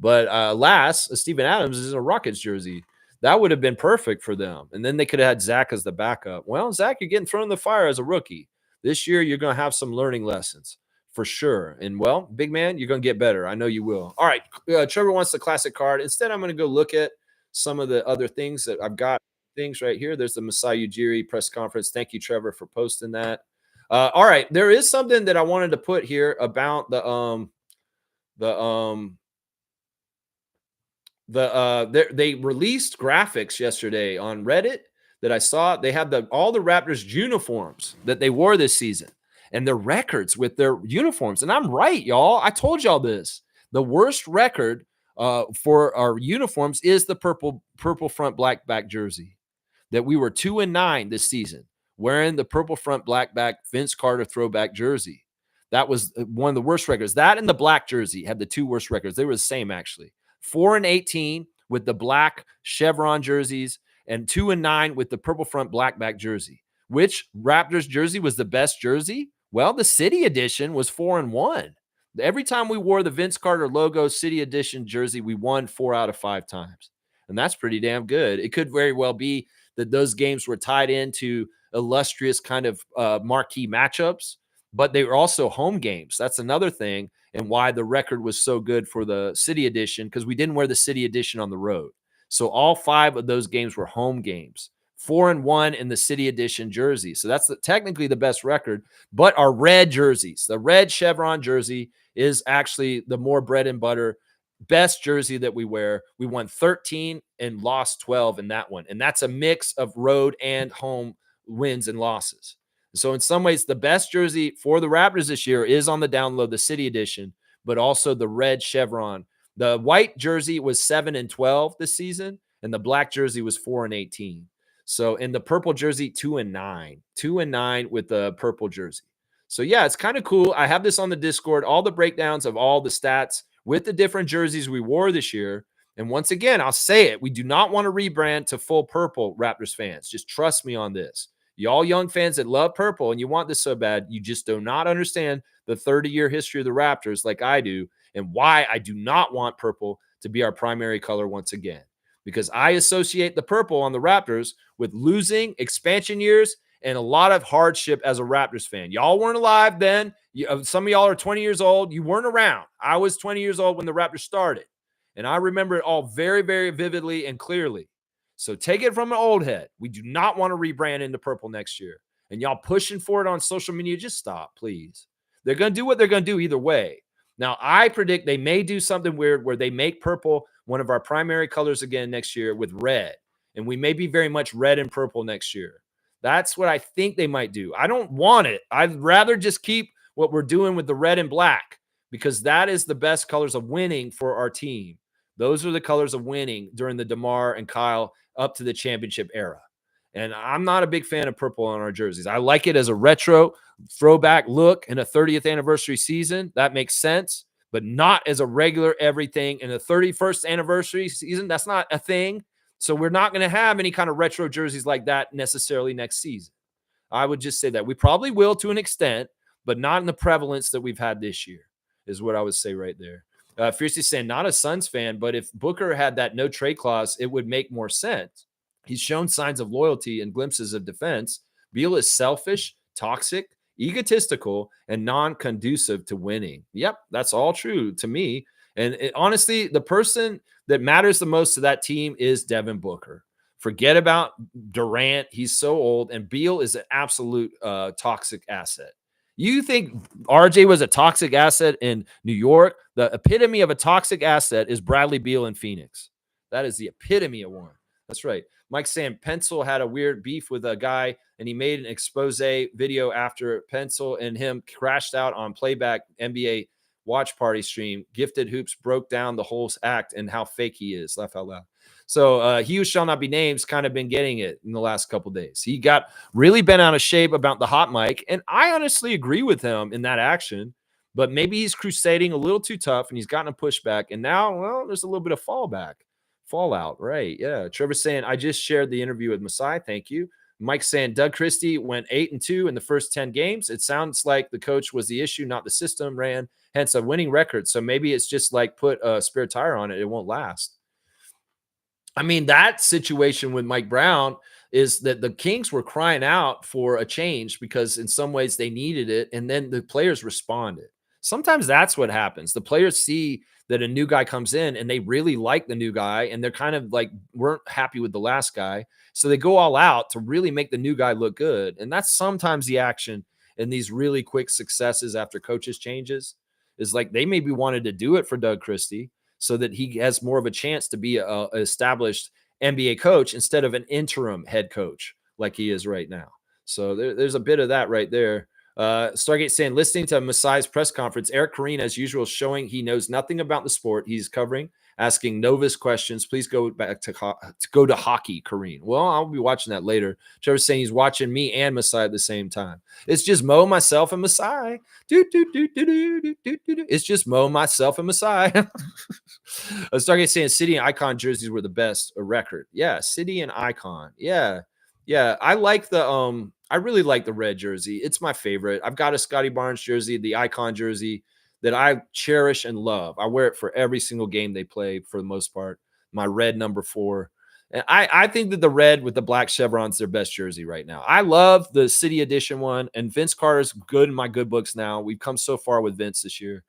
[SPEAKER 1] But alas, Steven Adams is in a Rockets jersey. That would have been perfect for them. And then they could have had Zach as the backup. Well, Zach, you're getting thrown in the fire as a rookie. This year, you're going to have some learning lessons for sure. And well, big man, you're going to get better. I know you will. All right. Trevor wants the classic card. Instead, I'm going to go look at some of the other things that I've got. Things right here. There's the Masai Ujiri press conference. Thank you, Trevor, for posting that. All right. There is something that I wanted to put here about they released graphics yesterday on Reddit that I saw. They had all the Raptors uniforms that they wore this season and their records with their uniforms. And I'm right, y'all. I told y'all this. The worst record for our uniforms is the purple front black back jersey. That we were 2-9 this season wearing the purple front black back Vince Carter throwback jersey. That was one of the worst records. That and the black jersey had the two worst records. They were the same, actually. 4-18 with the black chevron jerseys and 2-9 with the purple front black back jersey. Which Raptors jersey was the best jersey? Well, the City Edition was 4-1. Every time we wore the Vince Carter logo City Edition jersey, we won 4 out of 5 times. And that's pretty damn good. It could very well be that those games were tied into illustrious kind of marquee matchups, but they were also home games. That's another thing, and why the record was so good for the City Edition, because we didn't wear the City Edition on the road. So all 5 of those games were home games. 4-1 in the City Edition jersey. So that's technically the best record. But our red jerseys, the red chevron jersey is actually the more bread and butter best jersey that we wear. We won 13 and lost 12 in that one. And that's a mix of road and home wins and losses. So in some ways, the best jersey for the Raptors this year is on the download, the City Edition, but also the red chevron. The white jersey was 7-12 this season, and the black jersey was 4-18. So in the purple jersey, 2-9. 2-9 with the purple jersey. So yeah, it's kind of cool. I have this on the Discord, all the breakdowns of all the stats with the different jerseys we wore this year. And once again, I'll say it. We do not want to rebrand to full purple, Raptors fans. Just trust me on this. Y'all young fans that love purple and you want this so bad, you just do not understand the 30-year history of the Raptors like I do, and why I do not want purple to be our primary color once again. Because I associate the purple on the Raptors with losing, expansion years, and a lot of hardship as a Raptors fan. Y'all weren't alive then. Some of y'all are 20 years old. You weren't around. I was 20 years old when the Raptors started. And I remember it all very, very vividly and clearly. So take it from an old head. We do not want to rebrand into purple next year. And y'all pushing for it on social media, just stop, please. They're going to do what they're going to do either way. Now, I predict they may do something weird where they make purple one of our primary colors again next year with red. And we may be very much red and purple next year. That's what I think they might do. I don't want it. I'd rather just keep what we're doing with the red and black, because that is the best colors of winning for our team. Those are the colors of winning during the DeMar and Kyle up to the championship era. And I'm not a big fan of purple on our jerseys. I like it as a retro throwback look in a 30th anniversary season. That makes sense, but not as a regular everything in the 31st anniversary season. That's not a thing. So we're not going to have any kind of retro jerseys like that necessarily next season. I would just say that. We probably will to an extent, but not in the prevalence that we've had this year, is what I would say right there. Fiercely saying, not a Suns fan, but if Booker had that no trade clause, it would make more sense. He's shown signs of loyalty and glimpses of defense. Beal is selfish, toxic, egotistical, and non-conducive to winning. Yep, that's all true to me. And honestly, the person that matters the most to that team is Devin Booker. Forget about Durant. He's so old. And Beal is an absolute toxic asset. You think RJ was a toxic asset in New York? The epitome of a toxic asset is Bradley Beal in Phoenix. That is the epitome of one. That's right. Mike's saying Pencil had a weird beef with a guy, and he made an expose video after Pencil and him crashed out on playback NBA watch party stream. Gifted Hoops broke down the whole act and how fake he is. Laugh out loud. So he who shall not be named kind of been getting it in the last couple days. He got really bent out of shape about the hot mic, and I honestly agree with him in that action. But maybe he's crusading a little too tough, and he's gotten a pushback. And now, well, there's a little bit of fallout, right? Yeah. Trevor's saying, I just shared the interview with Masai. Thank you. Mike's saying Doug Christie went 8-2 in the first 10 games. It sounds like the coach was the issue, not the system ran, hence a winning record. So maybe it's just like put a spare tire on it. It won't last. I mean, that situation with Mike Brown is that the Kings were crying out for a change because in some ways they needed it. And then the players responded. Sometimes that's what happens. The players see that a new guy comes in and they really like the new guy and they're kind of like weren't happy with the last guy. So they go all out to really make the new guy look good. And that's sometimes the action in these really quick successes after coaches changes is like they maybe wanted to do it for Doug Christie so that he has more of a chance to be a established NBA coach instead of an interim head coach like he is right now. So there's a bit of that right there. Stargate saying, listening to Masai's press conference, Eric Corrine, as usual, showing he knows nothing about the sport he's covering, asking novice questions. Please go back to go to hockey, Corrine. Well, I'll be watching that later. Trevor's saying he's watching me and Masai at the same time. It's just Mo, myself, and Masai. It's just Mo, myself, and Masai. Stargate saying City and Icon jerseys were the best record. Yeah, City and Icon. Yeah. I like the I really like the red jersey. It's my favorite. I've got a Scotty Barnes jersey, the Icon jersey that I cherish and love. I wear it for every single game they play for the most part. My red number 4. And I think that the red with the black chevron's their best jersey right now. I love the City Edition one, and Vince Carter's good in my good books now. We've come so far with Vince this year.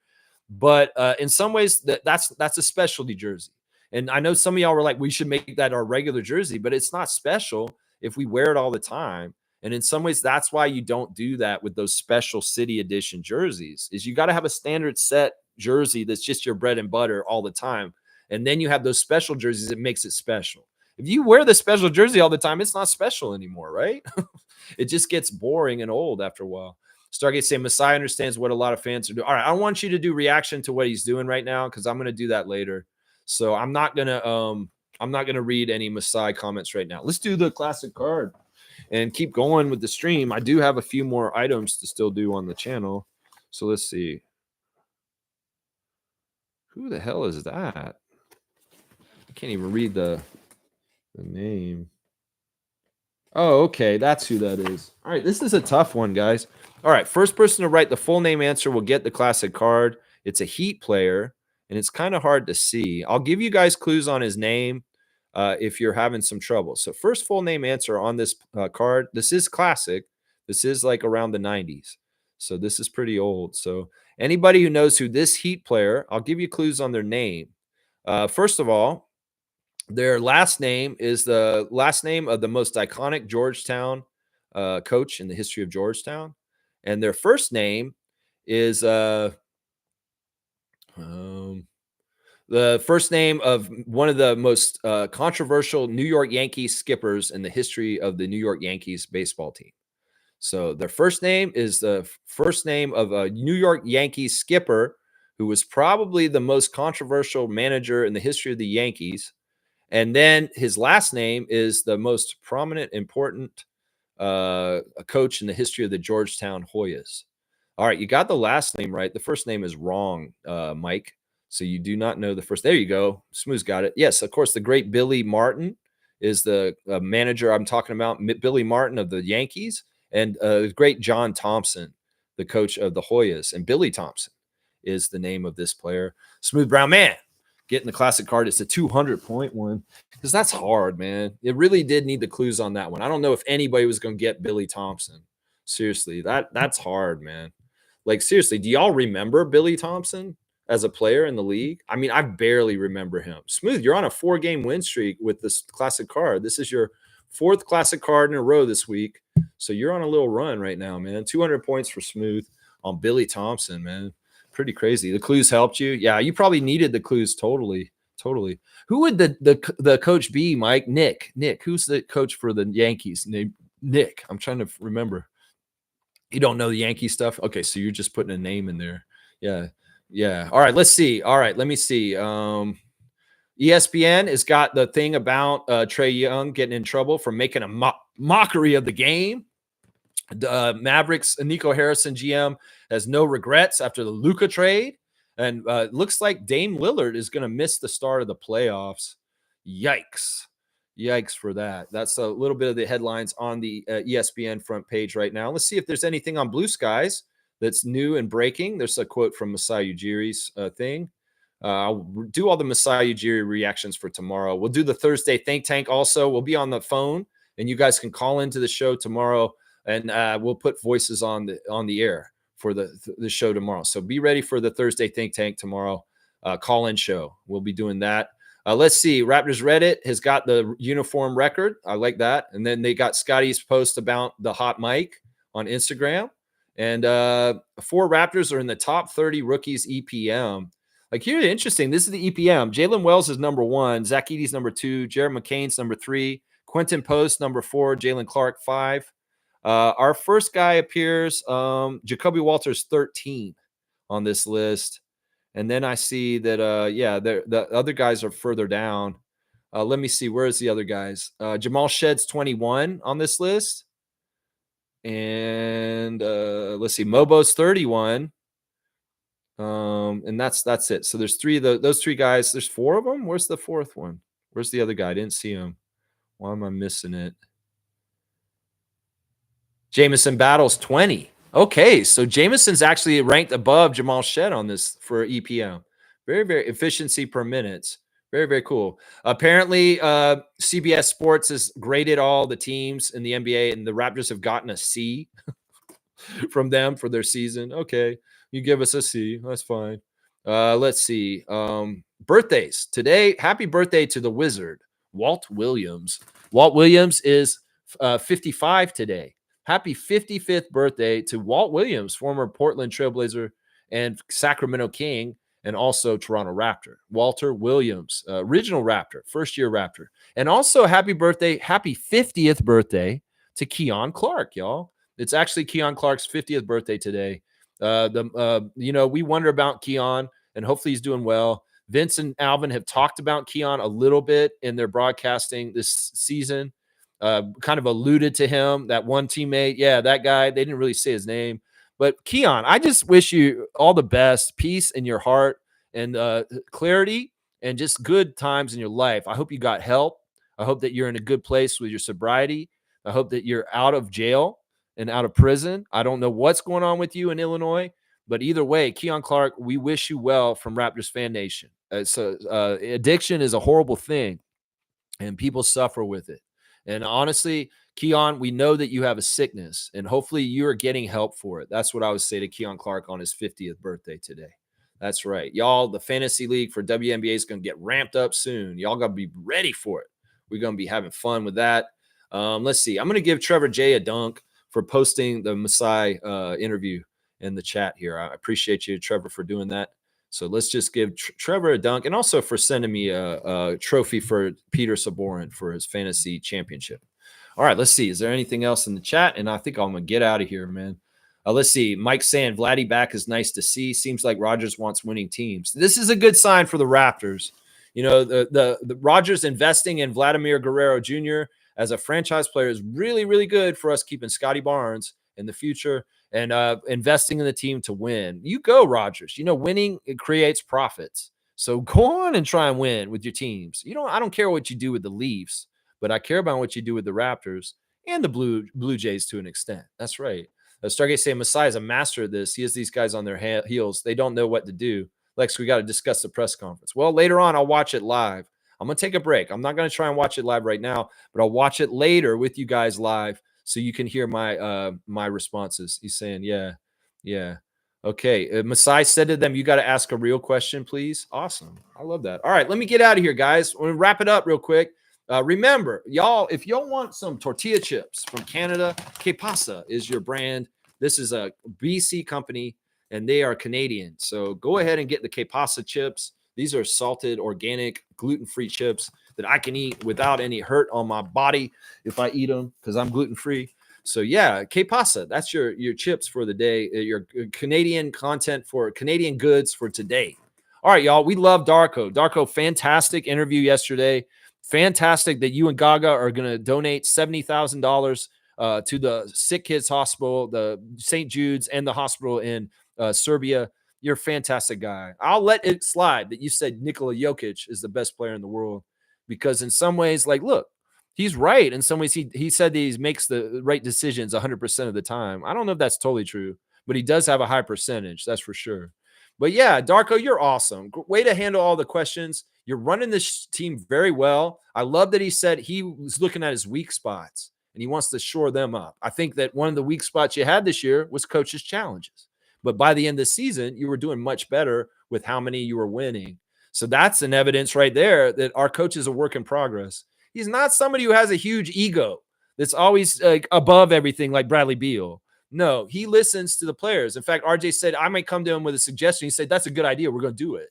[SPEAKER 1] But in some ways, that's a specialty jersey. And I know some of y'all were like, we should make that our regular jersey, but it's not special if we wear it all the time. And in some ways, that's why you don't do that with those special City Edition jerseys, is you got to have a standard set jersey that's just your bread and butter all the time. And then you have those special jerseys that makes it special. If you wear the special jersey all the time, it's not special anymore, right? It just gets boring and old after a while. Stargate saying Masai understands what a lot of fans are doing. All right, I want you to do reaction to what he's doing right now because I'm going to do that later. So I'm not gonna read any Masai comments right now. Let's do the classic card and keep going with the stream. I do have a few more items to still do on the channel. So let's see. Who the hell is that? I can't even read the name. Oh, okay. That's who that is. All right. This is a tough one, guys. All right. First person to write the full name answer will get the classic card. It's a Heat player, and it's kind of hard to see. I'll give you guys clues on his name if you're having some trouble. So first full name answer on this card. This is classic. This is like around the 90s. So this is pretty old. So anybody who knows who this Heat player, I'll give you clues on their name. First of all, their last name is the last name of the most iconic Georgetown coach in the history of Georgetown. And their first name is the first name of one of the most controversial New York Yankees skippers in the history of the New York Yankees baseball team. So their first name is the first name of a New York Yankees skipper who was probably the most controversial manager in the history of the Yankees. And then his last name is the most prominent, important coach in the history of the Georgetown Hoyas. All right, you got the last name right. The first name is wrong, Mike. So you do not know the first. There you go. Smooth's got it. Yes, of course, the great Billy Martin is the manager I'm talking about. Billy Martin of the Yankees, and great John Thompson, the coach of the Hoyas. And Billy Thompson is the name of this player. Smooth Brown Man getting the classic card. It's a 200-point one because that's hard, man. It really did need the clues on that one. I don't know if anybody was going to get Billy Thompson. Seriously, that's hard, man. Like, seriously, do y'all remember Billy Thompson as a player in the league? I mean, I barely remember him. Smooth, you're on a 4-game win streak with this classic card. This is your 4th classic card in a row this week. So you're on a little run right now, man. 200 points for Smooth on Billy Thompson, man. Pretty crazy. The clues helped you. Yeah, you probably needed the clues totally Totally. Who would the coach be, Mike? Nick. Who's the coach for the Yankees? Nick. I'm trying to remember. You don't know the Yankee stuff? Okay, so you're just putting a name in there. Yeah. Yeah. All right, let's see. All right, let me see. ESPN has got the thing about Trae Young getting in trouble for making a mockery of the game. Mavericks, Nico Harrison, GM, has no regrets after the Luka trade. And looks like Dame Lillard is going to miss the start of the playoffs. Yikes. Yikes for that. That's a little bit of the headlines on the ESPN front page right now. Let's see if there's anything on Blue Skies that's new and breaking. There's a quote from Masai Ujiri's thing. I'll do all the Masai Ujiri reactions for tomorrow. We'll do the Thursday think tank also. We'll be on the phone, and you guys can call into the show tomorrow, and we'll put voices on the air for the show tomorrow. So be ready for the Thursday think tank tomorrow. Call-in show. We'll be doing that. Let's see. Raptors Reddit has got the uniform record. I like that. And then they got Scotty's post about the hot mic on Instagram. And 4 Raptors are in the top 30 rookies EPM. Like, here's interesting. This is the EPM. Jalen Wells is number 1. Zach Edey's number 2. Jared McCain's number 3. Quentin Post, number 4. Jalen Clark, 5. Our first guy appears, Jacoby Walters, 13 on this list. And then I see that, the other guys are further down. Let me see. Where's the other guys? Jamal Shedd's 21 on this list. And let's see. Mobo's 31. And that's it. So there's 3 of those 3 guys. There's 4 of them. Where's the 4th one? Where's the other guy? I didn't see him. Why am I missing it? Jamison Battles 20. Okay, so Jamison's actually ranked above Jamal Shedd on this for EPM. Very, very efficiency per minute. Very, very cool. Apparently, CBS Sports has graded all the teams in the NBA, and the Raptors have gotten a C from them for their season. Okay, you give us a C. That's fine. Let's see. Birthdays today. Happy birthday to the Wizard, Walt Williams. Walt Williams is 55 today. Happy 55th birthday to Walt Williams, former Portland Trailblazer and Sacramento King, and also Toronto Raptor. Walter Williams, original Raptor, first-year Raptor. And also happy 50th birthday to Keon Clark, y'all. It's actually Keon Clark's 50th birthday today. We wonder about Keon, and hopefully he's doing well. Vince and Alvin have talked about Keon a little bit in their broadcasting this season. Kind of alluded to him, that one teammate. Yeah, that guy. They didn't really say his name. But Keon, I just wish you all the best, peace in your heart, and clarity, and just good times in your life. I hope you got help. I hope that you're in a good place with your sobriety. I hope that you're out of jail and out of prison. I don't know what's going on with you in Illinois, but either way, Keon Clark, we wish you well from Raptors Fan Nation. Addiction is a horrible thing, and people suffer with it. And honestly, Keon, we know that you have a sickness, and hopefully you are getting help for it. That's what I would say to Keon Clark on his 50th birthday today. That's right. Y'all, the fantasy league for WNBA is going to get ramped up soon. Y'all got to be ready for it. We're going to be having fun with that. Let's see. I'm going to give Trevor J a dunk for posting the Masai interview in the chat here. I appreciate you, Trevor, for doing that. So let's just give Trevor a dunk, and also for sending me a trophy for Peter Saborin for his fantasy championship. All right, let's see. Is there anything else in the chat? And I think I'm going to get out of here, man. Let's see. Mike saying Vladdy back is nice to see. Seems like Rodgers wants winning teams. This is a good sign for the Raptors. You know, the Rodgers investing in Vladimir Guerrero Jr. as a franchise player is really, really good for us keeping Scotty Barnes in the future and investing in the team to win. You go, Rodgers. You know, winning, it creates profits. So go on and try and win with your teams. I don't care what you do with the Leafs, but I care about what you do with the Raptors and the Blue Jays to an extent. That's right. Stargate saying Masai is a master of this. He has these guys on their heels. They don't know what to do. Lex, we got to discuss the press conference. Well, later on, I'll watch it live. I'm going to take a break. I'm not going to try and watch it live right now, but I'll watch it later with you guys live so you can hear my responses. He's saying, yeah. Okay. Masai said to them, you got to ask a real question, please. Awesome. I love that. All right, let me get out of here, guys. We're going to wrap it up real quick. Remember, y'all, if y'all want some tortilla chips from Canada, Que Pasa is your brand. This is a BC company, and they are Canadian. So go ahead and get the Que Pasa chips. These are salted, organic, gluten-free chips that I can eat without any hurt on my body if I eat them because I'm gluten-free. So yeah, que pasa? That's your chips for the day, your Canadian content for Canadian goods for today. All right, y'all. We love Darko. Darko, fantastic interview yesterday. Fantastic that you and Gaga are going to donate $70,000 to the Sick Kids Hospital, the St. Jude's, and the hospital in Serbia. You're a fantastic guy. I'll let it slide that you said Nikola Jokic is the best player in the world because in some ways, like, look, he's right. In some ways, he said that he makes the right decisions 100% of the time. I don't know if that's totally true, but he does have a high percentage. That's for sure. But yeah, Darko, you're awesome. Way to handle all the questions. You're running this team very well. I love that he said he was looking at his weak spots and he wants to shore them up. I think that one of the weak spots you had this year was coaches' challenges. But by the end of the season, you were doing much better with how many you were winning. So that's an evidence right there that our coach is a work in progress. He's not somebody who has a huge ego that's always like above everything like Bradley Beal. No, he listens to the players. In fact, RJ said, I might come to him with a suggestion. He said, that's a good idea. We're going to do it.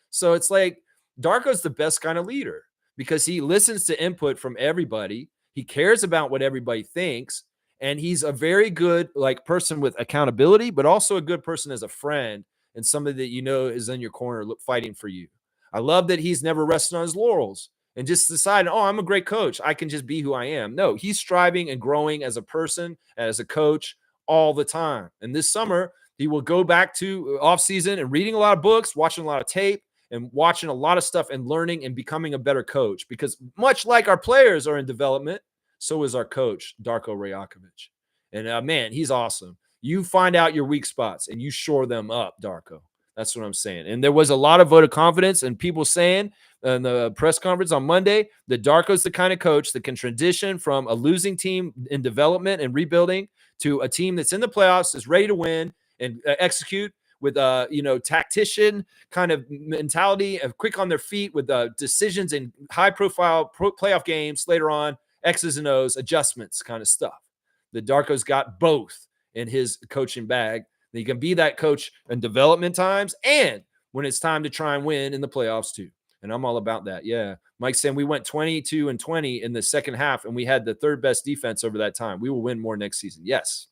[SPEAKER 1] So it's like Darko's the best kind of leader because he listens to input from everybody. He cares about what everybody thinks. And he's a very good like person with accountability, but also a good person as a friend and somebody that you know is in your corner fighting for you. I love that he's never rested on his laurels and just decided, oh, I'm a great coach. I can just be who I am. No, he's striving and growing as a person, as a coach all the time. And this summer, he will go back to off season and reading a lot of books, watching a lot of tape, and watching a lot of stuff and learning and becoming a better coach. Because much like our players are in development, so is our coach, Darko Rajakovic. And man, he's awesome. You find out your weak spots and you shore them up, Darko. That's what I'm saying. And there was a lot of vote of confidence and people saying in the press conference on Monday that Darko's the kind of coach that can transition from a losing team in development and rebuilding to a team that's in the playoffs, is ready to win and execute with tactician kind of mentality of quick on their feet with decisions in high profile playoff games later on, X's and O's, adjustments kind of stuff. The Darko's got both in his coaching bag. He can be that coach in development times and when it's time to try and win in the playoffs too. And I'm all about that. Yeah. Mike's saying we went 22-20 in the second half and we had the third best defense over that time. We will win more next season. Yes.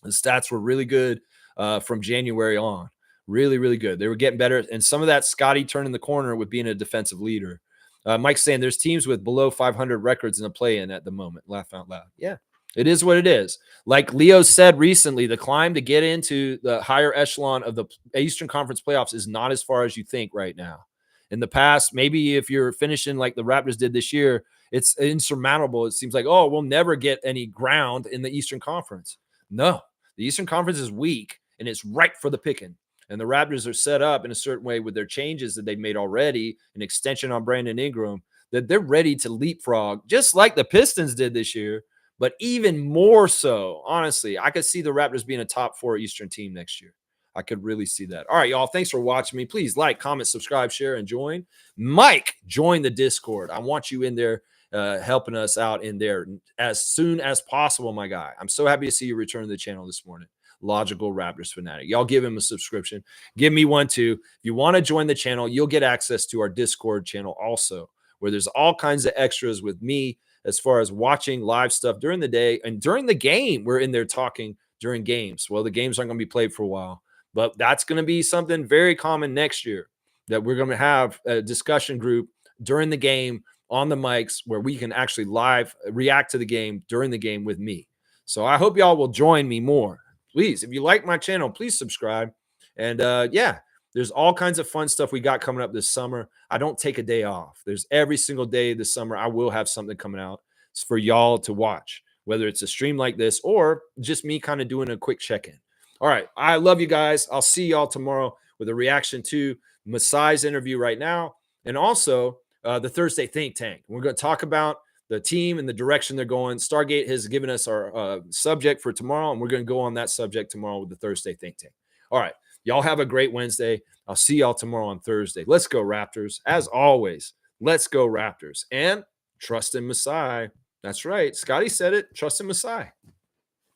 [SPEAKER 1] The stats were really good from January on. Really, really good. They were getting better. And some of that Scotty turning the corner with being a defensive leader. Mike's saying there's teams with below 500 records in the play-in at the moment. Laugh out loud. Yeah. It is what it is. Like Leo said recently, the climb to get into the higher echelon of the Eastern Conference playoffs is not as far as you think right now. In the past, maybe if you're finishing like the Raptors did this year, it's insurmountable. It seems like, oh, we'll never get any ground in the Eastern Conference. No, the Eastern Conference is weak and it's ripe for the picking. And the Raptors are set up in a certain way with their changes that they've made already, an extension on Brandon Ingram, that they're ready to leapfrog, just like the Pistons did this year. But even more so, honestly, I could see the Raptors being a top 4 Eastern team next year. I could really see that. All right, y'all. Thanks for watching me. Please like, comment, subscribe, share, and join. Mike, join the Discord. I want you in there helping us out in there as soon as possible, my guy. I'm so happy to see you return to the channel this morning. Logical Raptors fanatic. Y'all give him a subscription. Give me one too. If you want to join the channel, you'll get access to our Discord channel also, where there's all kinds of extras with me, as far as watching live stuff during the day and during the game. We're in there talking during games. Well, the games aren't going to be played for a while, but that's going to be something very common next year, that we're going to have a discussion group during the game on the mics where we can actually live react to the game during the game with me. So I hope y'all will join me more. Please, if you like my channel, please subscribe. And yeah, there's all kinds of fun stuff we got coming up this summer. I don't take a day off. There's every single day this summer, I will have something coming out for y'all to watch, whether it's a stream like this or just me kind of doing a quick check-in. All right. I love you guys. I'll see y'all tomorrow with a reaction to Masai's interview right now. And also the Thursday Think Tank. We're going to talk about the team and the direction they're going. Stargate has given us our subject for tomorrow, and we're going to go on that subject tomorrow with the Thursday Think Tank. All right. Y'all have a great Wednesday. I'll see y'all tomorrow on Thursday. Let's go Raptors. As always, let's go Raptors. And trust in Masai. That's right. Scotty said it. Trust in Masai.